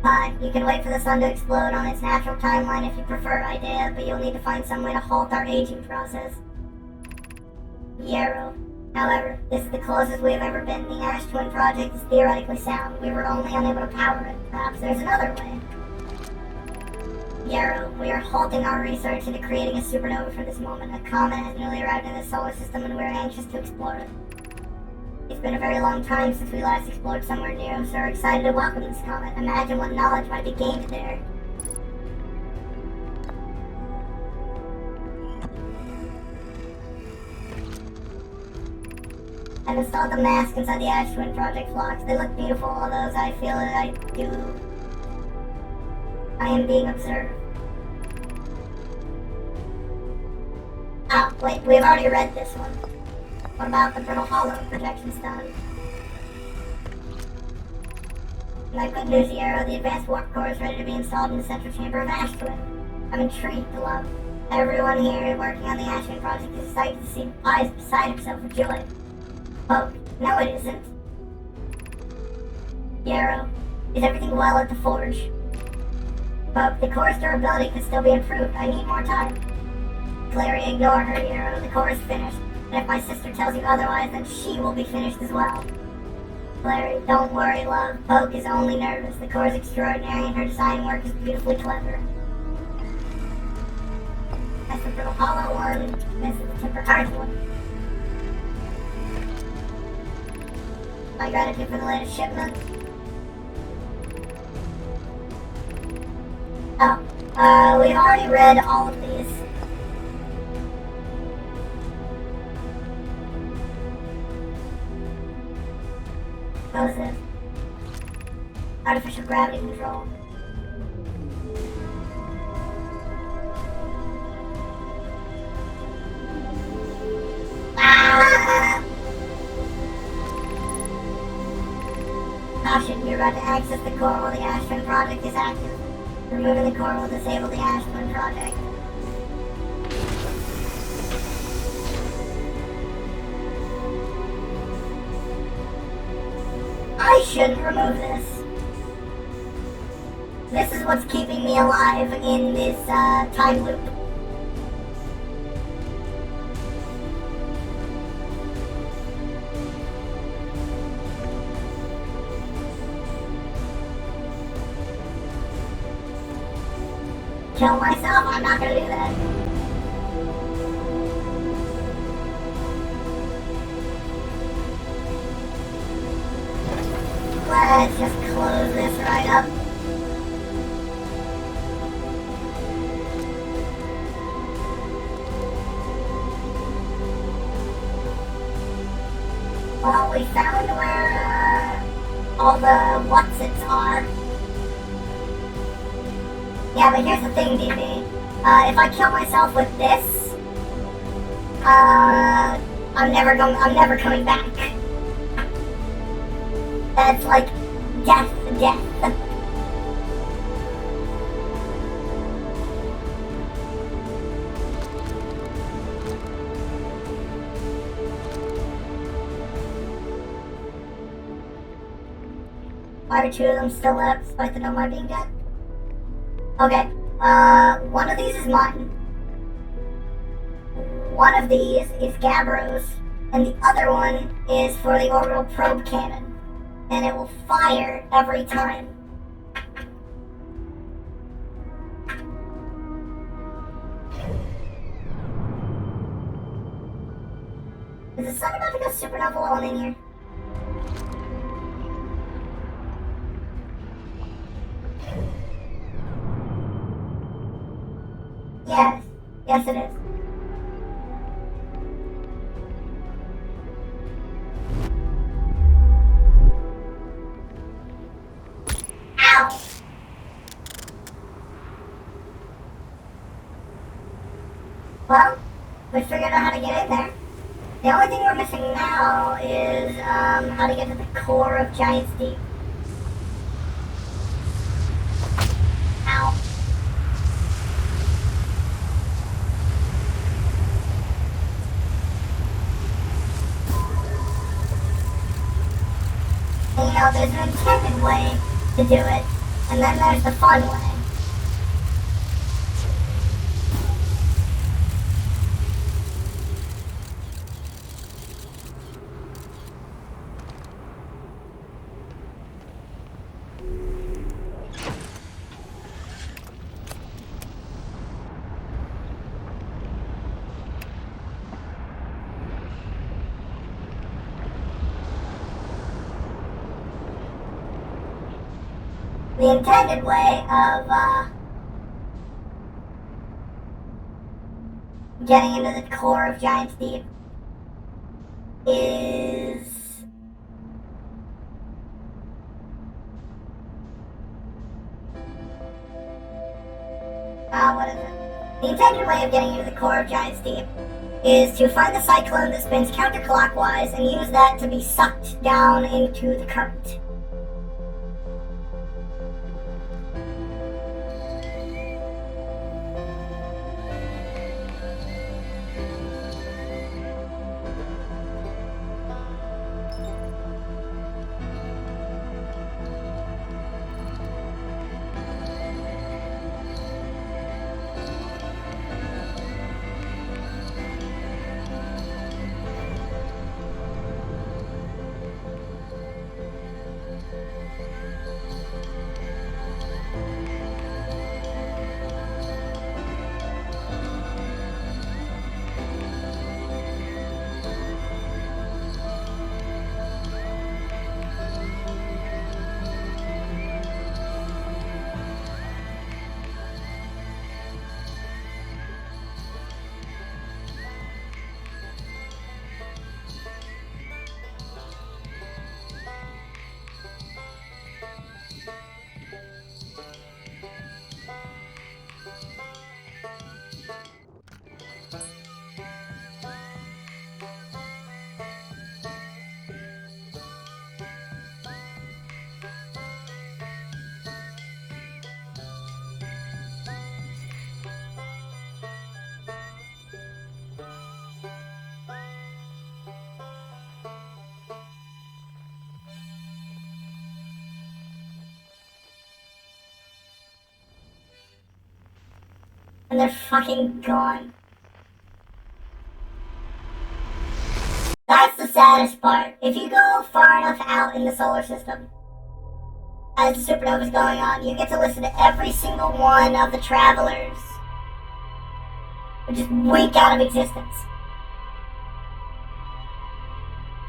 Hi, you can wait for the sun to explode on its natural timeline if you prefer, Idea, but you'll need to find some way to halt our aging process. Yarrow. However, this is the closest we have ever been. The Ash Twin project is theoretically sound. We were only unable to power it. Perhaps there's another way. Yarrow, we are halting our research into creating a supernova for this moment. A comet has newly arrived in the solar system and we're anxious to explore it. It's been a very long time since we last explored somewhere new, so we're excited to welcome this comet. Imagine what knowledge might be gained there. I've installed the mask inside the Ash Twin project Phlox. They look beautiful, although I feel that I am being observed. Oh, wait, we've already read this one. What about the Brittle Hollow projection stone? My good news, Yarrow, the advanced warp core is ready to be installed in the central chamber of Ash Twin. I'm intrigued, love. Everyone here working on the Ash Twin project is excited to see Pi is beside himself with joy. Oh, no it isn't. Yarrow, is everything well at the forge? But the core's durability could still be improved. I need more time. Clary, ignore her, hero. The core is finished. And if my sister tells you otherwise, then she will be finished as well. Clary, don't worry, love. Poke is only nervous. The core is extraordinary and her design work is beautifully clever. That's the little hollow one. This is the temper hard one. My gratitude for the latest shipment. Oh, we've already read all of these. What was this? Artificial gravity control. Ah! Caution, you're about to access the core while the Ashton project is active. Removing the core will disable the Ashton project. I shouldn't remove this. This is what's keeping me alive in this time loop. Kill myself? I'm not gonna do that. Let's just close this right up. Well, we found where all the whatsits are. Yeah, but here's the thing, DB. If I kill myself with this, I'm never coming back. That's like death. Why are two of them still left, despite the Nomai being dead? Okay, one of these is mine. One of these is Gabro's, and the other one is for the orbital probe cannon. And it will fire every time. Is the sun about to go supernova while I'm in here? Yes. Yes, it is. Ow! Well, we figured out how to get in there. The only thing we're missing now is how to get to the core of Giant's Deep. Ow. And, you know, there's an intended way to do it, and then there's the fun way. The intended way of getting into the core of Giant's Deep is what is it? The intended way of getting into the core of Giant's Deep is to find the cyclone that spins counterclockwise and use that to be sucked down into the current. And they're fucking gone. That's the saddest part. If you go far enough out in the solar system, as the supernova's going on, you get to listen to every single one of the travelers just wink out of existence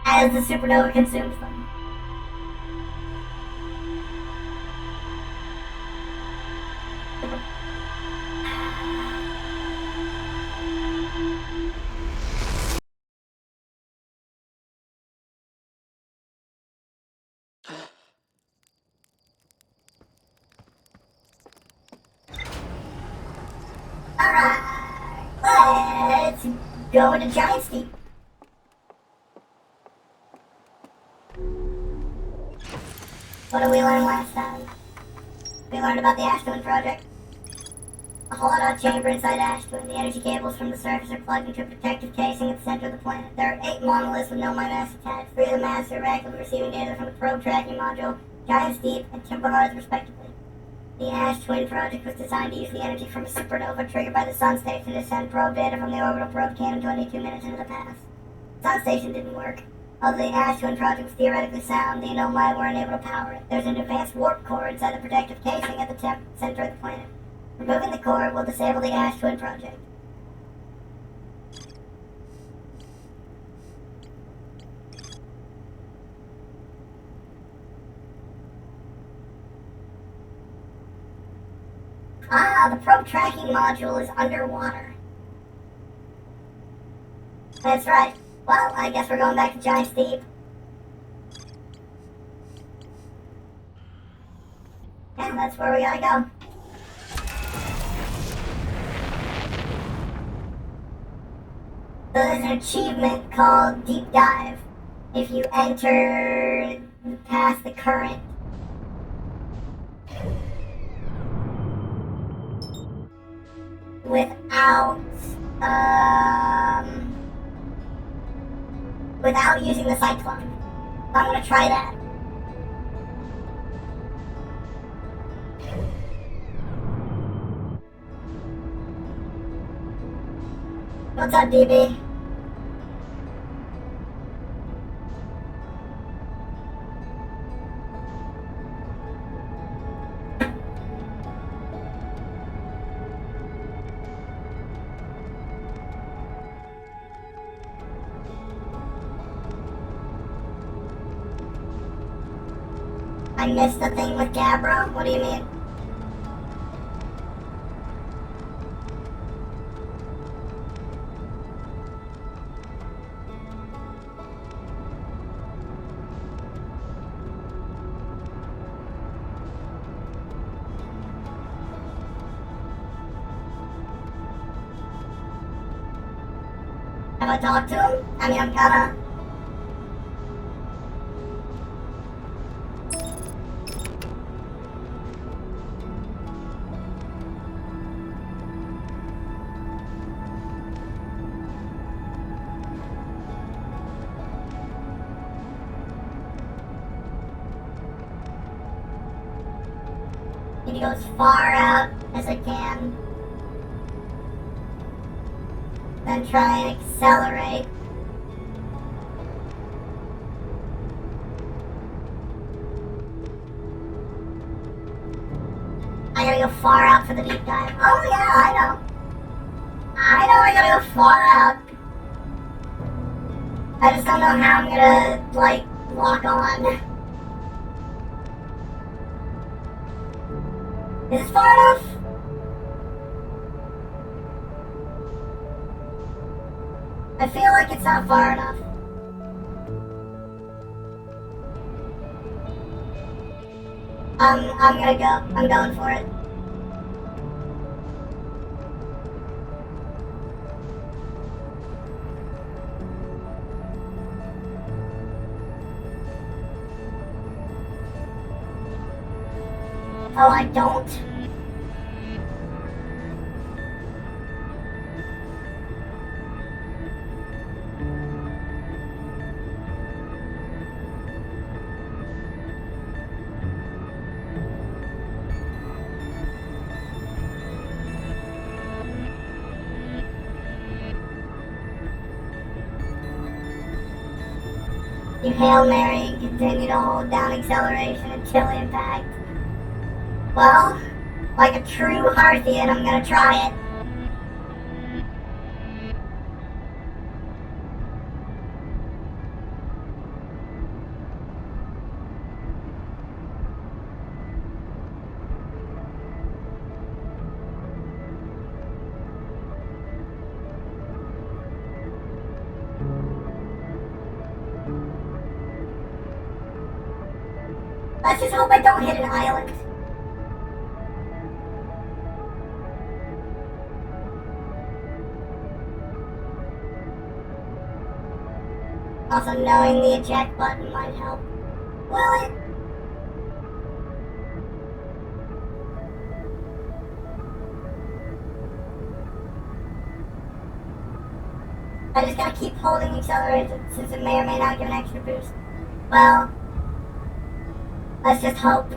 as the supernova consumes them. Alright, let's go into Giant Steep. What did we learn last time? We learned about the Ash Twin project. A hollowed-out chamber inside Ash Twin. The energy cables from the surface are plugged into a protective casing at the center of the planet. There are 8 monoliths with no mass attached. 3 of the masts are actively receiving data from the probe tracking module, Giant Steep, and Timber Hearth, respectively. The Ash Twin project was designed to use the energy from a supernova triggered by the Sun Station to send probe data from the orbital probe cannon 22 minutes into the past. The Sun Station didn't work. Although the Ash Twin project was theoretically sound, the Anomai weren't able to power it. There's an advanced warp core inside the protective casing at the center of the planet. Removing the core will disable the Ash Twin project. The probe tracking module is underwater. That's right. Well, I guess we're going back to Giant Steep. Yeah, that's where we gotta go. So there's an achievement called Deep Dive. If you enter past the current, without using the cyclone. So I'm gonna try that. What's up, DB? I missed the thing with Gabbro? What do you mean? Have I talked to him? I mean, I'm kinda... Need to go as far out as I can. Then try and accelerate. I gotta go far out for the deep dive. Oh yeah, I know. I gotta go far out. I just don't know how I'm gonna, like, lock on. Is this far enough? I feel like it's not far enough. I'm gonna go. I'm going for it. Oh, I don't? You Hail Mary and continue to hold down acceleration until impact. Well, like a true Hearthian, I'm gonna try it. Let's just hope I don't hit an island. Also, knowing the eject button might help. Will it? I just gotta keep holding acceleration since it may or may not give an extra boost. Well, let's just hope.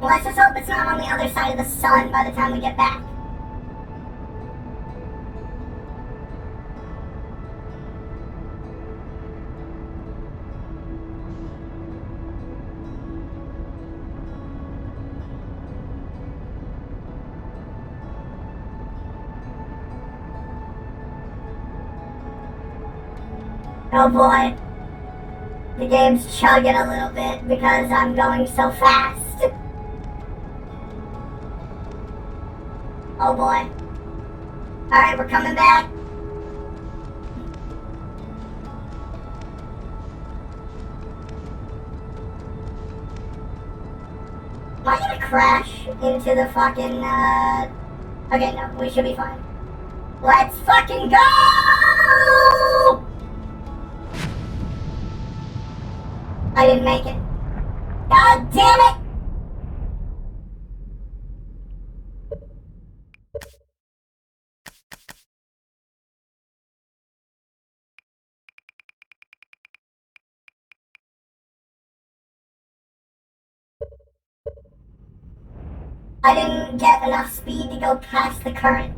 Let's just hope it's not on the other side of the sun by the time we get back. Oh boy. The game's chugging a little bit because I'm going so fast. Oh boy. Alright, we're coming back. Am I gonna crash into the fucking, Okay, no, we should be fine. Let's fucking go! I didn't make it. God damn it! I didn't get enough speed to go past the current.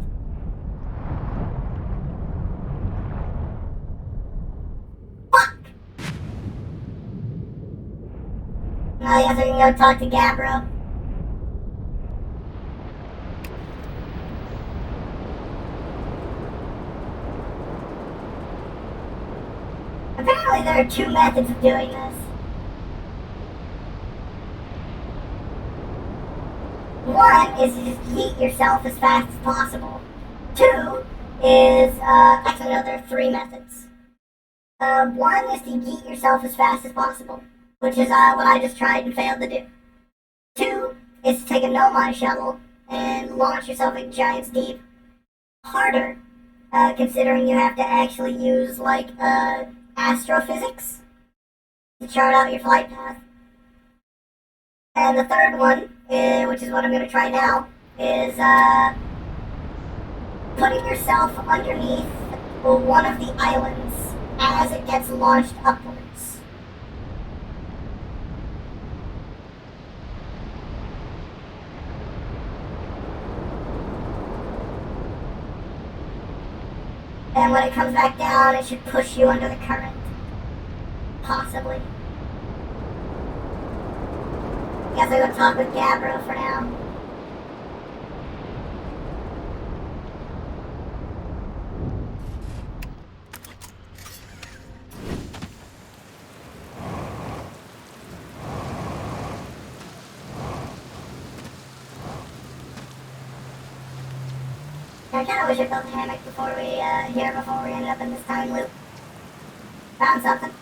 Fuck! Now I guess I can go talk to Gabbro. Apparently there are two methods of doing this. One is to just yeet yourself as fast as possible. Two is, actually no, there are three methods. One is to yeet yourself as fast as possible, which is what I just tried and failed to do. Two is to take a nomai shuttle and launch yourself at Giant's Deep. Harder, considering you have to actually use, like, astrophysics to chart out your flight path. And the third one, which is what I'm going to try now, is putting yourself underneath one of the islands as it gets launched upwards. And when it comes back down, it should push you under the current. Possibly. Guess I'll go talk with Gabbro for now. I kinda wish I built a hammock before we ended up in this time loop. Found something.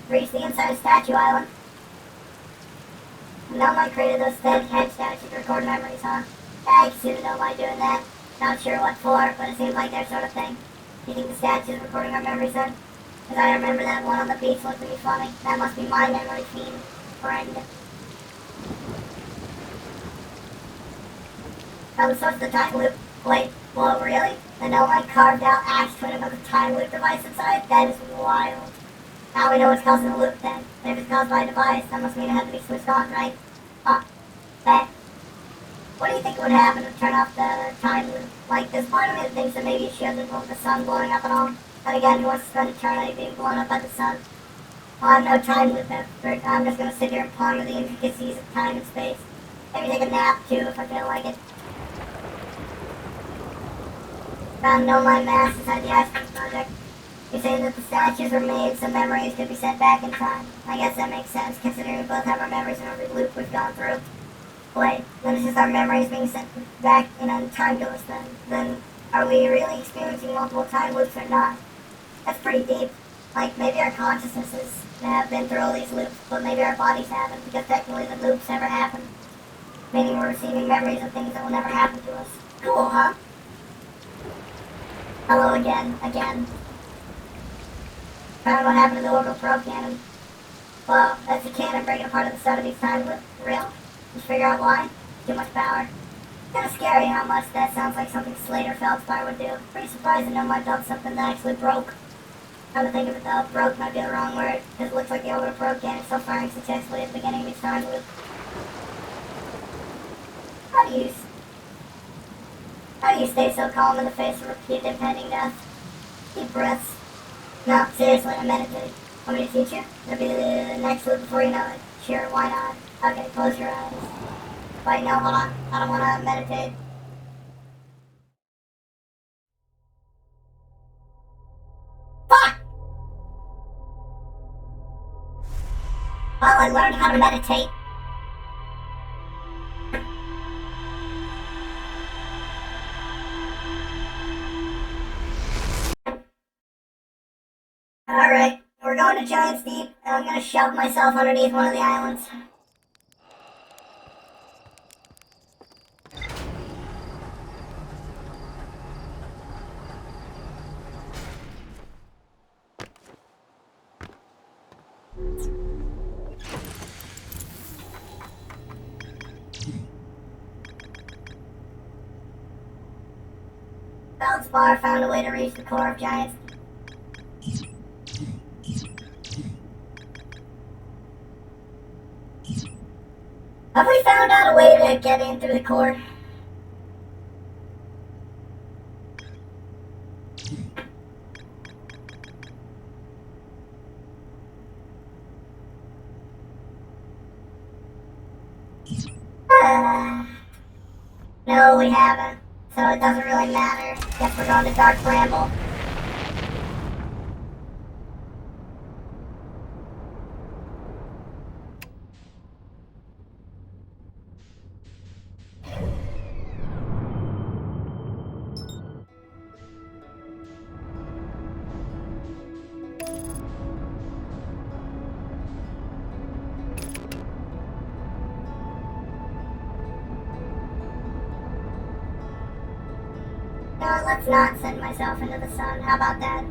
Reached the inside of Statue Island. Nomai created those head statues to record memories, huh? Yeah, I can see the Nomai doing that. Not sure what for, but it seems like their sort of thing. You think the statues recording our memories then? Because I remember that one on the beach looked pretty funny. That must be my memory fiend friend. Oh, the source of the time loop. Wait, whoa, really? The Nomai carved out Ash Twin of a time loop device inside? That is wild. Now we know what's causing the loop then. If it's caused by a device, that must mean it had to be switched on, right? Huh. Bet. What do you think would happen to turn off the time loop? Like, there's part of me that thinks that maybe it shouldn't involve the sun blowing up and all. But again, who wants to spend eternity being blown up by the sun? Well, I have no time loop effort. I'm just gonna sit here and ponder the intricacies of time and space. Maybe take a nap, too, if I feel like it. Found No Mind Mass inside the Ice Cream Project. You're saying that the statues were made so memories could be sent back in time. I guess that makes sense, considering we both have our memories in every loop we've gone through. Wait, then it's just our memories being sent back in a time ghost then. Then are we really experiencing multiple time loops or not? That's pretty deep. Like, maybe our consciousnesses have been through all these loops, but maybe our bodies haven't, because technically the loops never happen. Meaning we're receiving memories of things that will never happen to us. Cool, huh? Hello again. Found what happened to the orbital probe cannon. Well, that's the cannon breaking apart at the start of these time loops. Real? Just figure out why? Too much power. Kinda scary how much that sounds like something Slater Feldspar would do. Pretty surprised to know my built something that actually broke. Come to think of it though, broke might be the wrong word, because it looks like the orbital probe cannon is still firing successfully at the beginning of each time loop. How do you stay so calm in the face of repeated impending death? Deep breaths. No, seriously, I meditate. Want me to teach you? It'll be the next loop before you know it. Sure, why not? Okay, close your eyes. Wait, no, hold on. I don't want to meditate. Fuck! Well, I learned how to meditate. Alright, we're going to Giant's Deep, and I'm gonna shove myself underneath one of the islands. Feldspar found a way to reach the core of Giant's Deep. Have we found out a way to get in through the core? No, we haven't. So it doesn't really matter. Guess we're going to Dark Bramble. No, let's not send myself into the sun. How about that?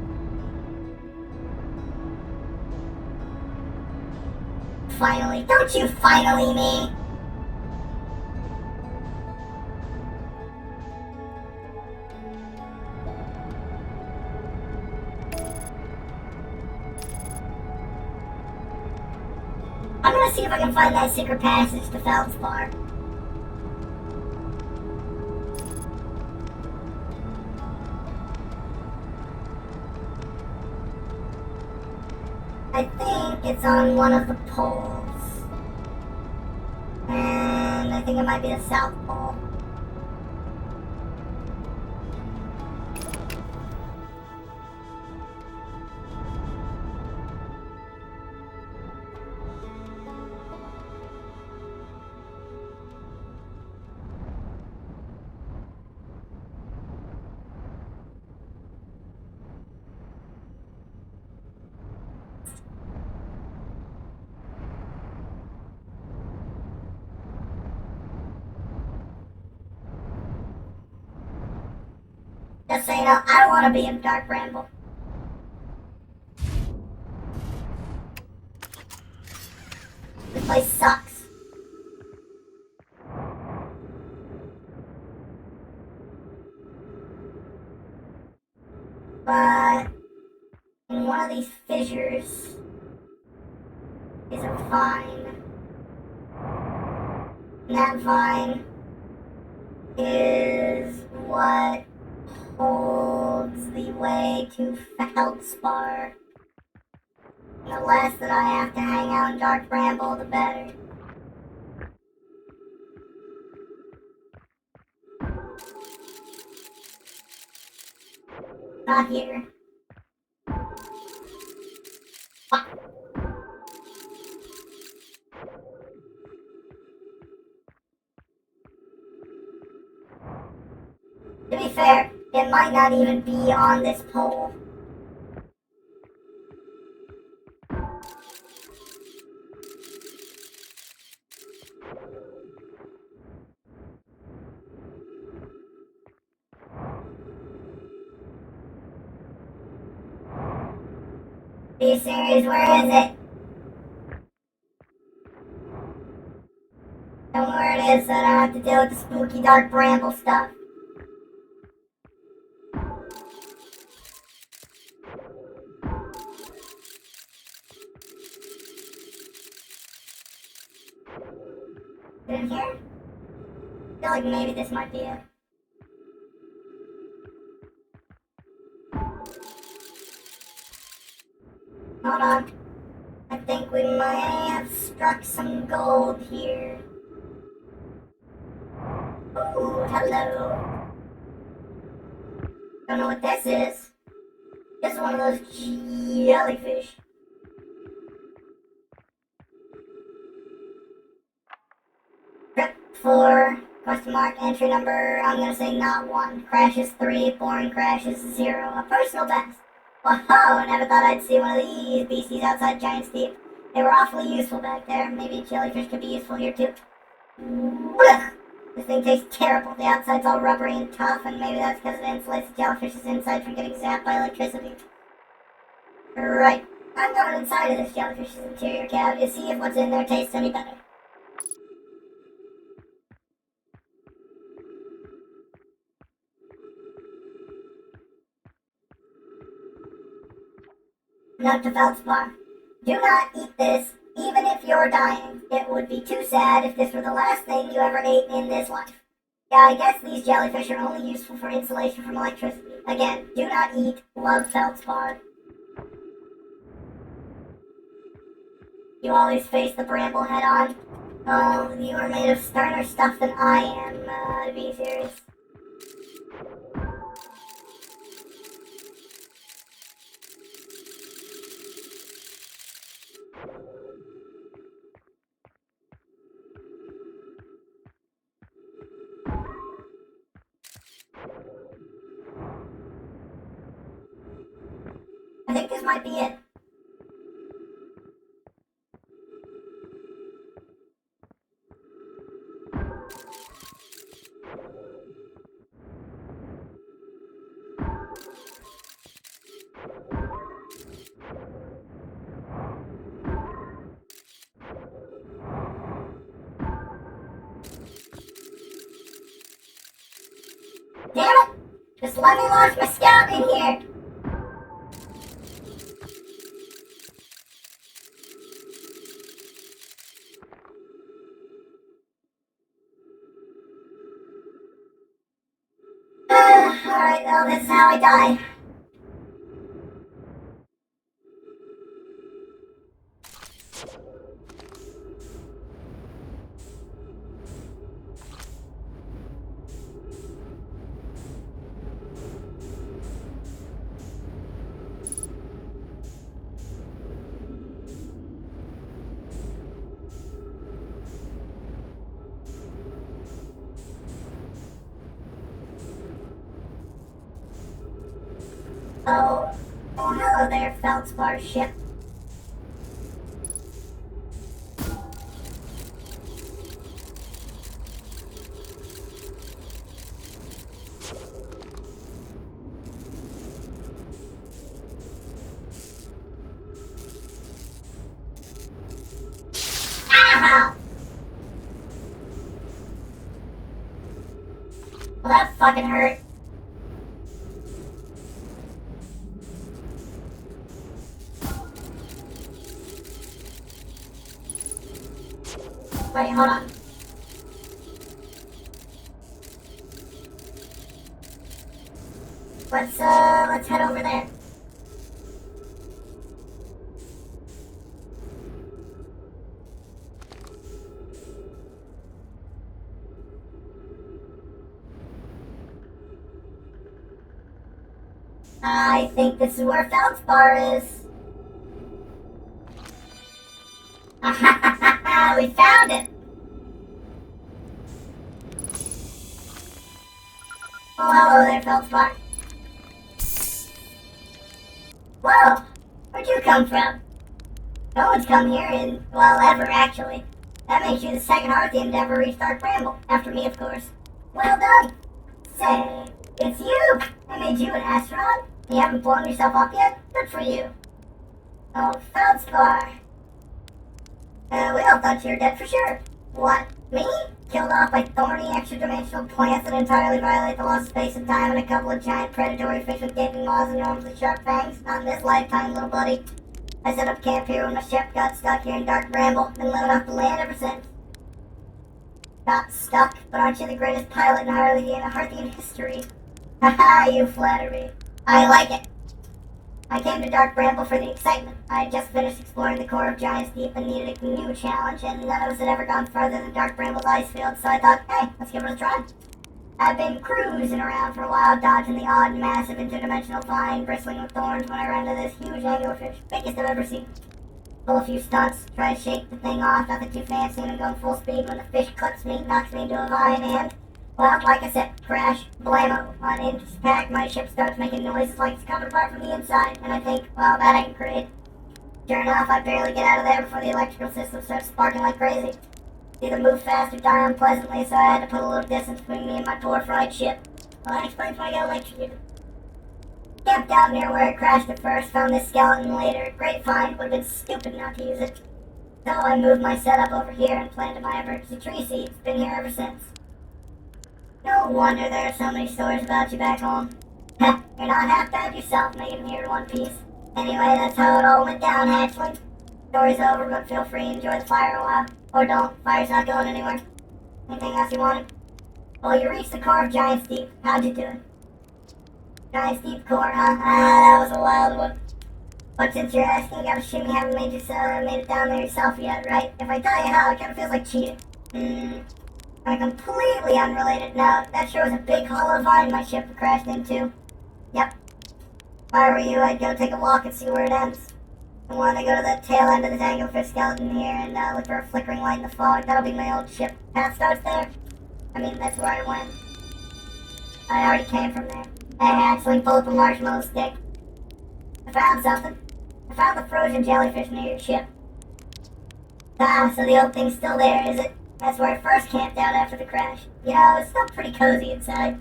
Finally. Don't you finally me! I'm gonna see if I can find that secret passage to Feldspar. I think it's on one of the poles. And I think it might be the South Pole. Just so you know, I don't want to be in Dark Bramble. This place sucks. But in one of these fissures, is a vine. And that vine is what holds the way to feldspar. And the less that I have to hang out in dark bramble, the better. Not here. Fuck. To be fair, it might not even be on this pole. Are you serious? Where is it? Tell me where it is so I don't have to deal with the spooky dark bramble stuff. Is it in here? I feel like maybe this might be it. Hold on. I think we might have struck some gold here. Ooh, hello. Don't know what this is. This is one of those jellyfish. Trip 4, question mark, entry number, I'm gonna say not 1. Crashes 3, boring crashes 0. A personal best. Whoa, never thought I'd see one of these beasties outside Giant's Deep. They were awfully useful back there. Maybe a jellyfish could be useful here too. Ugh. This thing tastes terrible. The outside's all rubbery and tough, and maybe that's because it insulates the jellyfish's inside from getting zapped by electricity. Right. I'm going inside of this jellyfish's interior cavity to see if what's in there tastes any better. Note to feldspar. Do not eat this, even if you're dying. It would be too sad if this were the last thing you ever ate in this life. Yeah, I guess these jellyfish are only useful for insulation from electricity. Again, do not eat. Love feldspar. You always face the bramble head on. Oh, you are made of sterner stuff than I am, to be serious. I think this might be it. Damn it! Just let me launch my scout in here! Alright, well, this is how I die. Oh, hello there, feldspar ship. Ow! Well, that fucking hurt. Wait, hold on. Let's head over there. I think this is where Feldspar is. We found it! Oh, hello there, Feldspar. Whoa! Where'd you come from? No one's come here in, well, ever, actually. That makes you the second Hearthian to ever reach Dark Bramble. After me, of course. Well done! Say, it's you! I made you an astronaut. You haven't blown yourself up yet? Good for you. Oh, Feldspar. We all thought you were dead for sure. What? Me? Killed off by thorny, extra-dimensional plants that entirely violate the laws of space and time, and a couple of giant predatory fish with gaping maws and enormously sharp fangs? Not in this lifetime, little buddy. I set up camp here when my ship got stuck here in Dark Bramble. Been living off the land ever since. Got stuck, but aren't you the greatest pilot in Hearthian history? Haha, you flatter me. I like it. I came to Dark Bramble for the excitement. I had just finished exploring the core of Giant's Deep and needed a new challenge, and none of us had ever gone farther than Dark Bramble's ice field, so I thought, hey, let's give it a try. I've been cruising around for a while, dodging the odd, massive, interdimensional vine bristling with thorns when I ran into this huge anglerfish, biggest I've ever seen. Pull a few stunts, try to shake the thing off, nothing too fancy, and I'm going full speed when the fish clips me, knocks me into a vine, and, well, like I said, crash, blammo. On impact, my ship starts making noises like it's coming apart from the inside, and I think, well, that ain't great. Sure enough, I barely get out of there before the electrical system starts sparking like crazy. Either move fast or die unpleasantly, so I had to put a little distance between me and my poor fried ship. Well, that explains why I got electrocuted. Camped out near where I crashed at first, found this skeleton later. Great find, would've been stupid not to use it. So I moved my setup over here and planted my emergency tree seeds. Been here ever since. No wonder there are so many stories about you back home. Heh, you're not half bad yourself making it here in one piece. Anyway, that's how it all went down, Hatchling. Story's over, but feel free to enjoy the fire a while. Or don't, fire's not going anywhere. Anything else you wanted? Well, you reached the core of Giant's Deep. How'd you do it? Giant's Deep core, huh? Ah, that was a wild one. But since you're asking, I gotta assume you haven't made it down there yourself yet, right? If I tell you how, it kinda feels like cheating. On a completely unrelated note, that sure was a big hollow vine my ship crashed into. Yep. If I were you, I'd go take a walk and see where it ends. I want to go to the tail end of this anglerfish skeleton here and look for a flickering light in the fog. That'll be my old ship. Path starts there. I mean, that's where I went. I already came from there. Hey, Hatchling, pull up a marshmallow stick. I found something. I found the frozen jellyfish near your ship. Ah, so the old thing's still there, is it? That's where I first camped out after the crash. You know, it's still pretty cozy inside.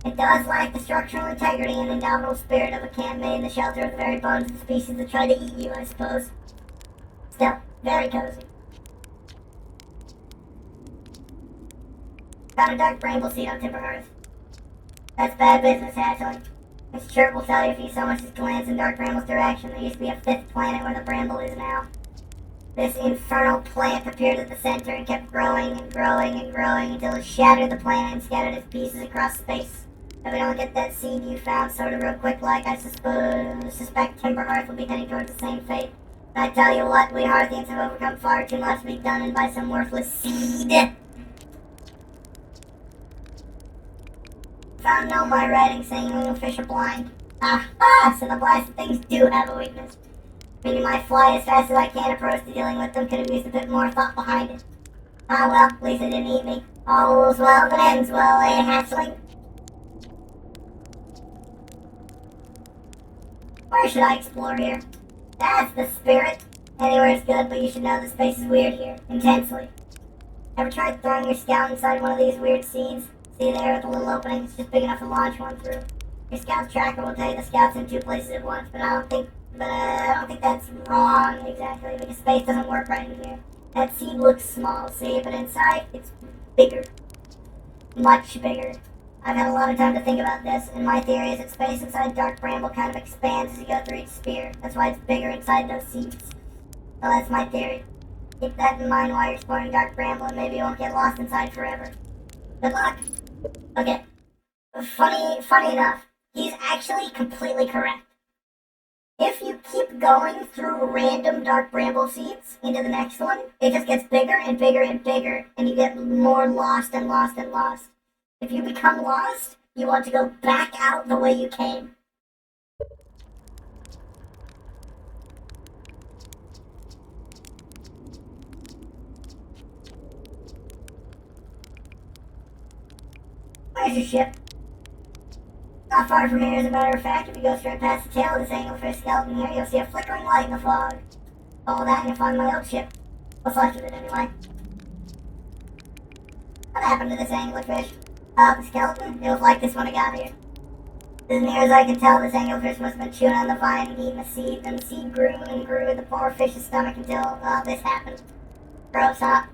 It does lack the structural integrity and indomitable spirit of a camp made in the shelter of the very bones of the species that tried to eat you, I suppose. Still, very cozy. Found a dark bramble seed on Timber Hearth. That's bad business, Hatchling. This chirp will tell you if you so much as glance in Dark Bramble's direction. There used to be a fifth planet where the bramble is now. This infernal plant appeared at the center and kept growing and growing and growing until it shattered the planet and scattered its pieces across space. If we don't get that seed you found sorted real quick like, I suspect Timber Hearth will be heading towards the same fate. And I tell you what, we Hearthians have overcome far too much to be done in by some worthless seed. Found no my writing saying little fish are blind. Aha! So the blasted things do have a weakness. Meaning my fly as fast as I can approach to dealing with them could have used a bit more thought behind it. Ah well, at least it didn't eat me. All's well that ends well, eh, Hatchling? Where should I explore here? That's the spirit. Anywhere's good, but you should know the space is weird here. Intensely. Ever tried throwing your scout inside one of these weird seeds? See there with a little opening? It's just big enough to launch one through. Your scout's tracker will tell you the scout's in two places at once, but I don't think that's wrong exactly, because space doesn't work right in here. That seed looks small, see, but inside, it's bigger. Much bigger. I've had a lot of time to think about this, and my theory is that space inside Dark Bramble kind of expands as you go through each sphere. That's why it's bigger inside those seeds. So that's my theory. Keep that in mind while you're exploring Dark Bramble, and maybe you won't get lost inside forever. Good luck. Okay. Funny enough, he's actually completely correct. If you keep going through random Dark Bramble seeds into the next one, it just gets bigger and bigger and bigger, and you get more lost and lost and lost. If you become lost, you want to go back out the way you came. Where's your ship? Not far from here, as a matter of fact. If you go straight past the tail of this anglerfish skeleton here, you'll see a flickering light in the fog. Follow that and you'll find my old ship. What's left of it, anyway. What happened to this anglerfish? The skeleton? It was like this when I got here. As near as I can tell, this anglerfish must have been chewing on the vine and eating the seed, then the seed grew and grew in the poor fish's stomach until, this happened. Gross, huh?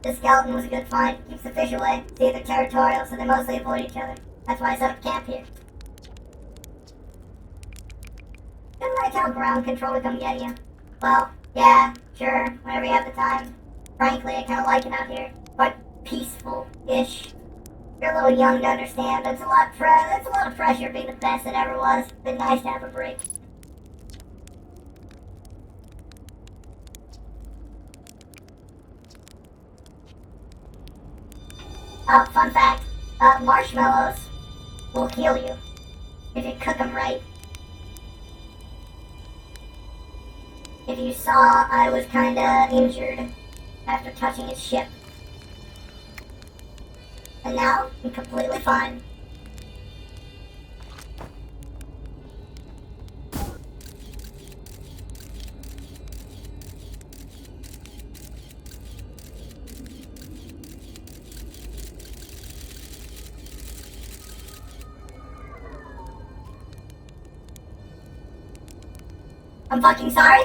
This skeleton was a good find. Keeps the fish away. See, they're territorial, so they mostly avoid each other. That's why I set up camp here. Didn't I tell ground control to come get you? Well, yeah, sure, whenever you have the time. Frankly, I kinda like it out here. Quite peaceful-ish. You're a little young to understand, but it's a lot of pressure being the best it ever was. Been nice to have a break. Oh, fun fact, marshmallows will heal you if you cook them right. If you saw, I was kinda injured after touching his ship. And now, I'm completely fine. I'm fucking sorry?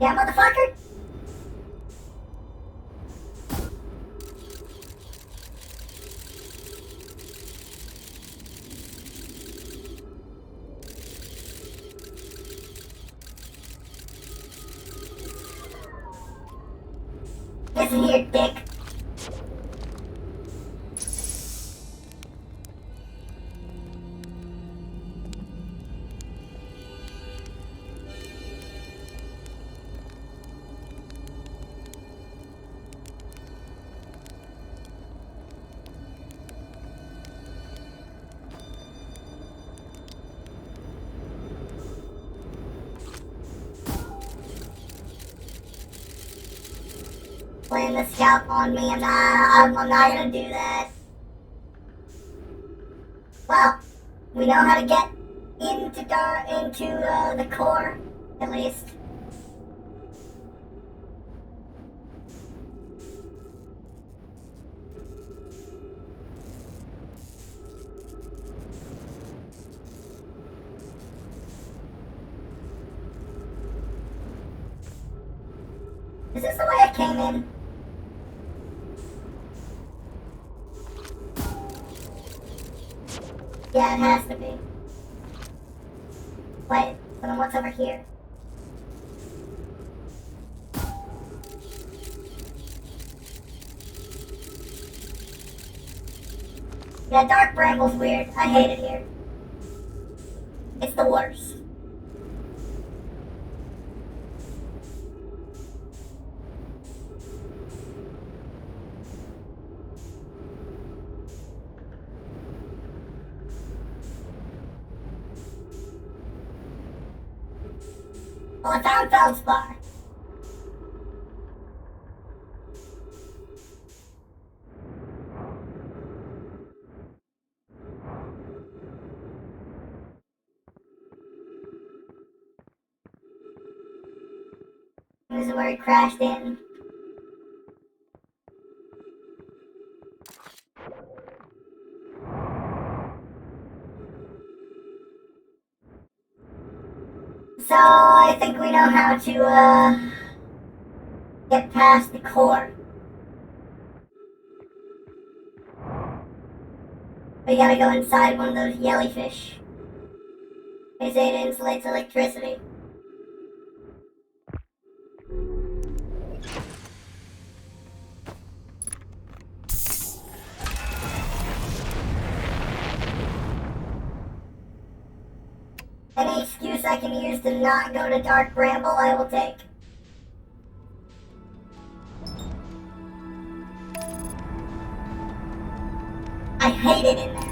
Yeah, motherfucker? Listen here, dick. Playing the scout on me, I'm not gonna do that. Well, we know how to get into the core, at least. Is this the way I came in? Yeah, it has to be. Wait, so then what's over here? Yeah, Dark Bramble's weird. I hate it here. It's the worst. Well, I found Feldspar. This is where he crashed in. So, I think we know how to, get past the core. We gotta go inside one of those jellyfish. They say it insulates electricity. Any excuse I can use to not go to Dark Bramble, I will take. I hate it in there.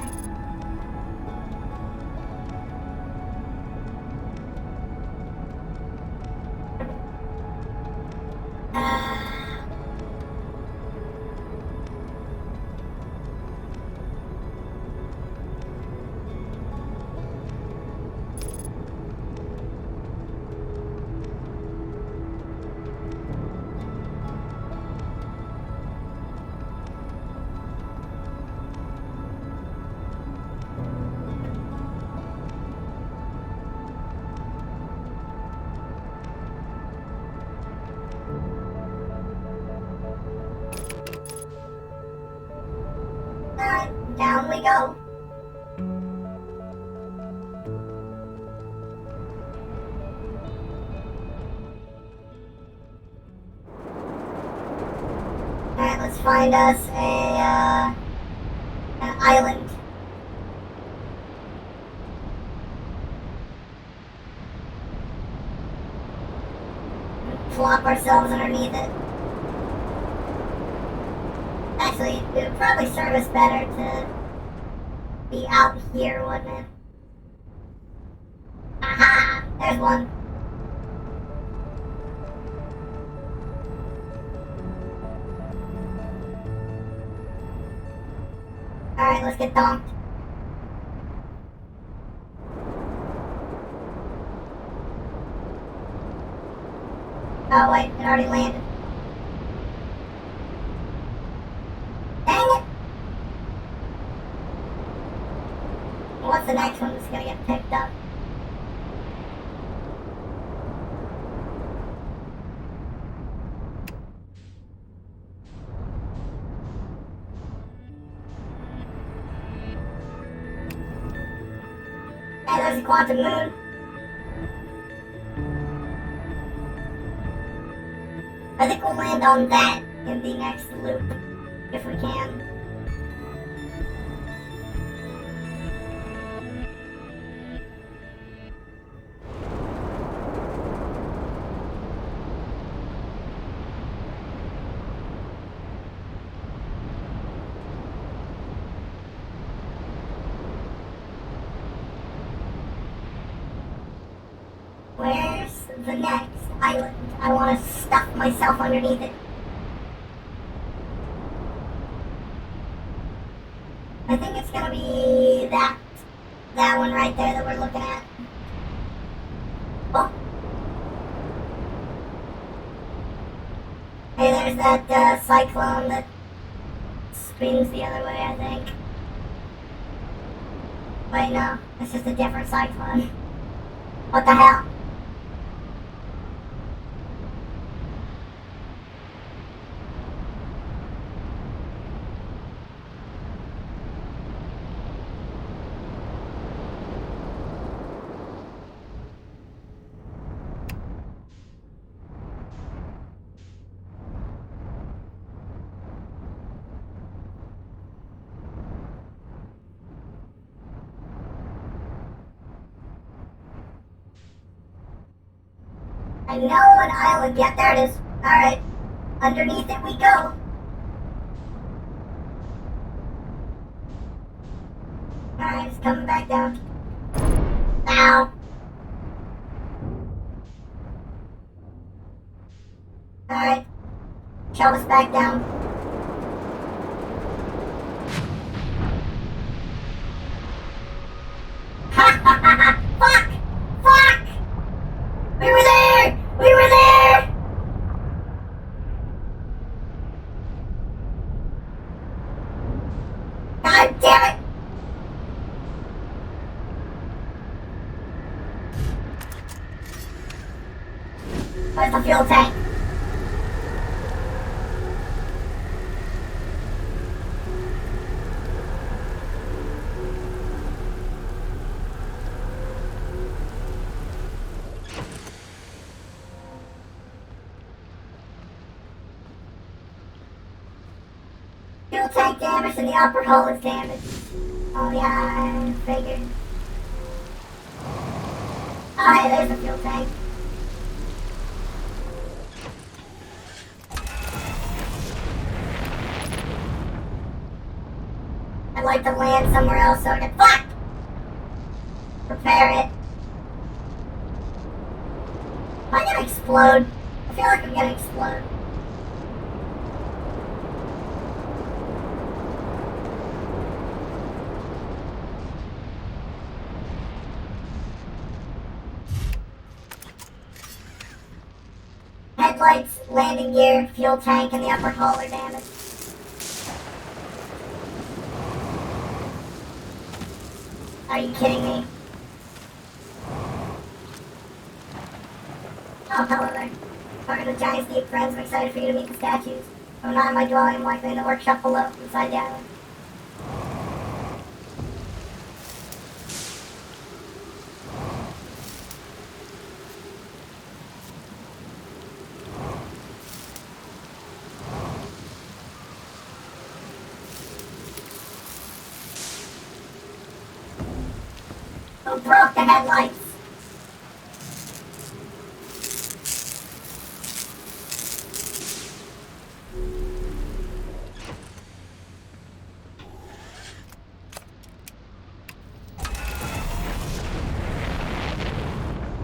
Alright, down we go. Alright, let's find us an island. Plop ourselves underneath it. Actually, it would probably serve us better to be out here, wouldn't it? Aha! There's one. Alright, let's get donked. Oh wait, it already landed. Dang it! What's the next one that's gonna get picked up? Hey, there's a quantum moon. I think we'll land on that in the next loop, if we can. Where's the next island? I want to stuff myself underneath it. I think it's gonna be that one right there that we're looking at. Oh. Hey, there's that cyclone that spins the other way, I think. Wait, no, it's just a different cyclone. What the hell? I know an island. Yeah, there it is. Alright. Underneath it we go. Alright, it's coming back down. Ow. Alright. Shove us back down. Ha ha ha ha! Fuck! Fuck! We were there! We were there! God damn it! Where's the fuel tank? tank damage and the upper hull is damaged. Oh yeah, I figured. Oh hey, there's the fuel tank. I'd like to land somewhere else so I can fuck! Repair it. Am I gonna explode? I feel like I'm gonna explode. Headlights, landing gear, fuel tank, and the upper hull are damaged. Are you kidding me? Oh, hello there. Part of the Giants Deep Friends, I'm excited for you to meet the statues. I'm not in my dwelling, I'm likely in the workshop below, inside the island. Who broke the headlights?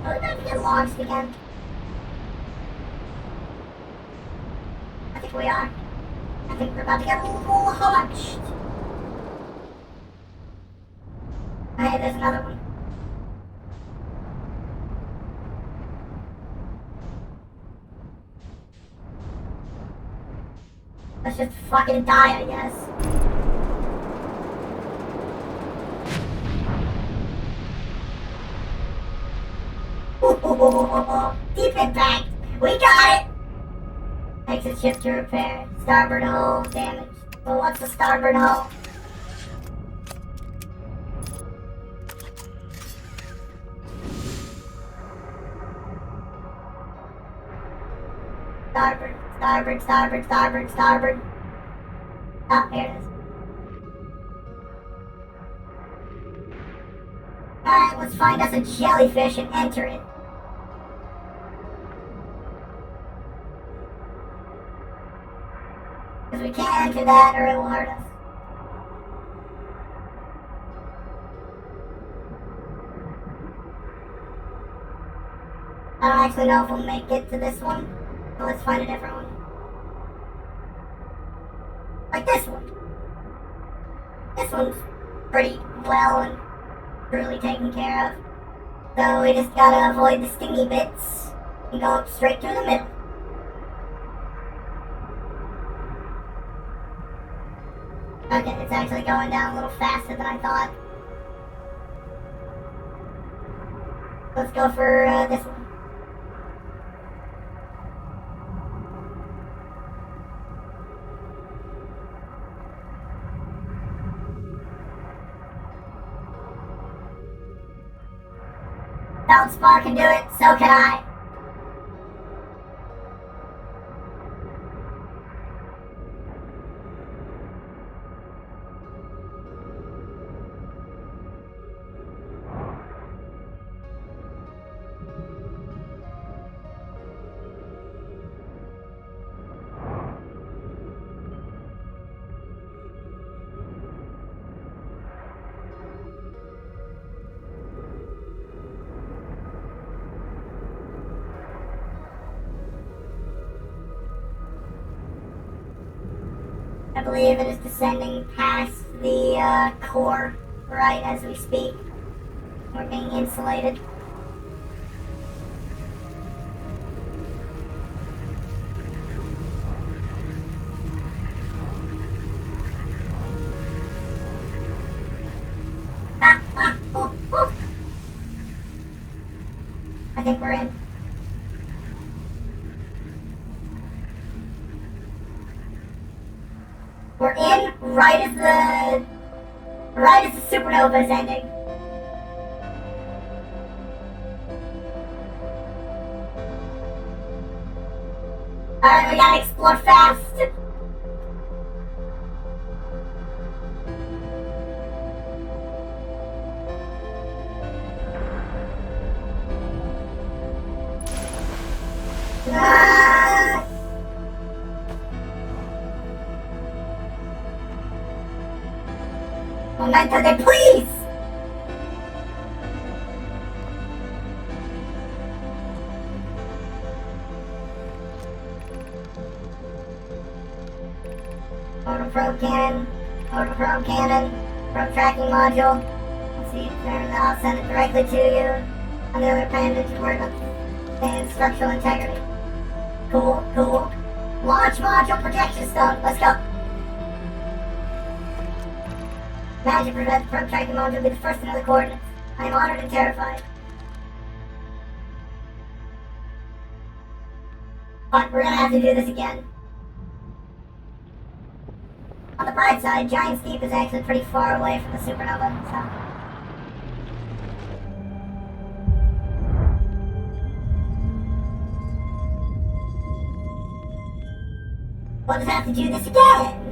Are we about to get launched again? I think we are. I think we're about to get launched. Hey, there's another one. Let's just fucking die, I guess. Deep impact! We got it! Exit ship to repair. Starboard hull damaged. Well, what's the starboard hull? Starboard, starboard, starboard, starboard, starboard. Oh, here it is. Alright, let's find us a jellyfish and enter it. Because we can't enter that or it will hurt us. I don't actually know if we'll make it to this one. So let's find a different one. Like this one. This one's pretty well and truly taken care of. So we just gotta avoid the stingy bits and go up straight through the middle. Okay, it's actually going down a little faster than I thought. Let's go for this one. Feldspar can do it, so can I. I believe it is descending past the core right as we speak. We're being insulated. I think we're in. We're in right as the supernova is ending. Alright, we gotta explore fast. vent through there, please! Probe cannon, probe cannon, probe tracking module. Let's see, and I'll send it directly to you. On the other appendage, word of structural integrity. Cool, cool. Launch module projection stone. Let's go. Imagine prevent the probe tracking module be the first to know the coordinates. I am honored and terrified. But we're gonna have to do this again. On the bright side, Giant Steep is actually pretty far away from the supernova, so. We'll just have to do this again!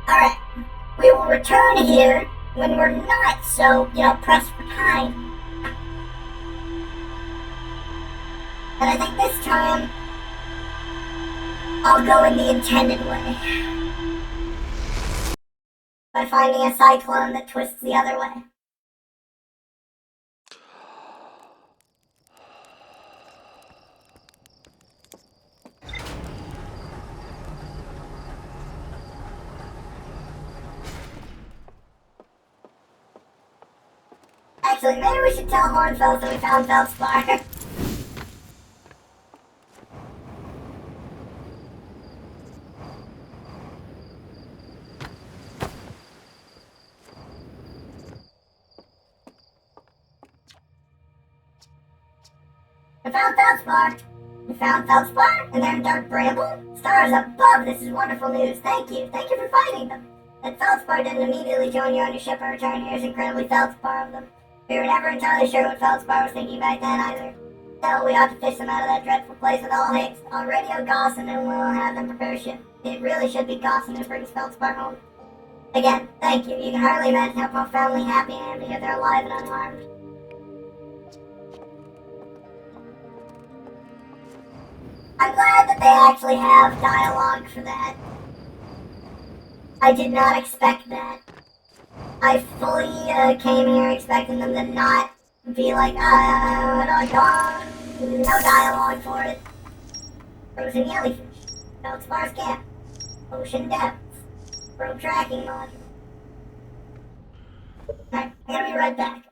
Alright, we will return here when we're not so, pressed for time. And I think this time, I'll go in the intended way. By finding a cyclone that twists the other way. Actually, maybe we should tell Hornfels that we found Feldspar. We found Feldspar. We found Feldspar, and they're in Dark Bramble? Stars above, this is wonderful news. Thank you. Thank you for finding them. That Feldspar didn't immediately join you on your ship or return here is incredibly Feldspar of them. We were never entirely sure what Feldspar was thinking back then either. Still, we ought to fish them out of that dreadful place with all haste. I'll radio Gosson and we'll have them prepare a ship. It really should be Gosson who brings Feldspar home. Again, thank you. You can hardly imagine how profoundly happy I am to hear they're alive and unharmed. I'm glad that they actually have dialogue for that. I did not expect that. I fully came here expecting them to not be like, no dialogue for it. Frozen jellyfish, Feldspar's camp, ocean depths, probe tracking module. Alright, I'm gonna be right back.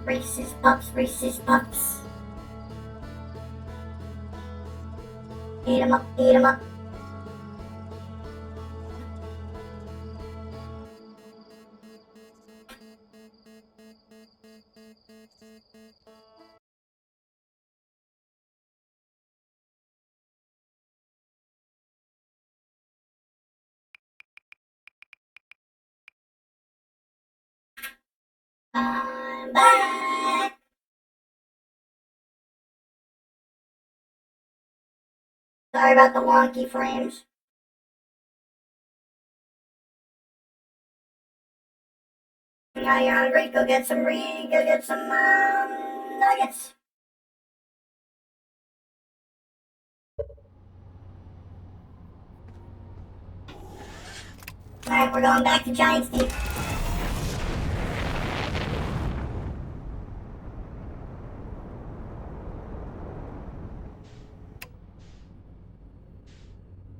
Reese's Puffs, Reese's Puffs. Eat 'em up, eat 'em up. I'm back! Sorry about the wonky frames. Now you're hungry, go get some nuggets. Alright, we're going back to Giant's Deep.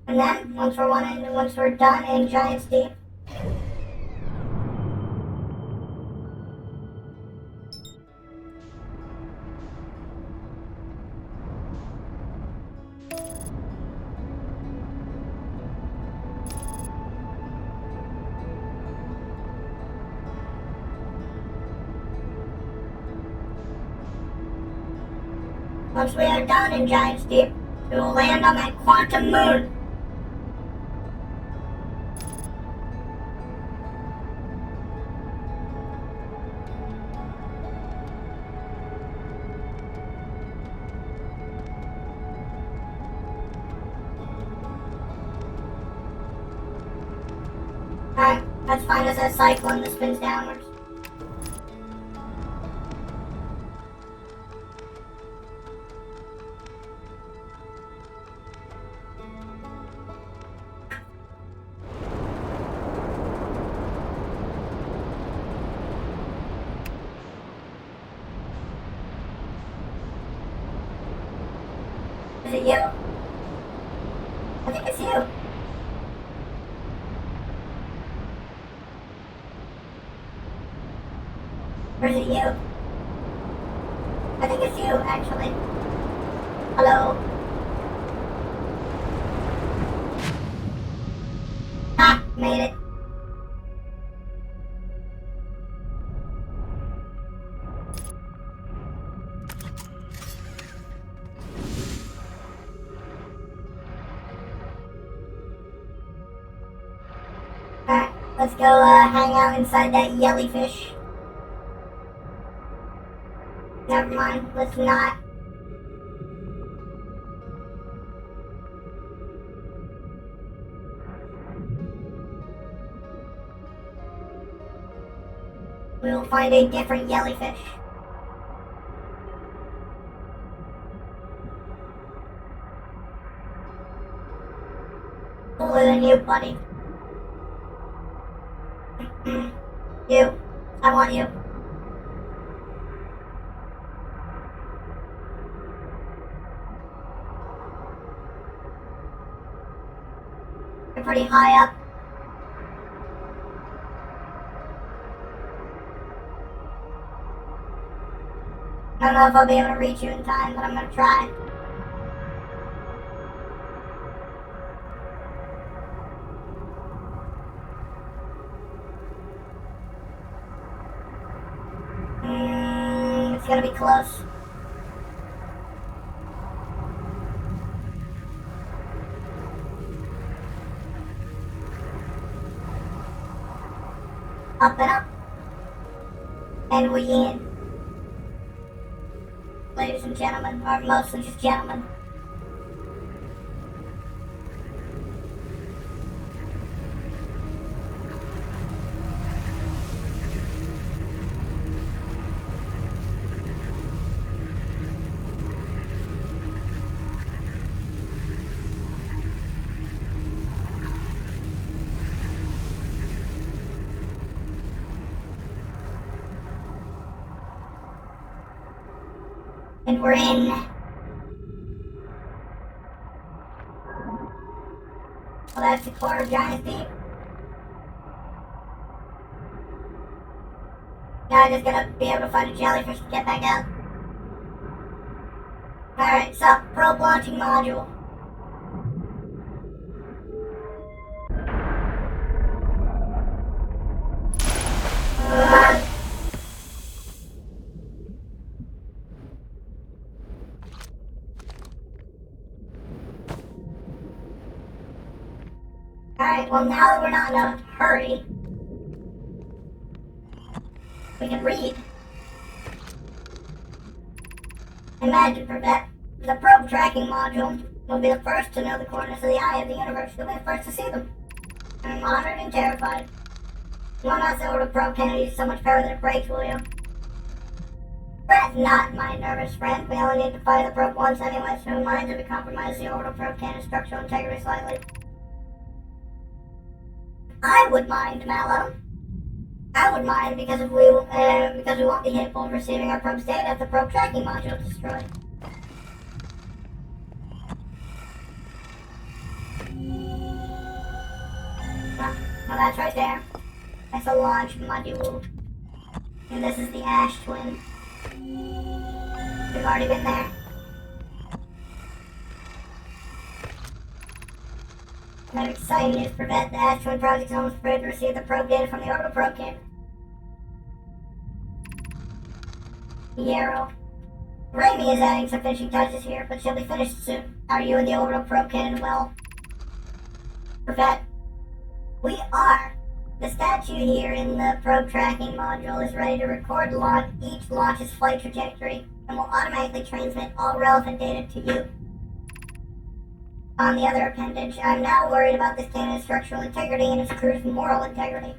And then, once we're done in Giant's Deep, once we are done in Giant's Deep, we will land on that quantum moon. Alright, let's find us a cyclone that spins downwards. Is it you? I think it's you. Or is it you? I think it's you, actually. Hello? Ah, made it. Alright, let's go hang out inside that jellyfish. Never mind, let's not. We will find a different jellyfish. Cooler than you, buddy. You. I want you. You're pretty high up. I don't know if I'll be able to reach you in time, but I'm gonna try. It's gonna be close. Up and up. And we in. Ladies and gentlemen, or mostly just gentlemen. And we're in. Well, that's the core of Giant's Deep. Now I'm just gonna be able to find a jellyfish to get back out. Alright, so, probe launching module. Alright, well now that we're not in a hurry, we can read. Imagine, Privette, the probe tracking module will be the first to know the coordinates of the eye of the universe. You'll be the first to see them. I'm honored and terrified. You won't not say the probe can't use so much power that it breaks, will you? Fret not, my nervous friend. We only need to fire the probe once anyway, so who minds if we compromise the orbital probe cannon's structural integrity slightly? I would mind, Mallow. I would mind because we won't be capable of receiving our probe's data if the probe tracking module is destroyed. Well, that's right there. That's a launch module. And this is the Ash Twin. We've already been there. Another exciting news, Privette. The Ash Twin project is almost prepared to receive the probe data from the orbital probe cannon. Yarrow. Raimi is adding some finishing touches here, but she'll be finished soon. Are you and the orbital probe cannon well? Privette. We are. The statue here in the probe tracking module is ready to record each launch's flight trajectory and will automatically transmit all relevant data to you. On the other appendage, I'm now worried about this cannon's structural integrity and its crew's moral integrity.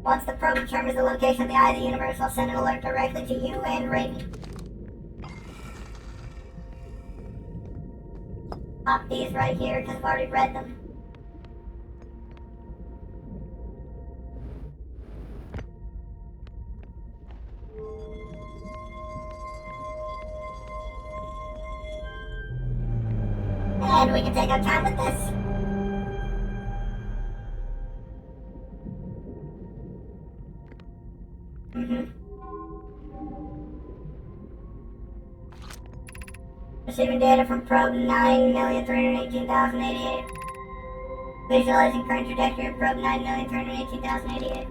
Once the probe determines the location of the eye of the universe, I'll send an alert directly to you and Raimi. Pop these right here because I've already read them. And we can take our time with this. Receiving data from probe 9,318,088. Visualizing current trajectory of probe 9,318,088.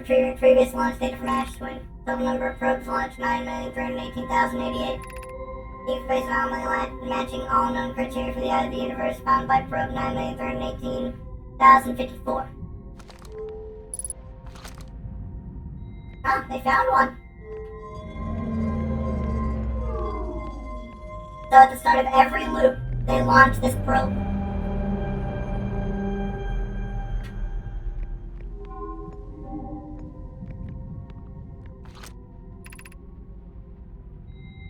Retrieving previous launch data from Ash Twin. Total number of probes launched 9,318,088. Deep space anomaly matching all known criteria for the eye of the universe found by probe 9,318,054. Ah, they found one. So at the start of every loop, they launch this probe.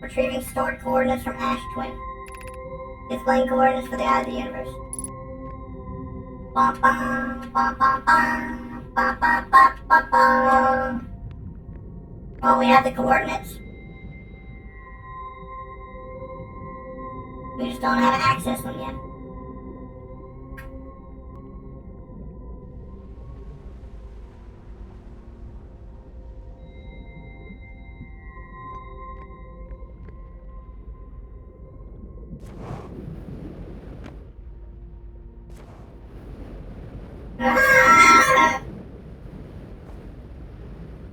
Retrieving stored coordinates from Ash Twin. Displaying coordinates for the eye of the universe. Bum, bum, bum, bum, bum, bum, bum, bum, bum, bum. Well, we have the coordinates. We just don't have to access them yet.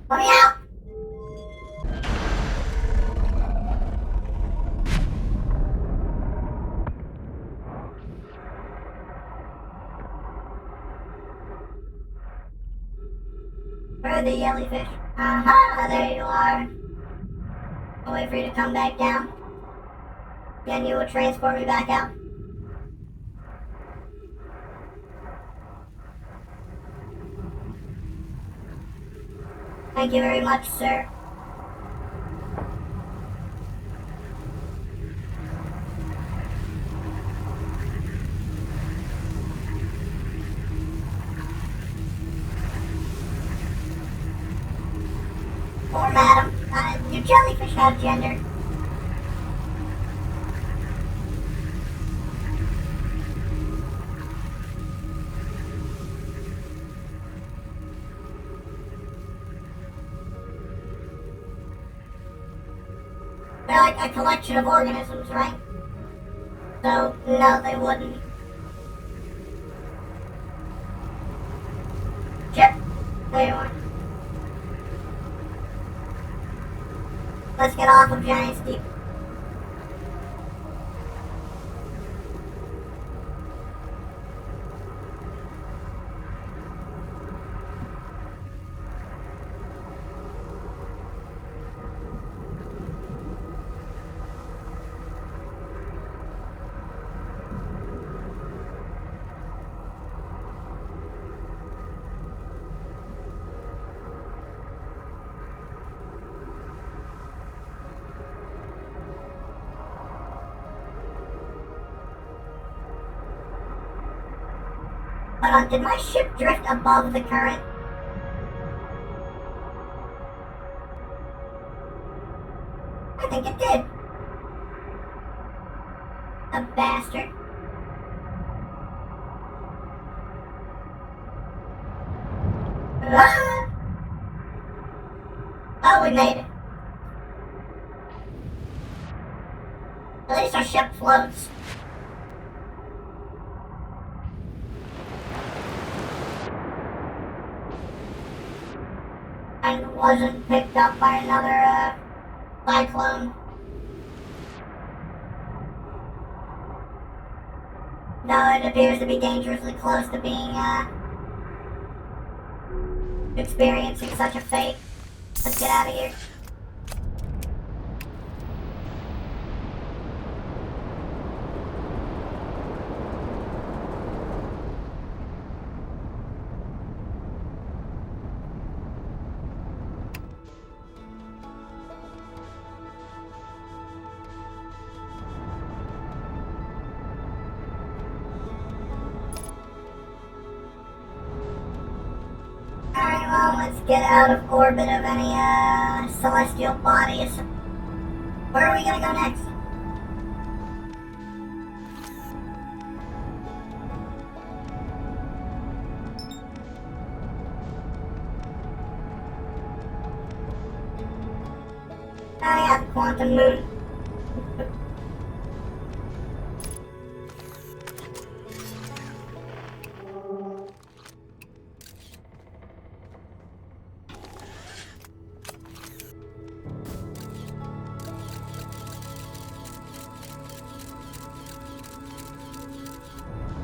Let me out! Where are the jellyfish? Aha, there you are. I'll wait for you to come back down. Then you will transport me back out. Thank you very much, sir. Or madam, do jellyfish have gender? They're like a collection of organisms, right? So, no, they wouldn't. Chip, there you are. Let's get off of Giant's Deep. Hold on, did my ship drift above the current? I think it did. A bastard. Ah! Oh, we made it. At least our ship floats. And wasn't picked up by another, cyclone. No, it appears to be dangerously close to being, experiencing such a fate. Let's get out of here. Alright, well, let's get out of orbit of any, celestial bodies. Where are we gonna go next? Oh yeah, the quantum moon.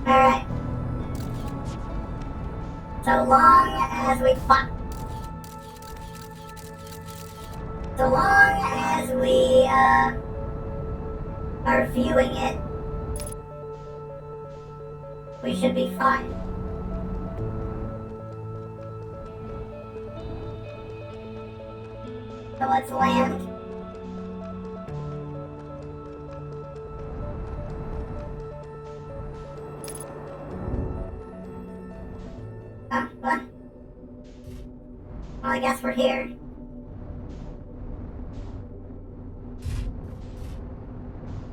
Alright. So long as we So long as we, are viewing it, we should be fine. So let's land. What? Well, I guess we're here.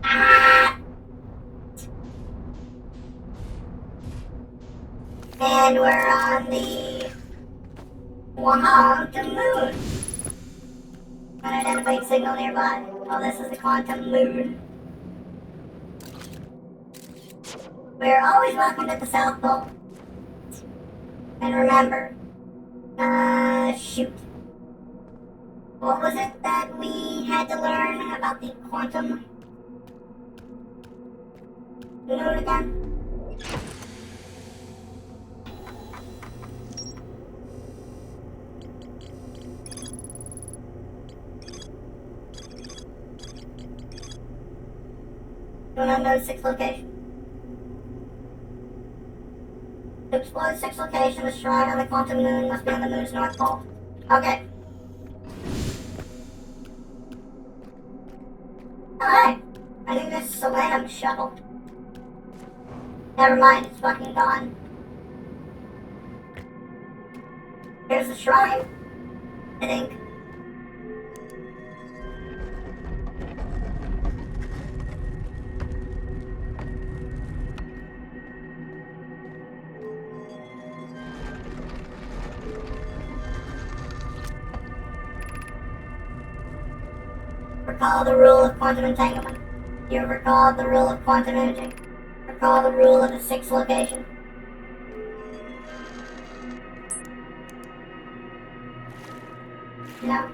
Ah! And we're on the quantum moon. Unidentified signal nearby. Oh, this is the quantum moon. We're always welcome at the South Pole. And remember, shoot. What was it that we had to learn about the quantum moon again? To an unknown 6 location. To explore the 6th location, the shrine on the quantum moon must be on the moon's north pole. Okay. Alright. I think this is a Lamb shuttle. Never mind, it's fucking gone. Here's the shrine, I think. Recall the rule of quantum entanglement. You have recalled the rule of quantum imaging. Recall the rule of the sixth location. No.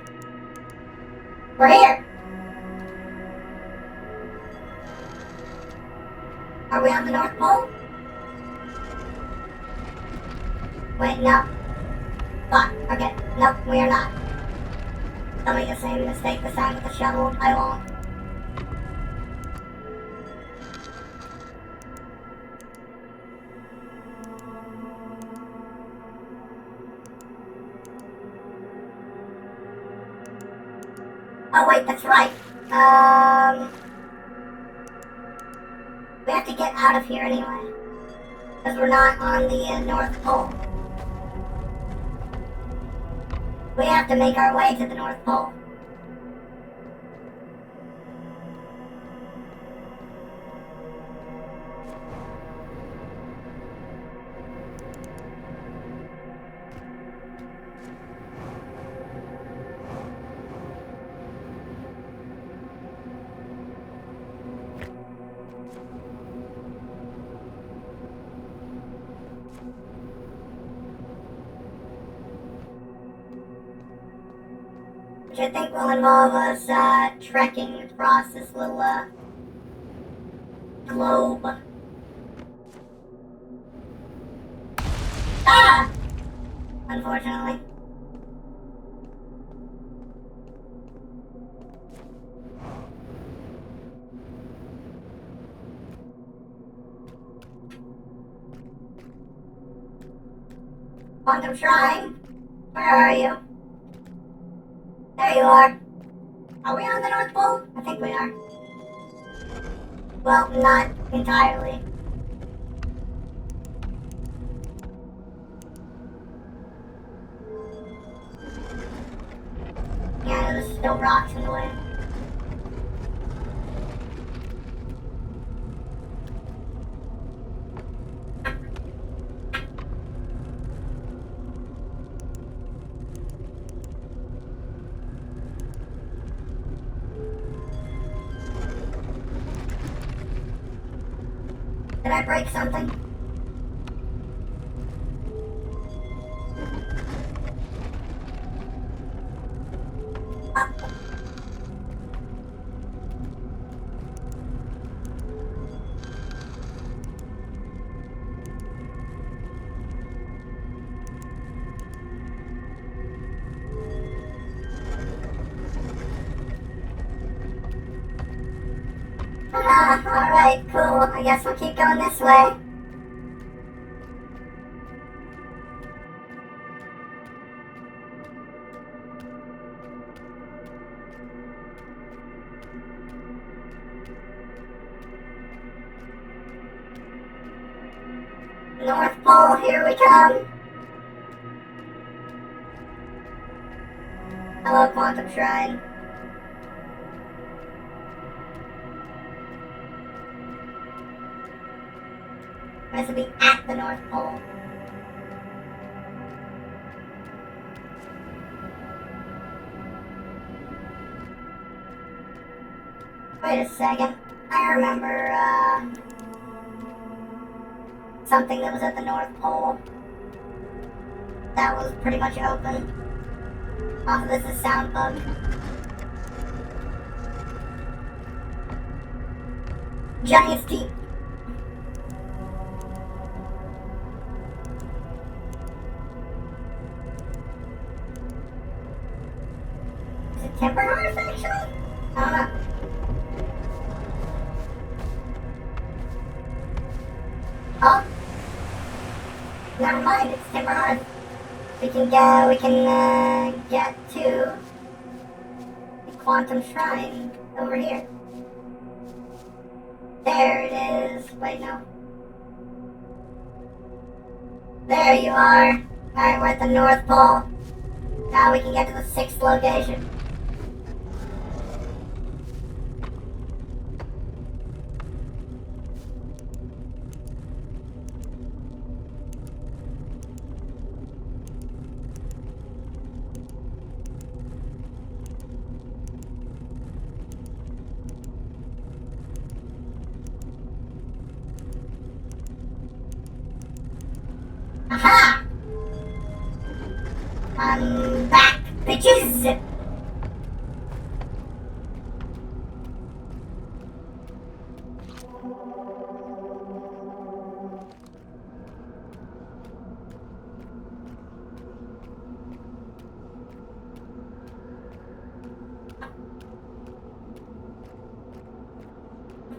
We're here! Are we on the North Pole? Wait, no. Fuck, okay. Nope, we are not. Don't make the same mistake this time with the shuttle. I won't. Oh wait, that's right. We have to get out of here anyway. Because we're not on the North Pole. We have to make our way to the North Pole. Which I think will involve us trekking across this little globe. Ah! Unfortunately. Quantum Shrine, where are you? There you are. Are we on the North Pole? I think we are. Well, not entirely. Yeah, there's still rocks in the way. Did I break something? Alright, cool. I guess we'll keep going this way. North Pole, here we come. Hello, Quantum Shrine. We're supposed to be at the North Pole. Wait a second. I remember, something that was at the North Pole. That was pretty much open. Also, this is sound bug. Giant teeth. Is it temper hearts, actually? I don't know. Oh. Never mind, it's timber hearth. We can get to the Quantum Shrine over here. There it is. Wait, no. There you are. Alright, we're at the North Pole. Now we can get to the 6th location. Aha! I'm back, bitches!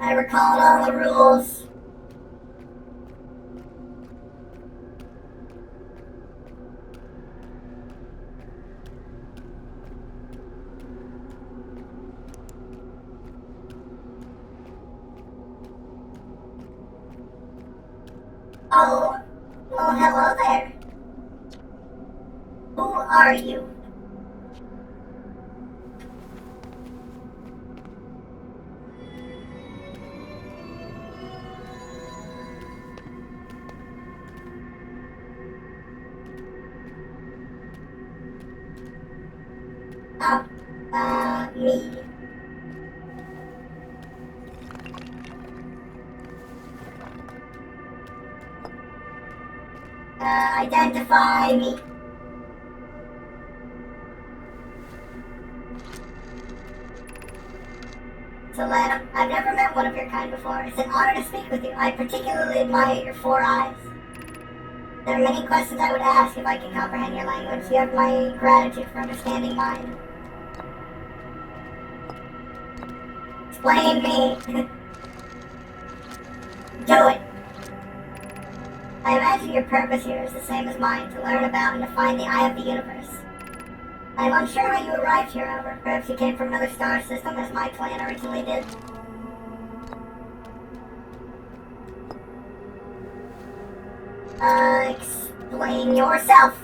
I recalled all the rules. Oh, well, hello there. Who are you? Oh, me. Identify me. So, lad, I've never met one of your kind before. It's an honor to speak with you. I particularly admire your 4 eyes. There are many questions I would ask if I could comprehend your language. You have my gratitude for understanding mine. Explain me. Do it. I imagine your purpose here is the same as mine, to learn about and to find the eye of the universe. I am unsure how you arrived here, however. Perhaps you came from another star system, as my clan originally did. Explain yourself.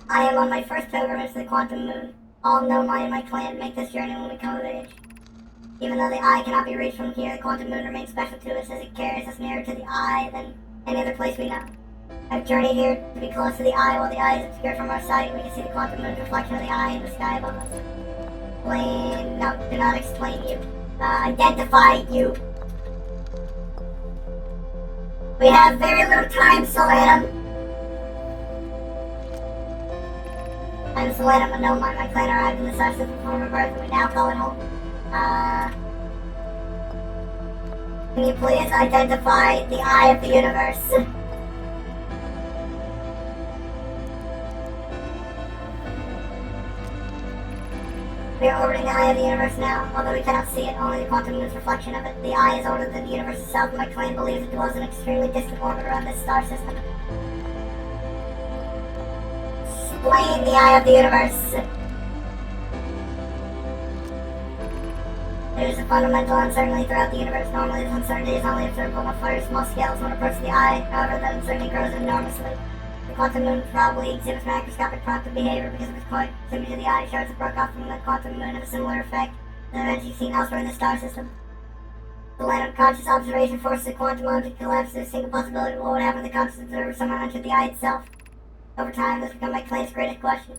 I am on my first pilgrimage to the Quantum Moon. All Nomai in my clan make this journey when we come of age. Even though the eye cannot be reached from here, the Quantum Moon remains special to us as it carries us nearer to the eye than any other place we know. I've journeyed here to be close to the eye. While the eye is obscured from our sight, we can see the Quantum Moon's reflection of the eye in the sky above us. Explain... No, do not explain you. Identify you. We have very little time, Solanum. I'm Solanum, a Nomai. My clan arrived in the star system before my birth, and we now call it home. Can you please identify the eye of the universe? We are orbiting the eye of the universe now. Although we cannot see it, only the Quantum Moon's reflection of it. The eye is older than the universe itself, and my clan believes it dwells in an extremely distant orbit around this star system. Explain the eye of the universe. There is a fundamental uncertainty throughout the universe. Normally, this uncertainty is only observable on a very small scale when approaching the eye. However, that uncertainty grows enormously. The Quantum Moon probably exhibits macroscopic prompted behavior because of its proximity to the eye. Shards that broke off from the Quantum Moon have a similar effect than events you've seen elsewhere in the star system. The line of conscious observation forces a quantum object to collapse to a single possibility of what would happen if the conscious observer somehow entered the eye itself. Over time, this becomes my clan's greatest question.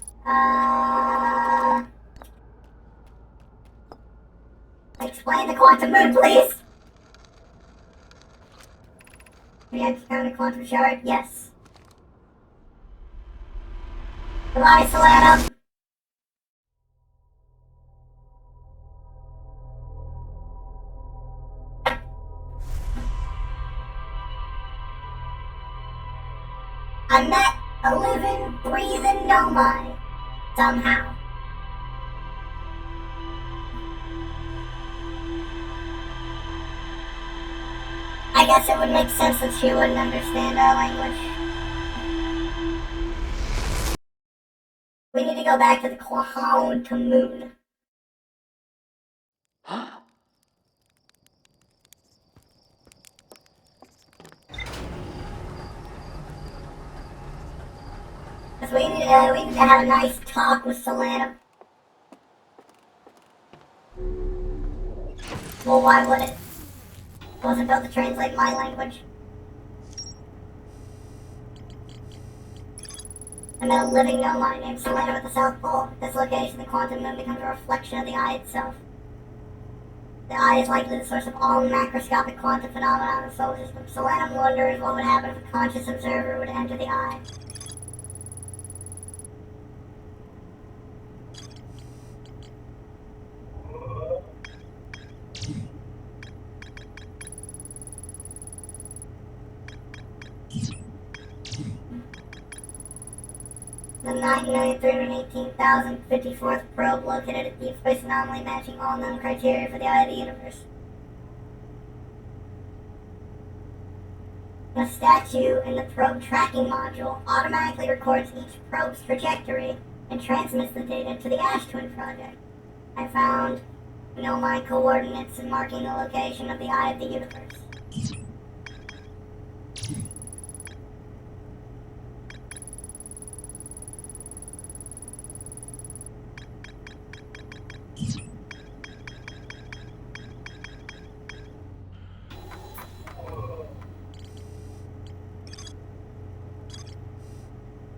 Explain the Quantum Moon, please! Have you ever found a quantum shard? Yes. Goodbye, Solanum! I met a living, breathing Nomai. Somehow. I guess it would make sense that she wouldn't understand our language. We need to go go back to the quantum moon. Because we need to have a nice talk with Solana. Well, why would it? It wasn't built to translate my language. I met a living nomad named Solana at the South Pole. At this location, the quantum moon becomes a reflection of the eye itself. The eye is likely the source of all macroscopic quantum phenomena in the solar system. Solana wonders what would happen if a conscious observer would enter the eye. The 9,318,054th probe located a deep space anomaly matching all known criteria for the eye of the universe. The statue in the probe tracking module automatically records each probe's trajectory and transmits the data to the Ash Twin project. I found my coordinates marking the location of the eye of the universe.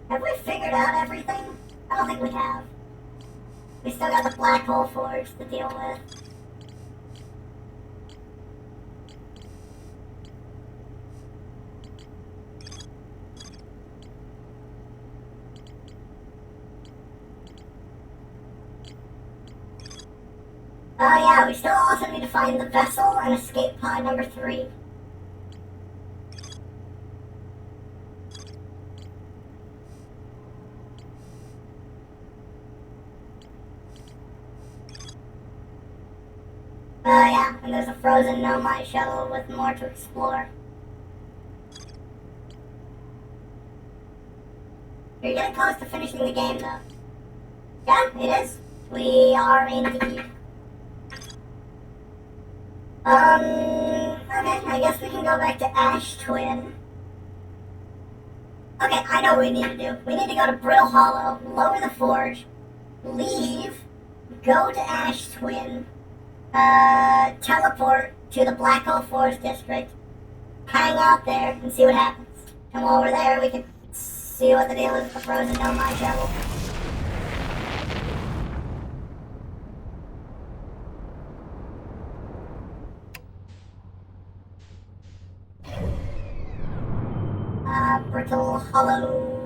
Have we figured out everything? I don't think we have. We still got the black hole forge to deal with. Oh yeah, we still also need to find the vessel and escape pod number 3. Oh yeah, and there's a frozen nomad shuttle with more to explore. You're getting close to finishing the game though. Yeah, it is. We are indeed. Okay, I guess we can go back to Ash Twin. Okay, I know what we need to do. We need to go to Brittle Hollow, lower the forge, leave, go to Ash Twin, teleport to the Black Hole Forge District, hang out there, and see what happens. And while we're there, we can see what the deal is with the frozen nomad shuttle. Brittle Hollow.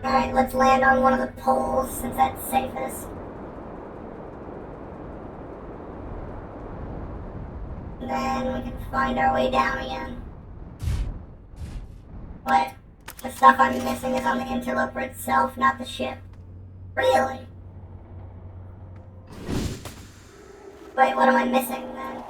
Alright, let's land on one of the poles since that's safest. Then we can find our way down again. What? The stuff I'm missing is on the interloper itself, not the ship. Really? Wait, what am I missing then?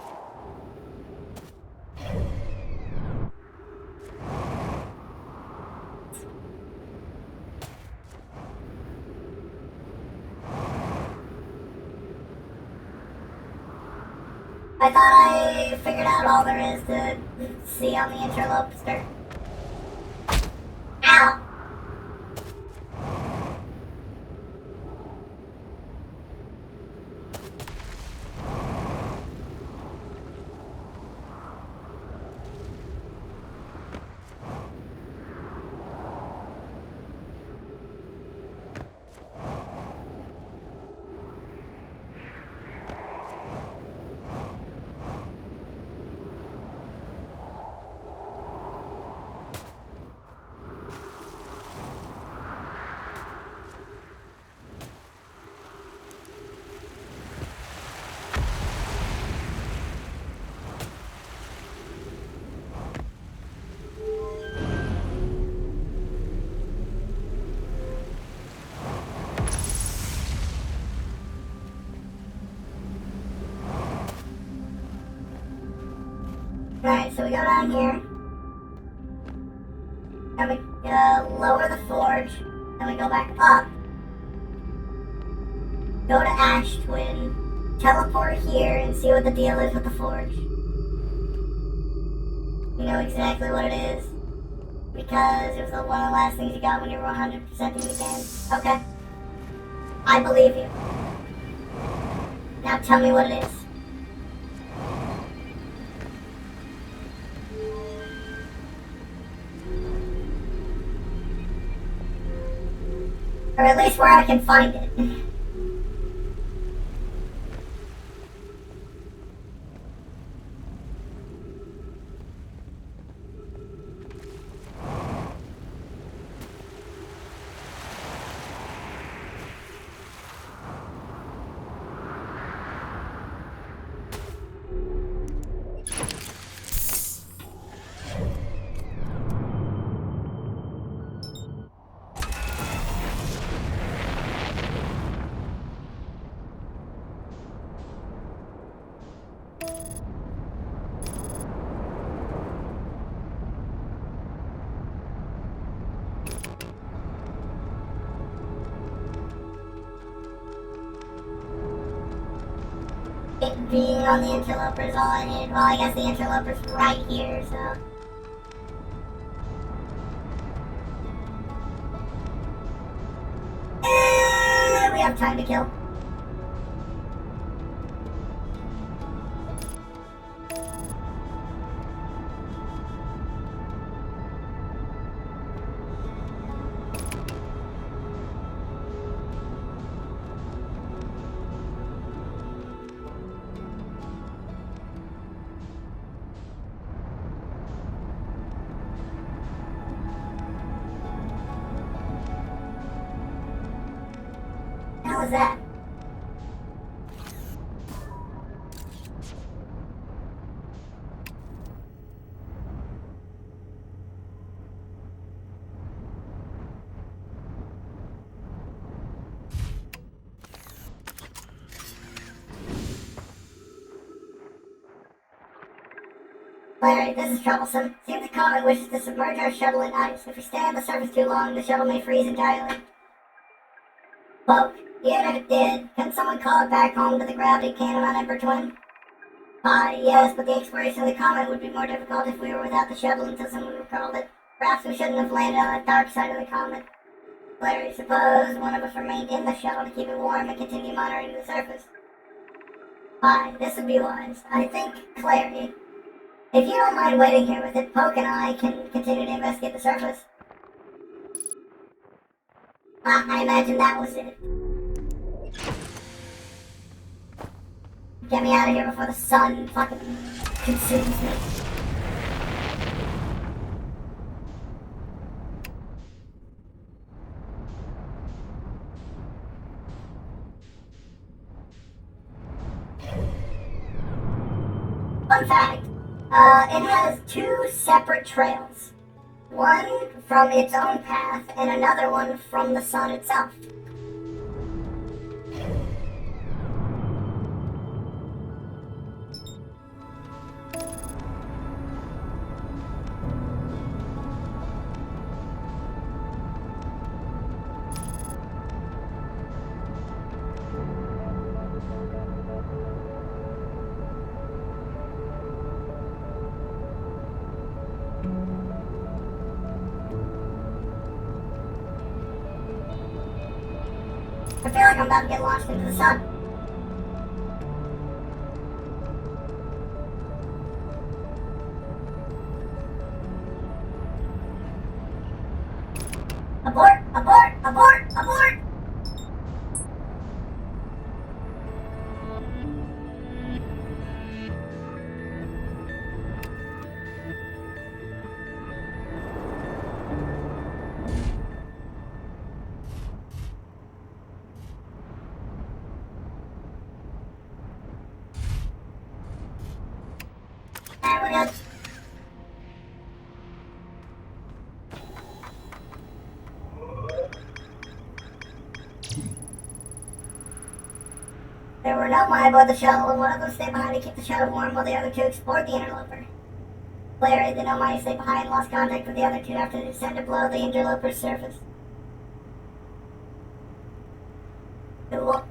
I thought I figured out all there is to see on the interloper. Ow! go down here. And we lower the forge. Then we go back up. Go to Ash Twin. Teleport here and see what the deal is with the forge. You know exactly what it is. Because it was one of the last things you got when you were 100%ing the game. Okay. I believe you. Now tell me what it is. Or at least where I can find it. It being on the interloper is all I need. Well, I guess the interloper's right here, so. We have time to kill. How was that? Larry, this is troublesome. Seems the comet wishes to submerge our shuttle in ice. If we stay on the surface too long, the shuttle may freeze entirely. Poke. Even if it did, can someone call it back home to the gravity cannon on Emperor Twin? Yes, but the exploration of the comet would be more difficult if we were without the shuttle until someone recalled it. Perhaps we shouldn't have landed on the dark side of the comet. Larry, suppose one of us remained in the shuttle to keep it warm and continue monitoring the surface. This would be wise. I think, Clary, if you don't mind waiting here with it, Poke and I can continue to investigate the surface. I imagine that was it. Get me out of here before the sun fucking consumes me. Fun fact, it has two separate trails. One from its own path and another one from the sun itself. I feel like I'm about to get launched into the sun. Abort! Abort! Abort! Abort! Alright, we're good. There were no mine aboard the shuttle, and one of them stayed behind to keep the shuttle warm while the other two explored the interloper. Larry, the Nomai stayed behind and lost contact with the other two after they descended below the interloper's surface. Cool.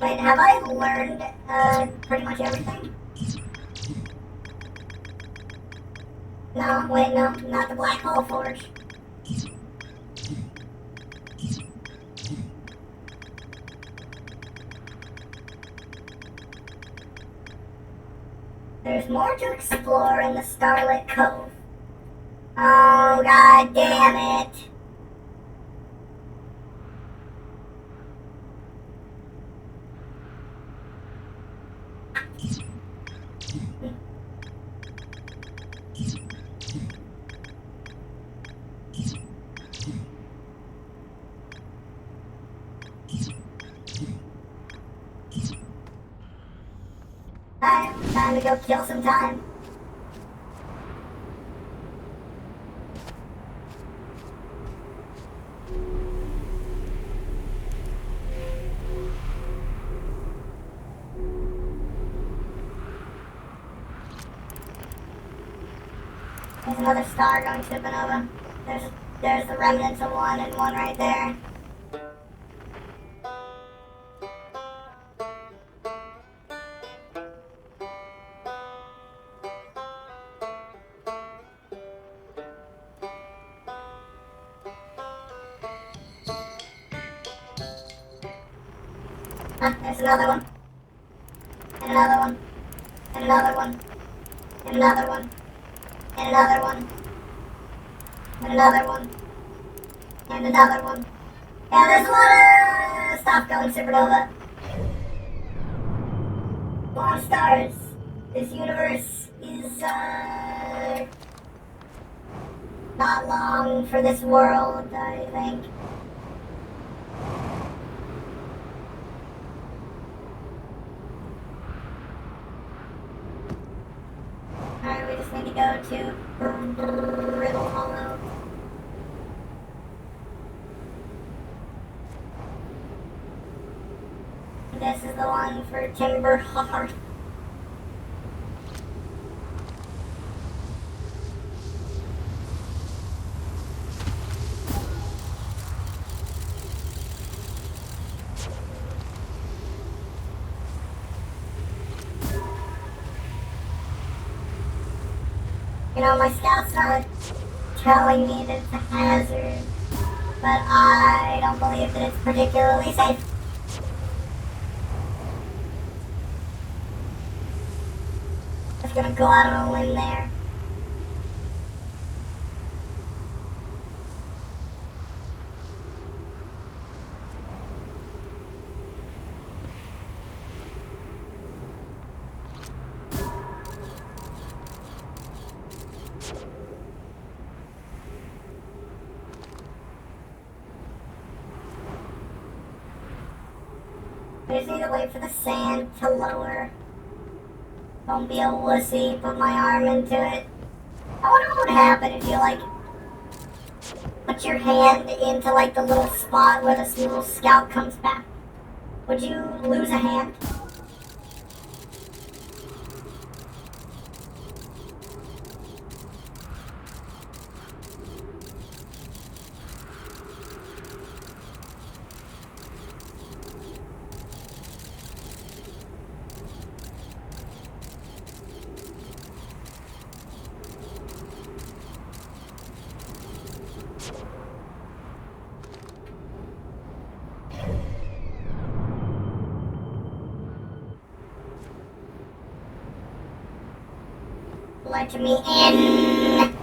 Wait, have I learned pretty much everything? No, wait, no, not the Black Hole Forge. There's more to explore in the Starlit Cove. Oh, god damn it. Alright, time to go kill some time. There's another star going supernova. There's the remnants of one and one right there. There's another one. And another one. And another one. And another one. And another one. And another one. And another one. Yeah, there's a lot of stuff going supernova. A lot of stars. This universe is, not long for this world, I think. Alright, we just need to go to Riddle Hollow. This is the one for Timber Heart. You know, my scout's not telling me that it's a hazard, but I don't believe that it's particularly safe. Just gonna go out on a limb there. I just need to wait for the sand to lower. Don't be a wussy, put my arm into it. I wonder what would happen if you, like, put your hand into, like, the little spot where this little scout comes back. Would you lose a hand? Let me in.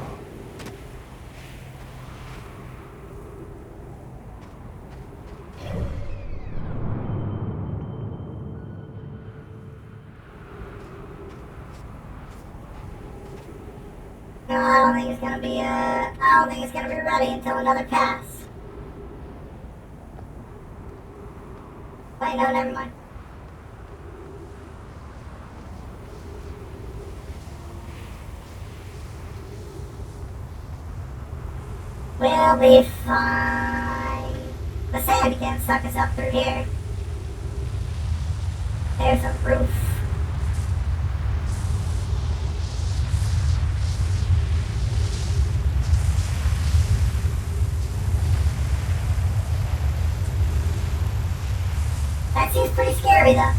No, I don't think it's gonna be, I don't think it's gonna be ready until another pass. Wait, no, never mind. We'll be fine. The sand can't suck us up through here. There's a roof. That seems pretty scary, though.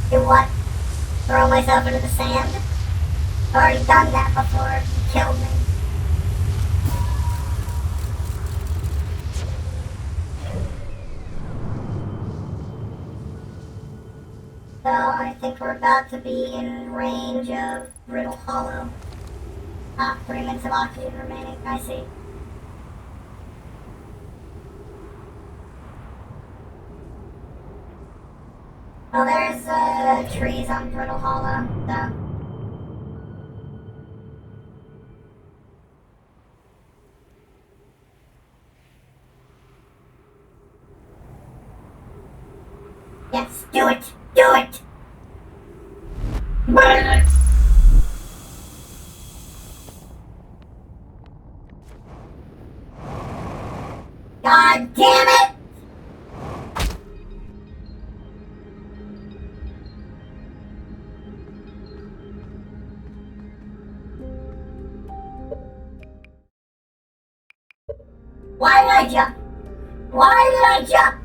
Do what? Throw myself into the sand? I've already done that before. You killed me. So I think we're about to be in range of Brittle Hollow. Ah, 3 minutes of oxygen remaining. I see. Well, there's trees on Brittle Hollow, so. Yes, do it! Do it! God damn it! Why did I jump? Why did I jump?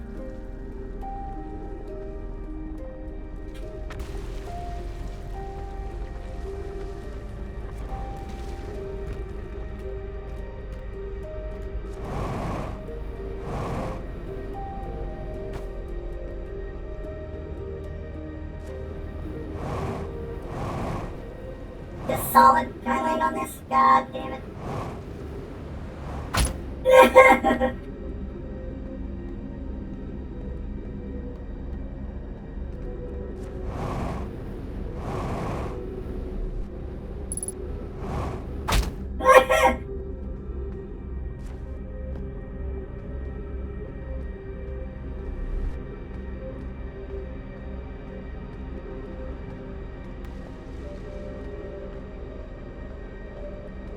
Just solid. Can I land on this? God damn it.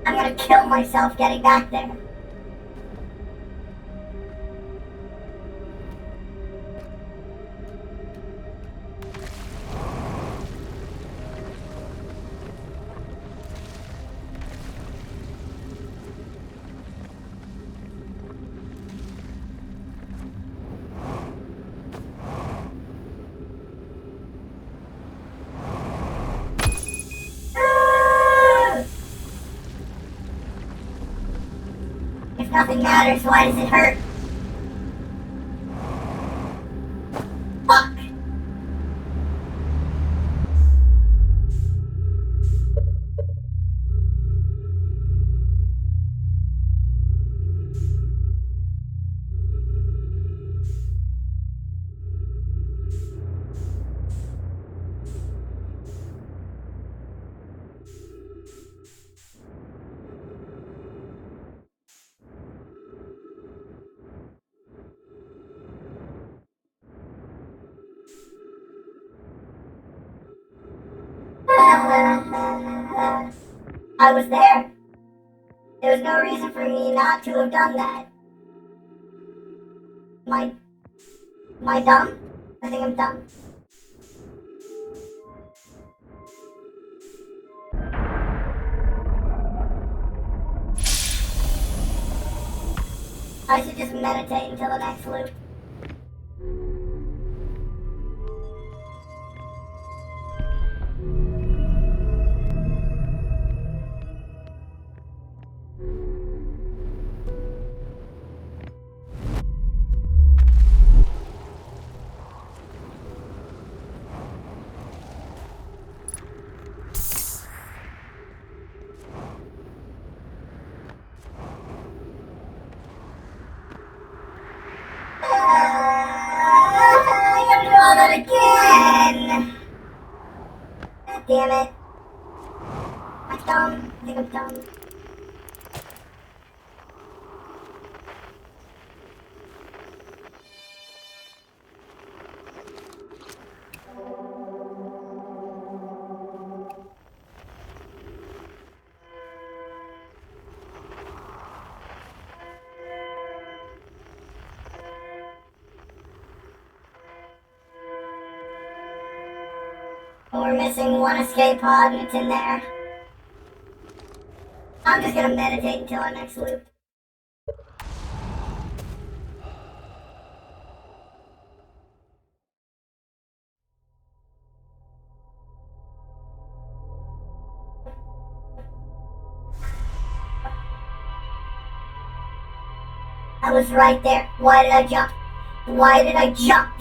I'm gonna kill myself getting back there. If nothing matters, why does it hurt? Fuck! I was there. There was no reason for me not to have done that. Am I dumb? I think I'm dumb. I should just meditate until the next loop. I gotta do all that again! God damn it. Am I dumb? I think I'm dumb. We're missing one escape pod and it's in there. I'm just gonna meditate until our next loop. I was right there. Why did I jump? Why did I jump?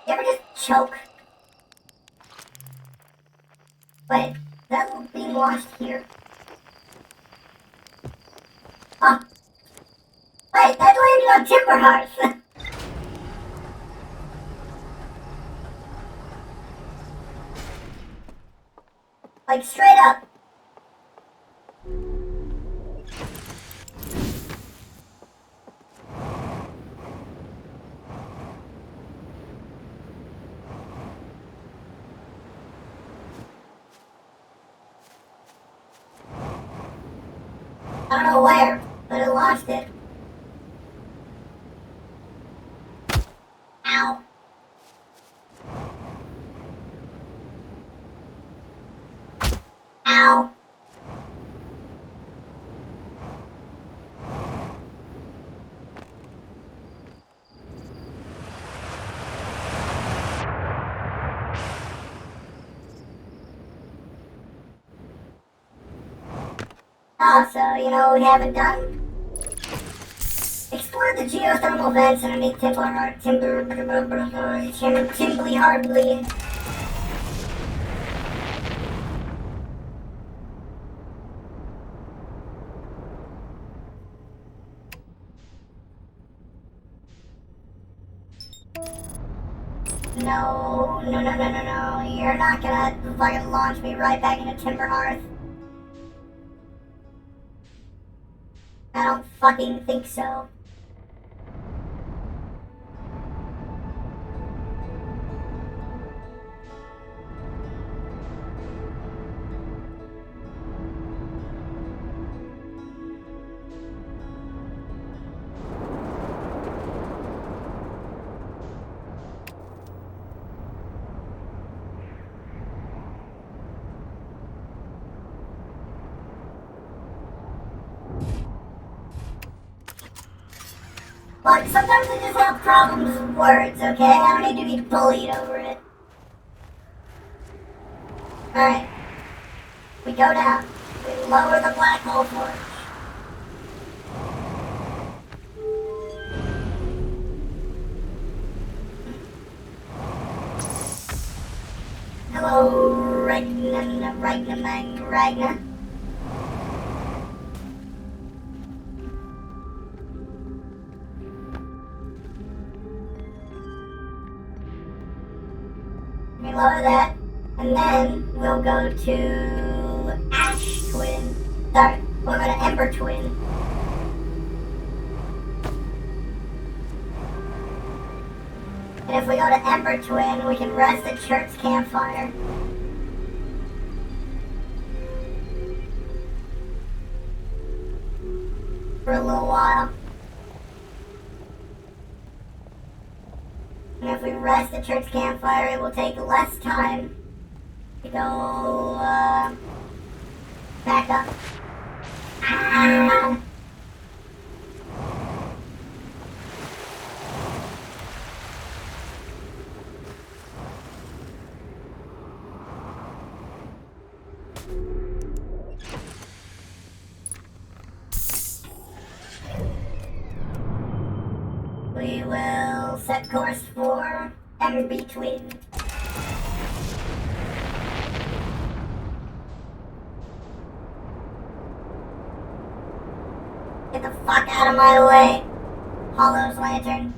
You ever just choke? Wait, that little being washed here. Oh. Wait, that landed on Timber Hearth. Like, straight up. I don't know where, but it launched it. Ow. Ow. Oh, so, you know what we haven't done? Explore the geothermal vents underneath Timbly Hardly. No, you're not gonna fucking launch me right back into Timber Hearth. I don't fucking think so. Look, sometimes I just have problems with words, okay? I don't need to be bullied over it. Alright. We go down. We lower the black hole forge. Hello, Ragna. We lower that, and then we'll go to Ash Twin. Sorry, we'll go to Ember Twin. And if we go to Ember Twin, we can rest at Church Campfire. For a little while. And if we rest at Church Campfire, it will take less time to go, back up. Ah! We will set course for Ember Twin. Get the fuck out of my way, Hollow's Lantern.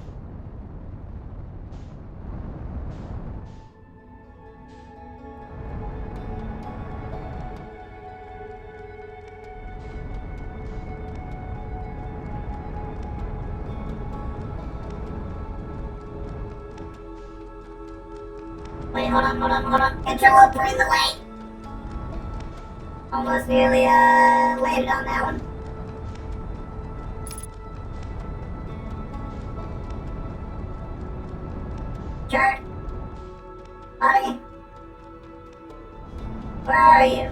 Wait, hold on. Interloper in the way! Almost nearly, landed on that one. Sure. Buddy? Where are you?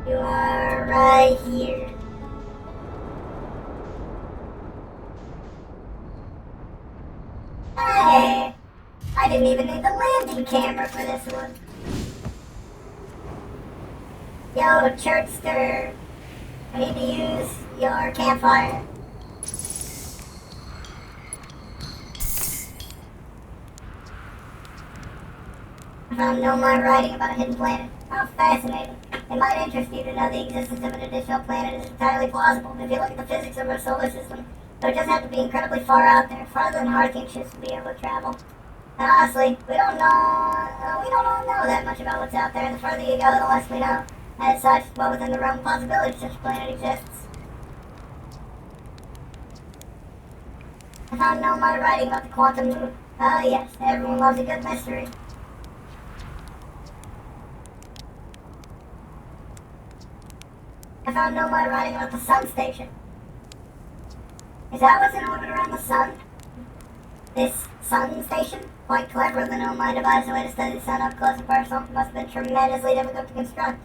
You are right here. Hey! I didn't even need the landing camera for this one. Yo, Churchster. I need to use your campfire. I found no more writing about a hidden planet. How fascinating. It might interest you to know the existence of an additional planet is entirely plausible if you look at the physics of our solar system. Though it doesn't have to be incredibly far out there, farther than Hurricane ships will be able to travel. And honestly, we don't all know that much about what's out there. The further you go, the less we know. As such, well within the realm of possibility such a planet exists. I found no more writing about the quantum loop. Ah yes, everyone loves a good mystery. I found no more writing about the sun station. Is that what's in orbit around the sun? This sun station? Quite clever, the Nomai devised a way to study the sun up close and personal. It must have been tremendously difficult to construct.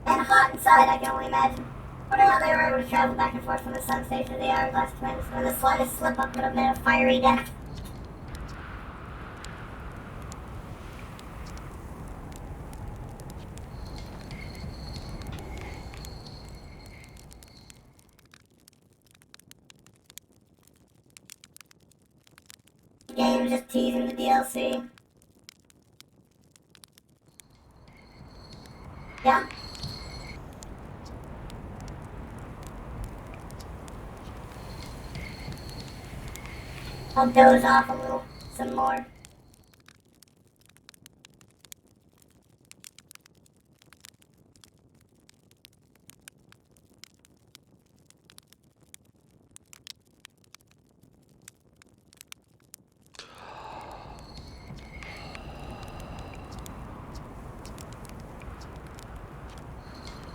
And hot inside, I can only imagine. Wonder how they were able to travel back and forth from the sun station to the hourglass twins, where the slightest slip-up would have meant a fiery death. Game just teasing the DLC. Yeah? I'll doze off a little, some more.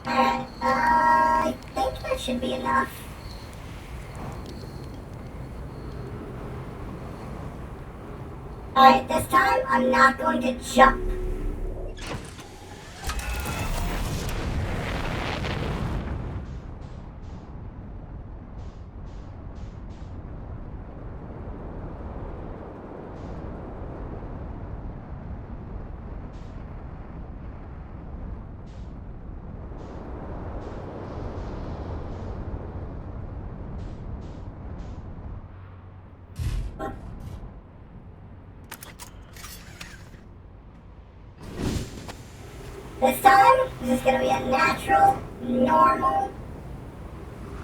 Alright, I think that should be enough. Alright, this time I'm not going to jump. This time, this is going to be a natural, normal,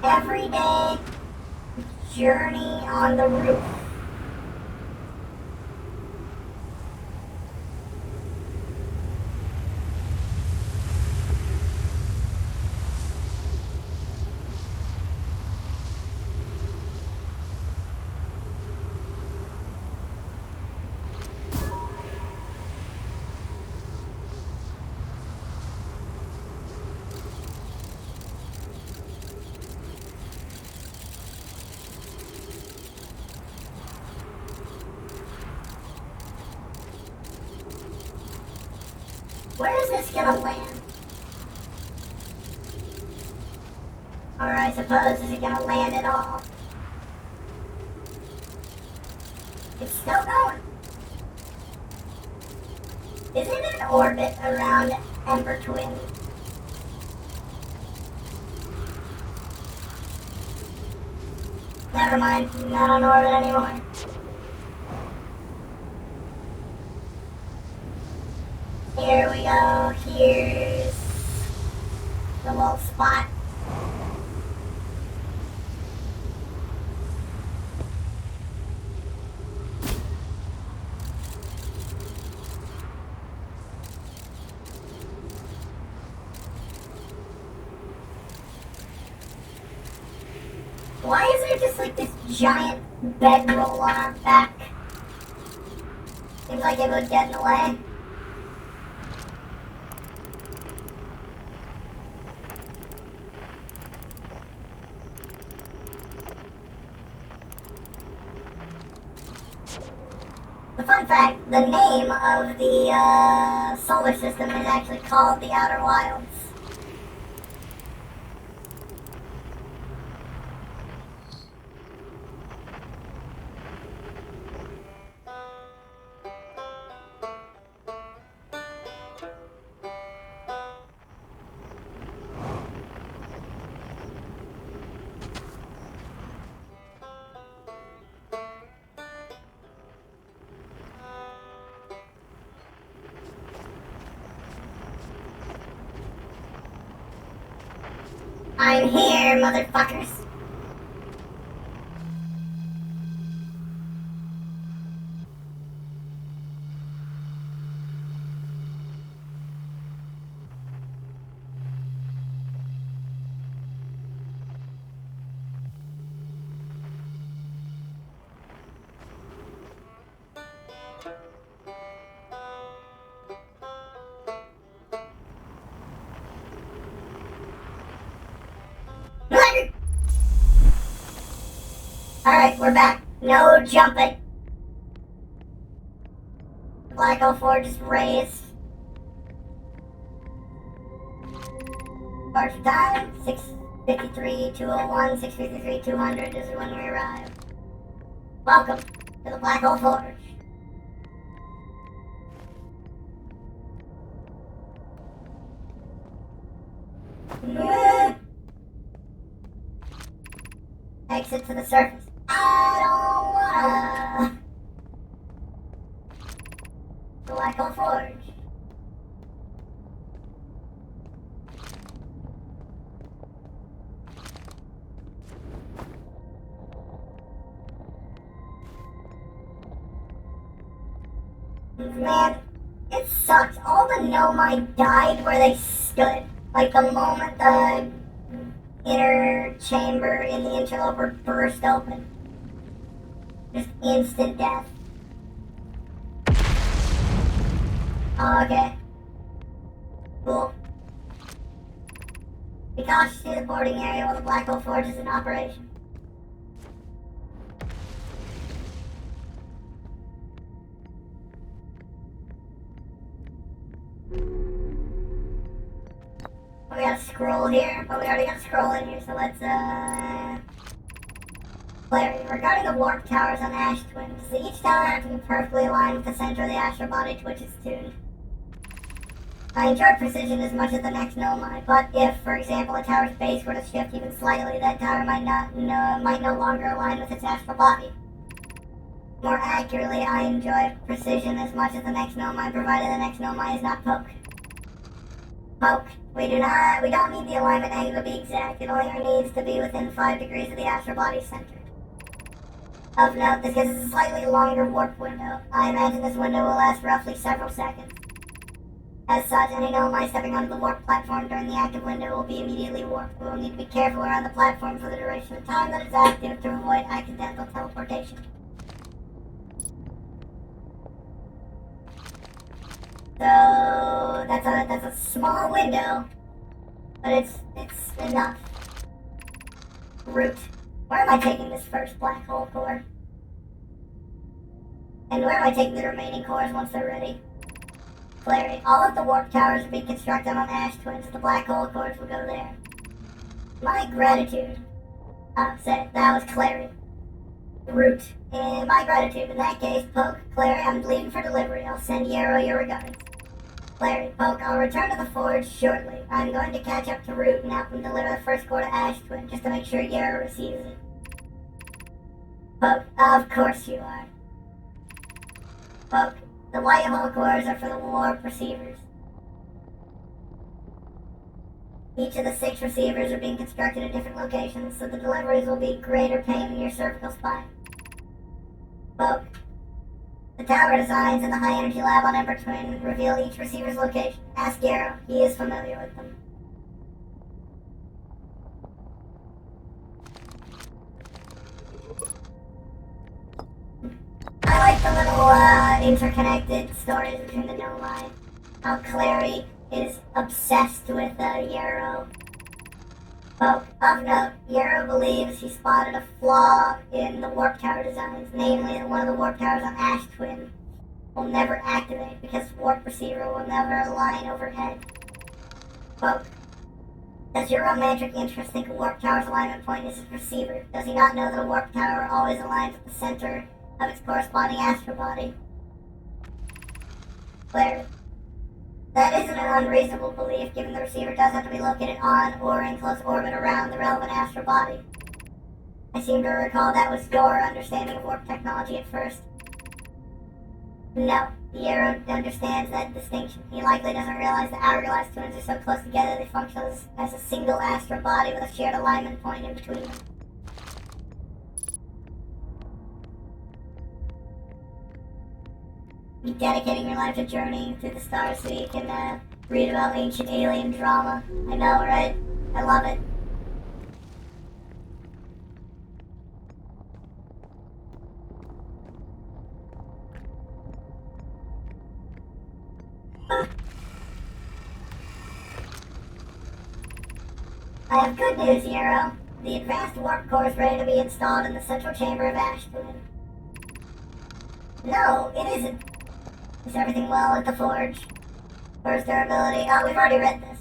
everyday journey on the roof. Where is this gonna land? Or I suppose, is it gonna land at all? It's still going. Is it in orbit around Ember Twin? Never mind, not on orbit anymore. Here we go, here's the little spot. Why is there just like this giant bedroll on our back? Seems like it would get in the way. The fun fact, the name of the solar system is actually called the Outer Wilds. I'm here, motherfuckers. Alright, we're back. No jumping. Black Hole Forge is raised. Start time, 6:53, 201, 6:53, 200 is when we arrive. Welcome to the Black Hole Forge. Exit to the surface. I don't wanna. Black Hole Forge. Man, it sucks. All the Nomai died where they stood. Like the moment the inner chamber in the interloper burst open. Just instant death. Oh, okay. Cool. Be cautious near the boarding area while the Black Hole Forge is in operation. We got a scroll here, but we already got a scroll in here, so let's, Clarity. Regarding the warp towers on Ash Twins, each tower has to be perfectly aligned with the center of the astral body to which it's tuned. I enjoy precision as much as the next Nomai, but if, for example, a tower's base were to shift even slightly, that tower might no longer align with its astral body. More accurately, I enjoy precision as much as the next Nomai, provided the next Nomai is not poke. Poke. We don't need the alignment angle to be exact. It only needs to be within 5 degrees of the astral body center. Of note, this gives us a slightly longer warp window. I imagine this window will last roughly several seconds. As such, any Nomai stepping onto the warp platform during the active window will be immediately warped. We will need to be careful around the platform for the duration of time that it's active to avoid accidental teleportation. So that's a small window, but it's enough. Root. Where am I taking this first black hole core? And where am I taking the remaining cores once they're ready? Clarity. All of the warp towers will be constructed on Ash Twins. The black hole cores will go there. My gratitude. That was Clarity. Root. And my gratitude. In that case, Poke, Clarity, I'm leaving for delivery. I'll send Yarrow your regards. Clarity, Poke, I'll return to the Forge shortly. I'm going to catch up to Root and help him deliver the first core to Ash Twin, just to make sure Yarrow receives it. Poke, of course you are. Poke, the white hole cores are for the warp receivers. Each of the 6 receivers are being constructed at different locations, so the deliveries will be greater pain in your cervical spine. Poke, the tower designs in the High Energy Lab on Ember Twin reveal each receiver's location. Ask Yarrow, he is familiar with them. I like the little interconnected stories between the Nomai. How Clary is obsessed with Yarrow. Oh, of note, Yarrow believes he spotted a flaw in the warp tower designs, namely that one of the warp towers on Ash Twin will never activate because warp receiver will never align overhead. Quote, does your romantic interest think a warp tower's alignment point is its receiver? Does he not know that a warp tower always aligns at the center of its corresponding astral body? Claire, that isn't an unreasonable belief, given the receiver does have to be located on or in close orbit around the relevant astral body. I seem to recall that was your understanding of warp technology at first. No, Yarrow understands that distinction. He likely doesn't realize the hourglass twins are so close together they function as a single astral body with a shared alignment point in between them. You're dedicating your life to journeying through the stars so you can read about ancient alien drama. I know, right? I love it. I have good news, Yarrow. The advanced warp core is ready to be installed in the central chamber of Ash Twin. No, it isn't. Is everything well at the forge? Where's durability? Oh, we've already read this.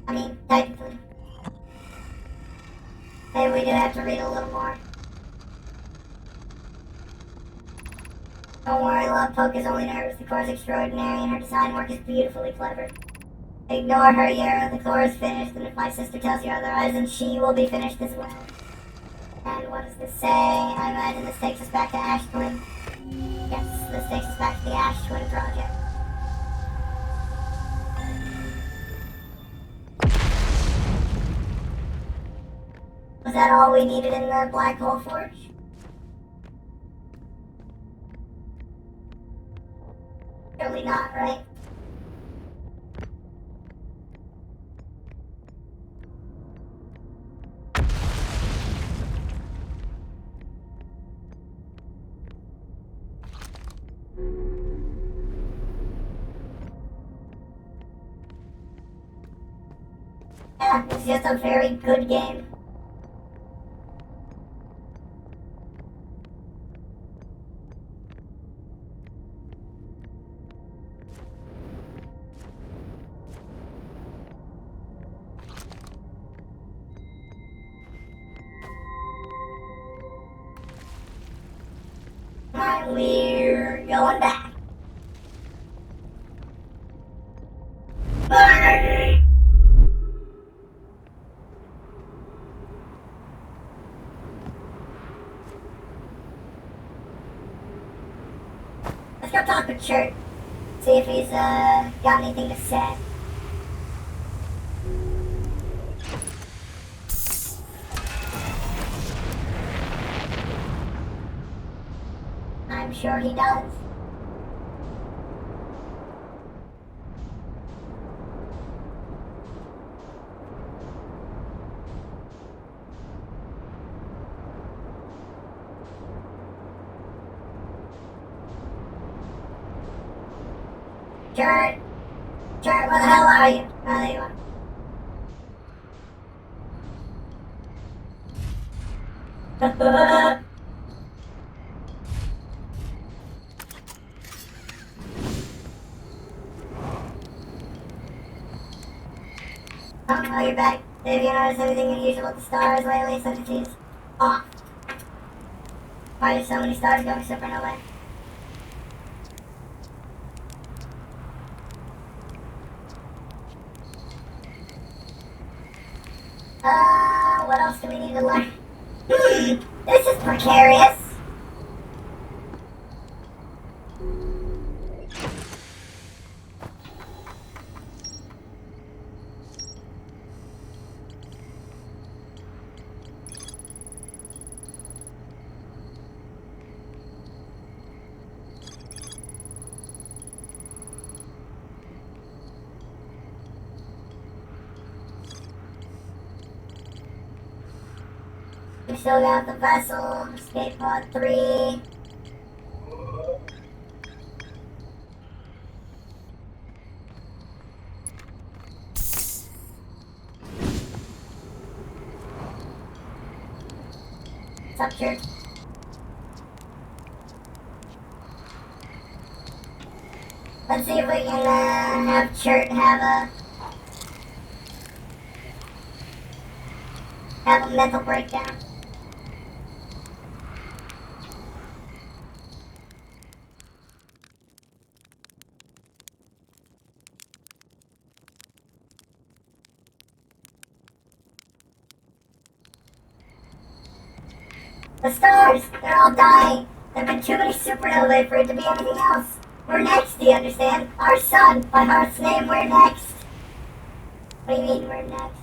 I mean, technically. Maybe we do have to read a little more. Don't worry, Love Poke is only nervous. The core is extraordinary and her design work is beautifully clever. Ignore her, Yarrow. The core is finished, and if my sister tells you otherwise, then she will be finished as well. And what does this say? I imagine this takes us back to Ash Twin. Yes, this takes us back to the Ash Twin project. Was that all we needed in the Black Hole Forge? Surely not, right? Yeah, it's just a very good game. Alright, we're going back. Bye. Let's go talk with Chert. See if he's got anything to say. I'm sure he does. Chert! Chert, where the hell are you? Oh, there you are. Oh, you're back. Have you noticed anything unusual with the stars lately? Such as these off. Why are there so many stars going supernova? What else do we need to learn? This is precarious. We still got the vessel, escape pod 3. What's up, Shirt? Let's see if we can have Shirt have a mental breakdown. The stars, they're all dying. There've been too many supernovae for it to be anything else. We're next, do you understand? Our sun, by Hearth's name, we're next. What do you mean we're next?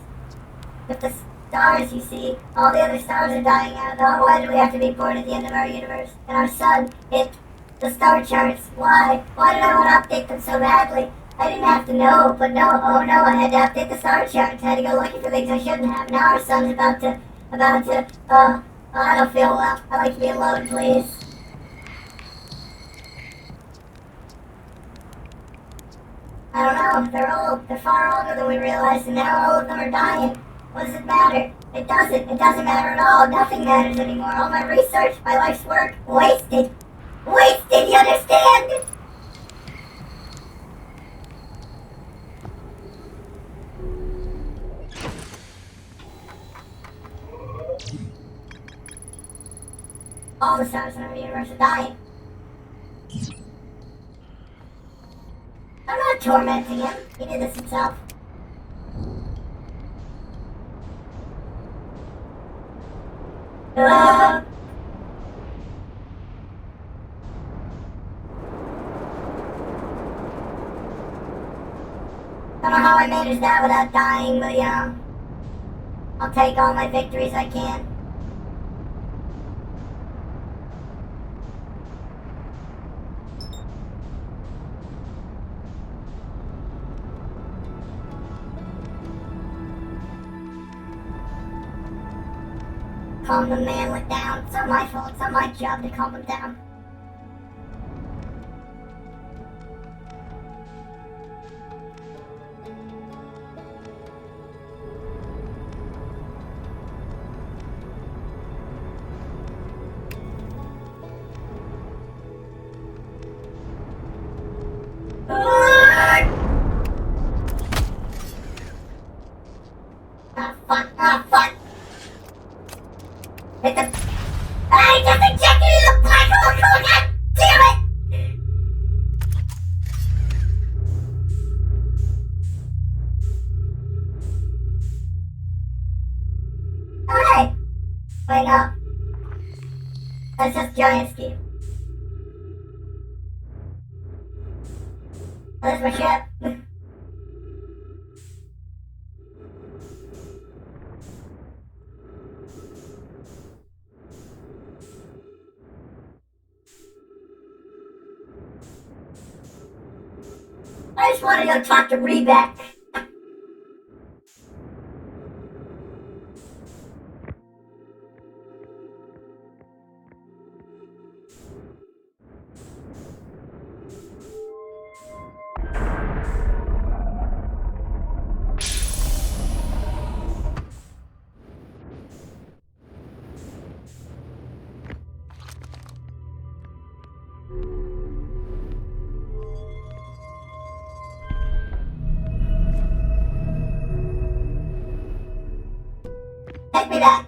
If the stars, you see, all the other stars are dying out, then why do we have to be born at the end of our universe? And our sun hit the star charts. Why? Why did I want to update them so badly? I didn't have to know, but no, oh no, I had to update the star charts. I had to go looking for things I shouldn't have. Now our sun's about to, I don't feel well. I like to be alone, please. I don't know. They're old. They're far older than we realized, and now all of them are dying. What does it matter? It doesn't. It doesn't matter at all. Nothing matters anymore. All my research, my life's work, wasted. Wasted, you understand? All the stars in our universe are dying. I'm not tormenting him. He did this himself. I don't know how I managed that without dying, but yeah. I'll take all my victories I can. Calm the manlet down. It's not my fault. It's not my job to calm him down. Hit the... I just injected you in the black hole! God damn it! Oh, hey! Wait, no. That's just giant Steve. Oh, that's my ship. I just want to go talk to Reback. Take me back.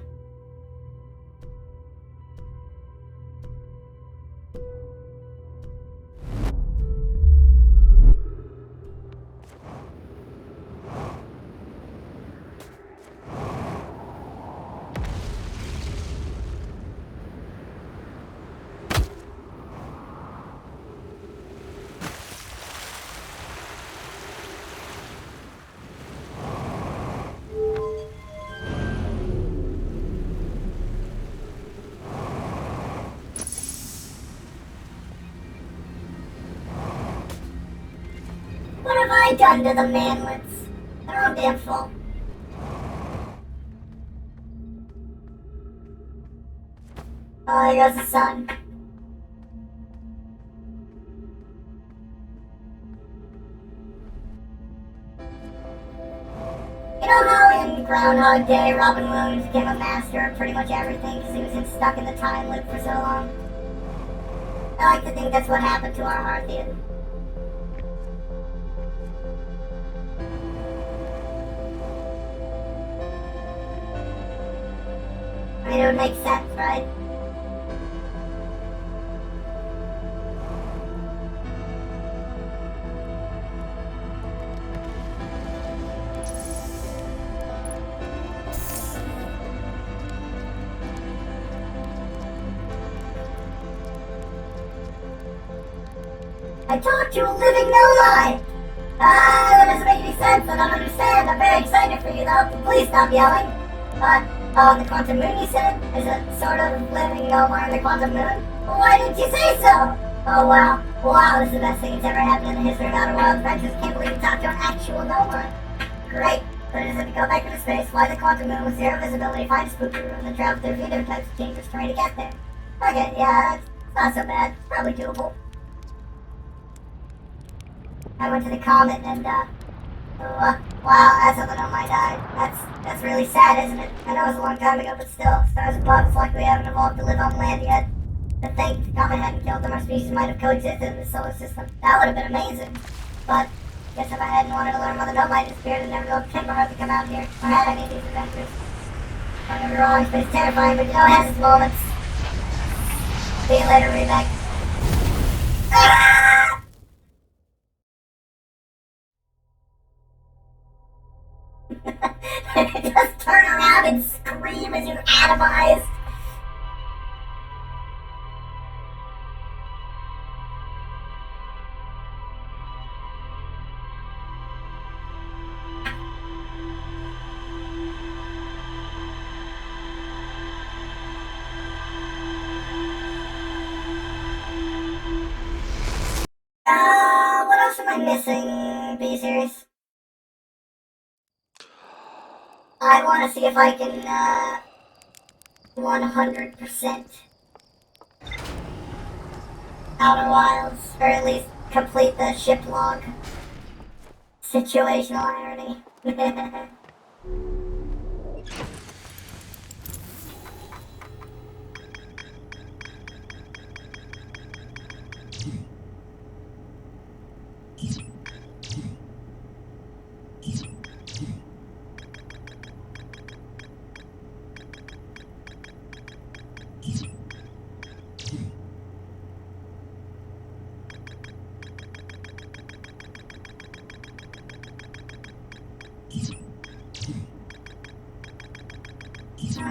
What have I done to the manlets? Their own damn fault. Oh, there goes the sun. You know how in Groundhog Day, Robin Williams became a master of pretty much everything because he was stuck in the time loop for so long? I like to think that's what happened to our Hearthian. I mean, it would make sense, right? I talked to a living nomai! That doesn't make any sense, I don't understand. I'm very excited for you though. Please stop yelling. The quantum moon you said? Is a sort of living nomai on the quantum moon? Well, why didn't you say so? Oh wow. Wow, this is the best thing that's ever happened in the history of Outer Wilds Adventures. Can't believe you talked to an actual nomai. Great. But it isn't to go back into space, fly the quantum moon with zero visibility, find a spooky room, and then travel through video types of dangerous terrain to get there. Okay, yeah, it's not so bad. It's probably doable. I went to the comet and, wow, that's how the nomai died. That's really sad, isn't it? I know it was a long time ago, but still, stars above, it's likely we haven't evolved to live on land yet. To think the comet hadn't killed them, our species might have coexisted in the solar system. That would have been amazing. But, guess if I hadn't wanted to learn why the nomai disappeared and never go timber hard to come out here, or had any of these adventures. Don't get me wrong, space is terrifying, but you know it has its moments. See you later, Rebek. Ah! Just turn around and scream as you atomize. What else am I missing, B-Series? I want to see if I can, 100% Outer Wilds, or at least complete the ship log. Situational irony.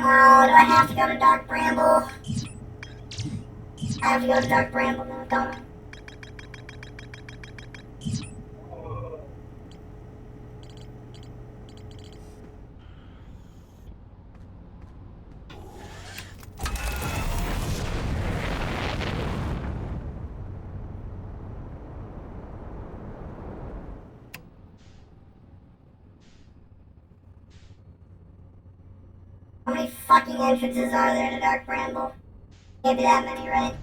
Oh, do I have to go to Dark Bramble? I have to go to Dark Bramble now, don't I? How many fucking entrances are there to Dark Bramble? Can't be that many, right?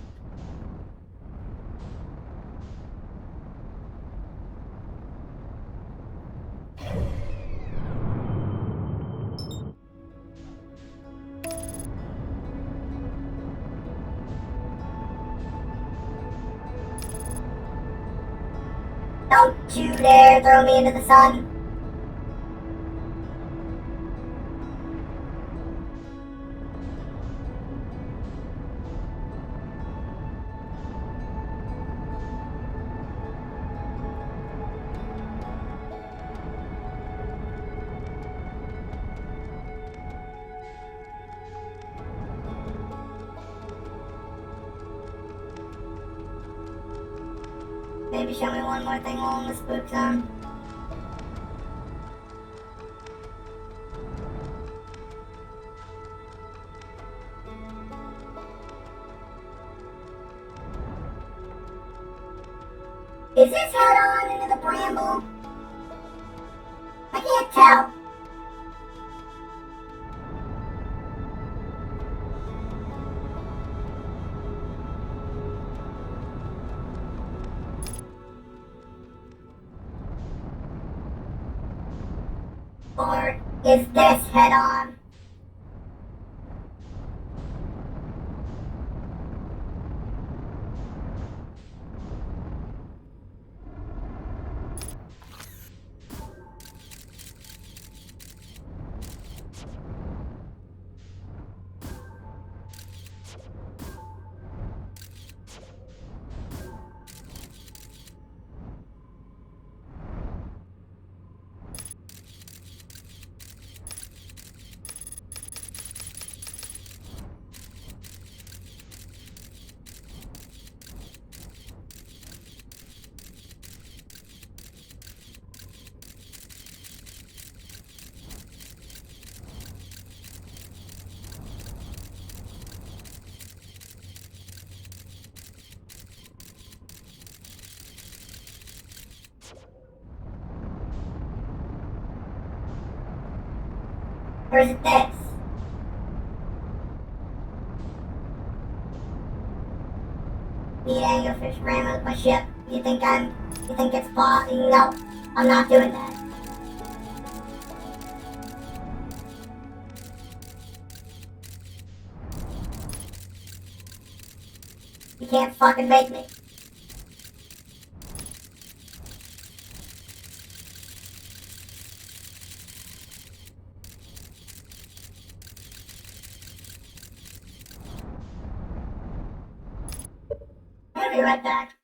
Don't you dare throw me into the sun! Maybe show me one more thing while in the spook zone. Is this head on into the bramble? I can't tell. Or is this head on? Or is it this? Need anglerfish ran with my ship. You think it's no, I'm not doing that. You can't fucking make me. I'll be right back.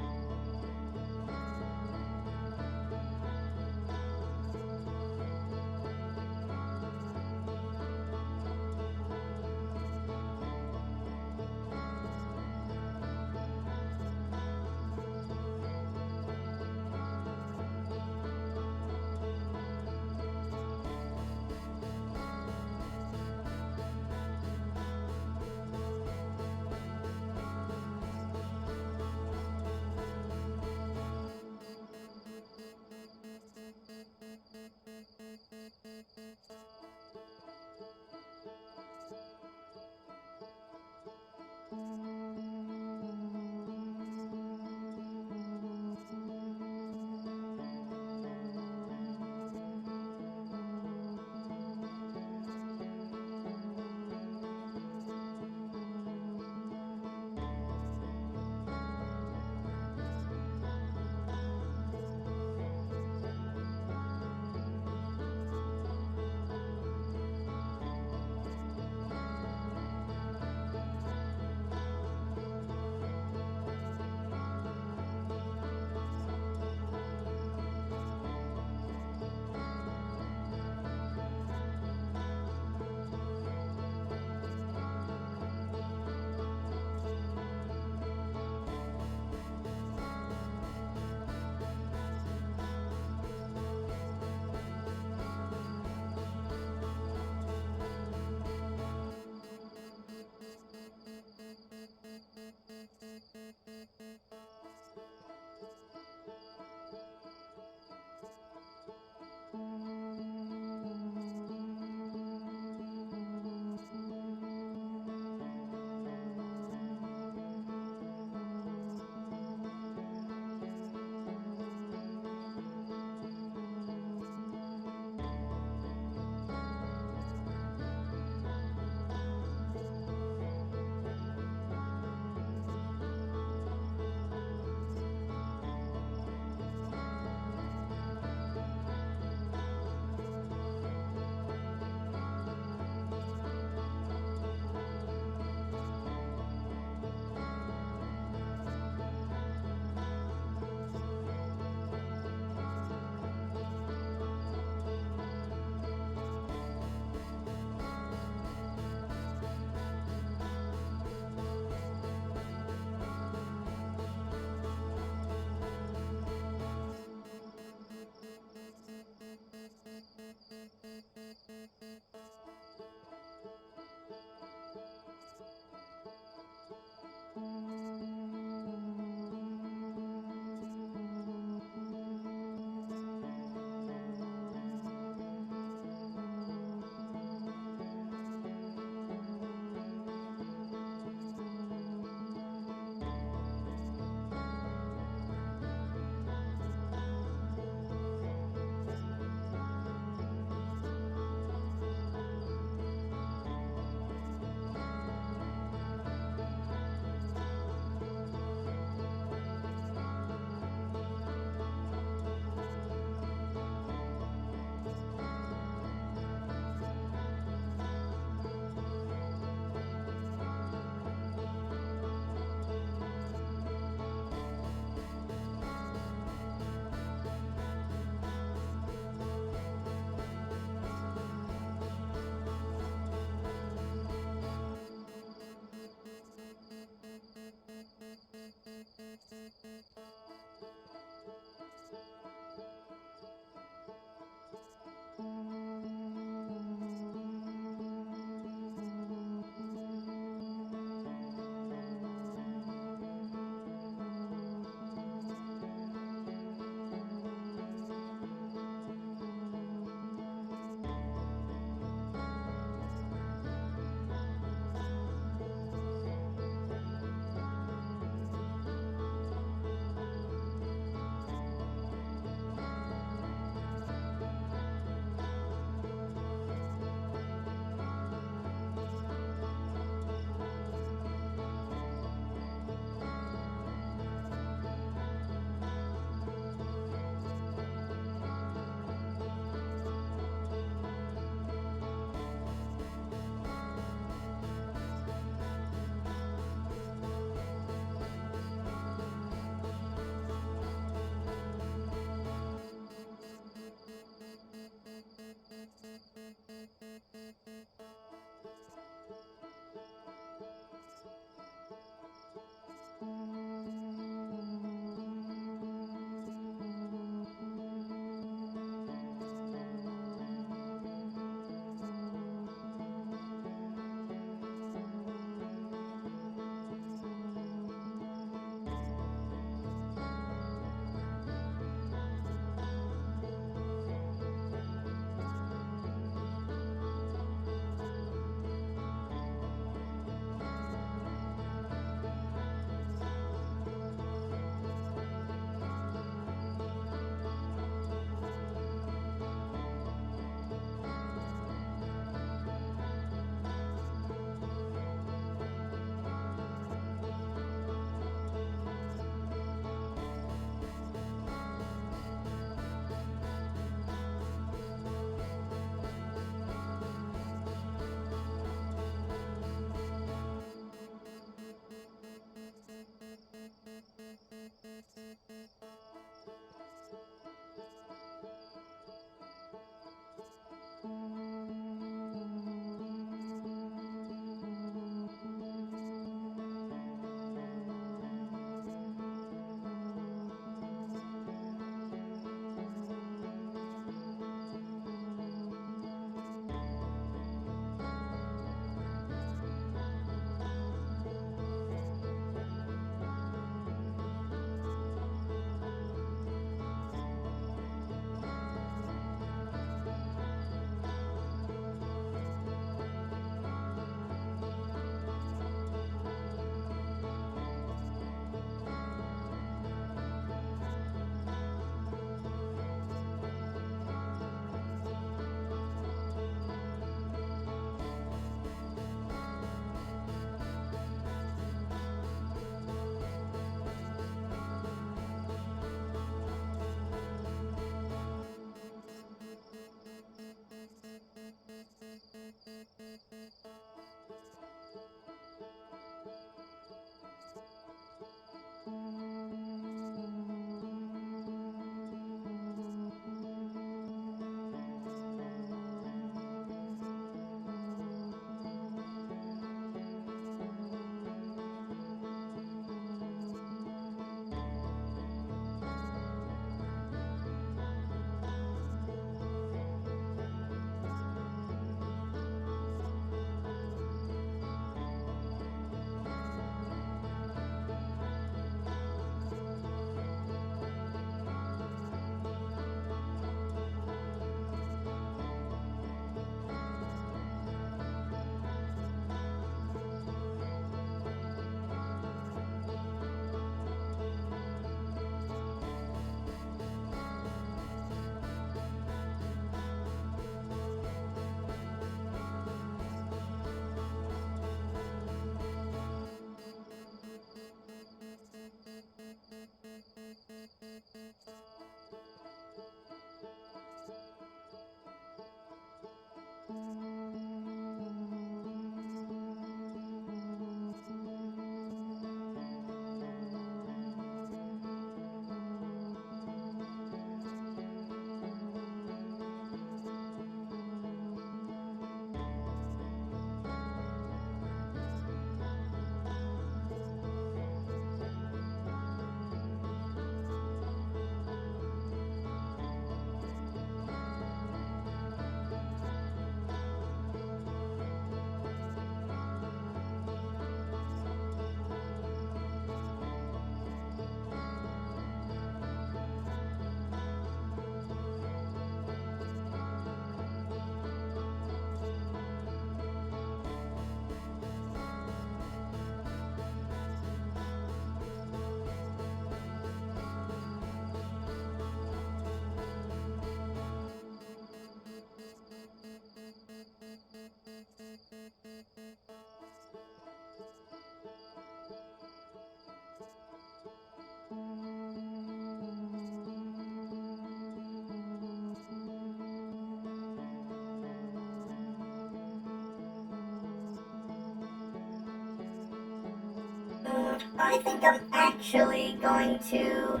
I think I'm actually going to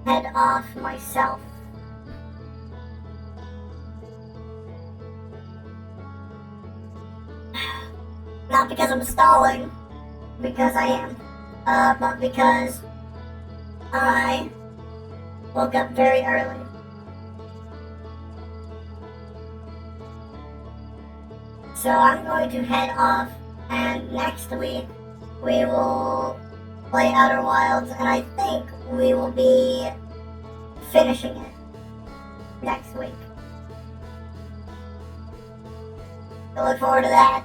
head off myself. Not because I'm stalling, because I am, but because I woke up very early. So I'm going to head off, and next week we will play Outer Wilds, and I think we will be finishing it next week. I look forward to that.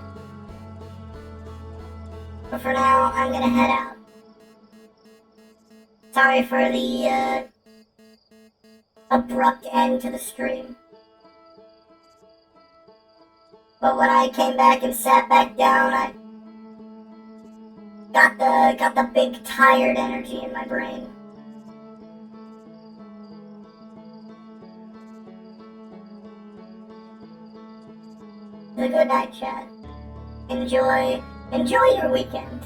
But for now, I'm gonna head out. Sorry for the abrupt end to the stream. But when I came back and sat back down, I got the big tired energy in my brain. It's a good night, chat. Enjoy your weekend.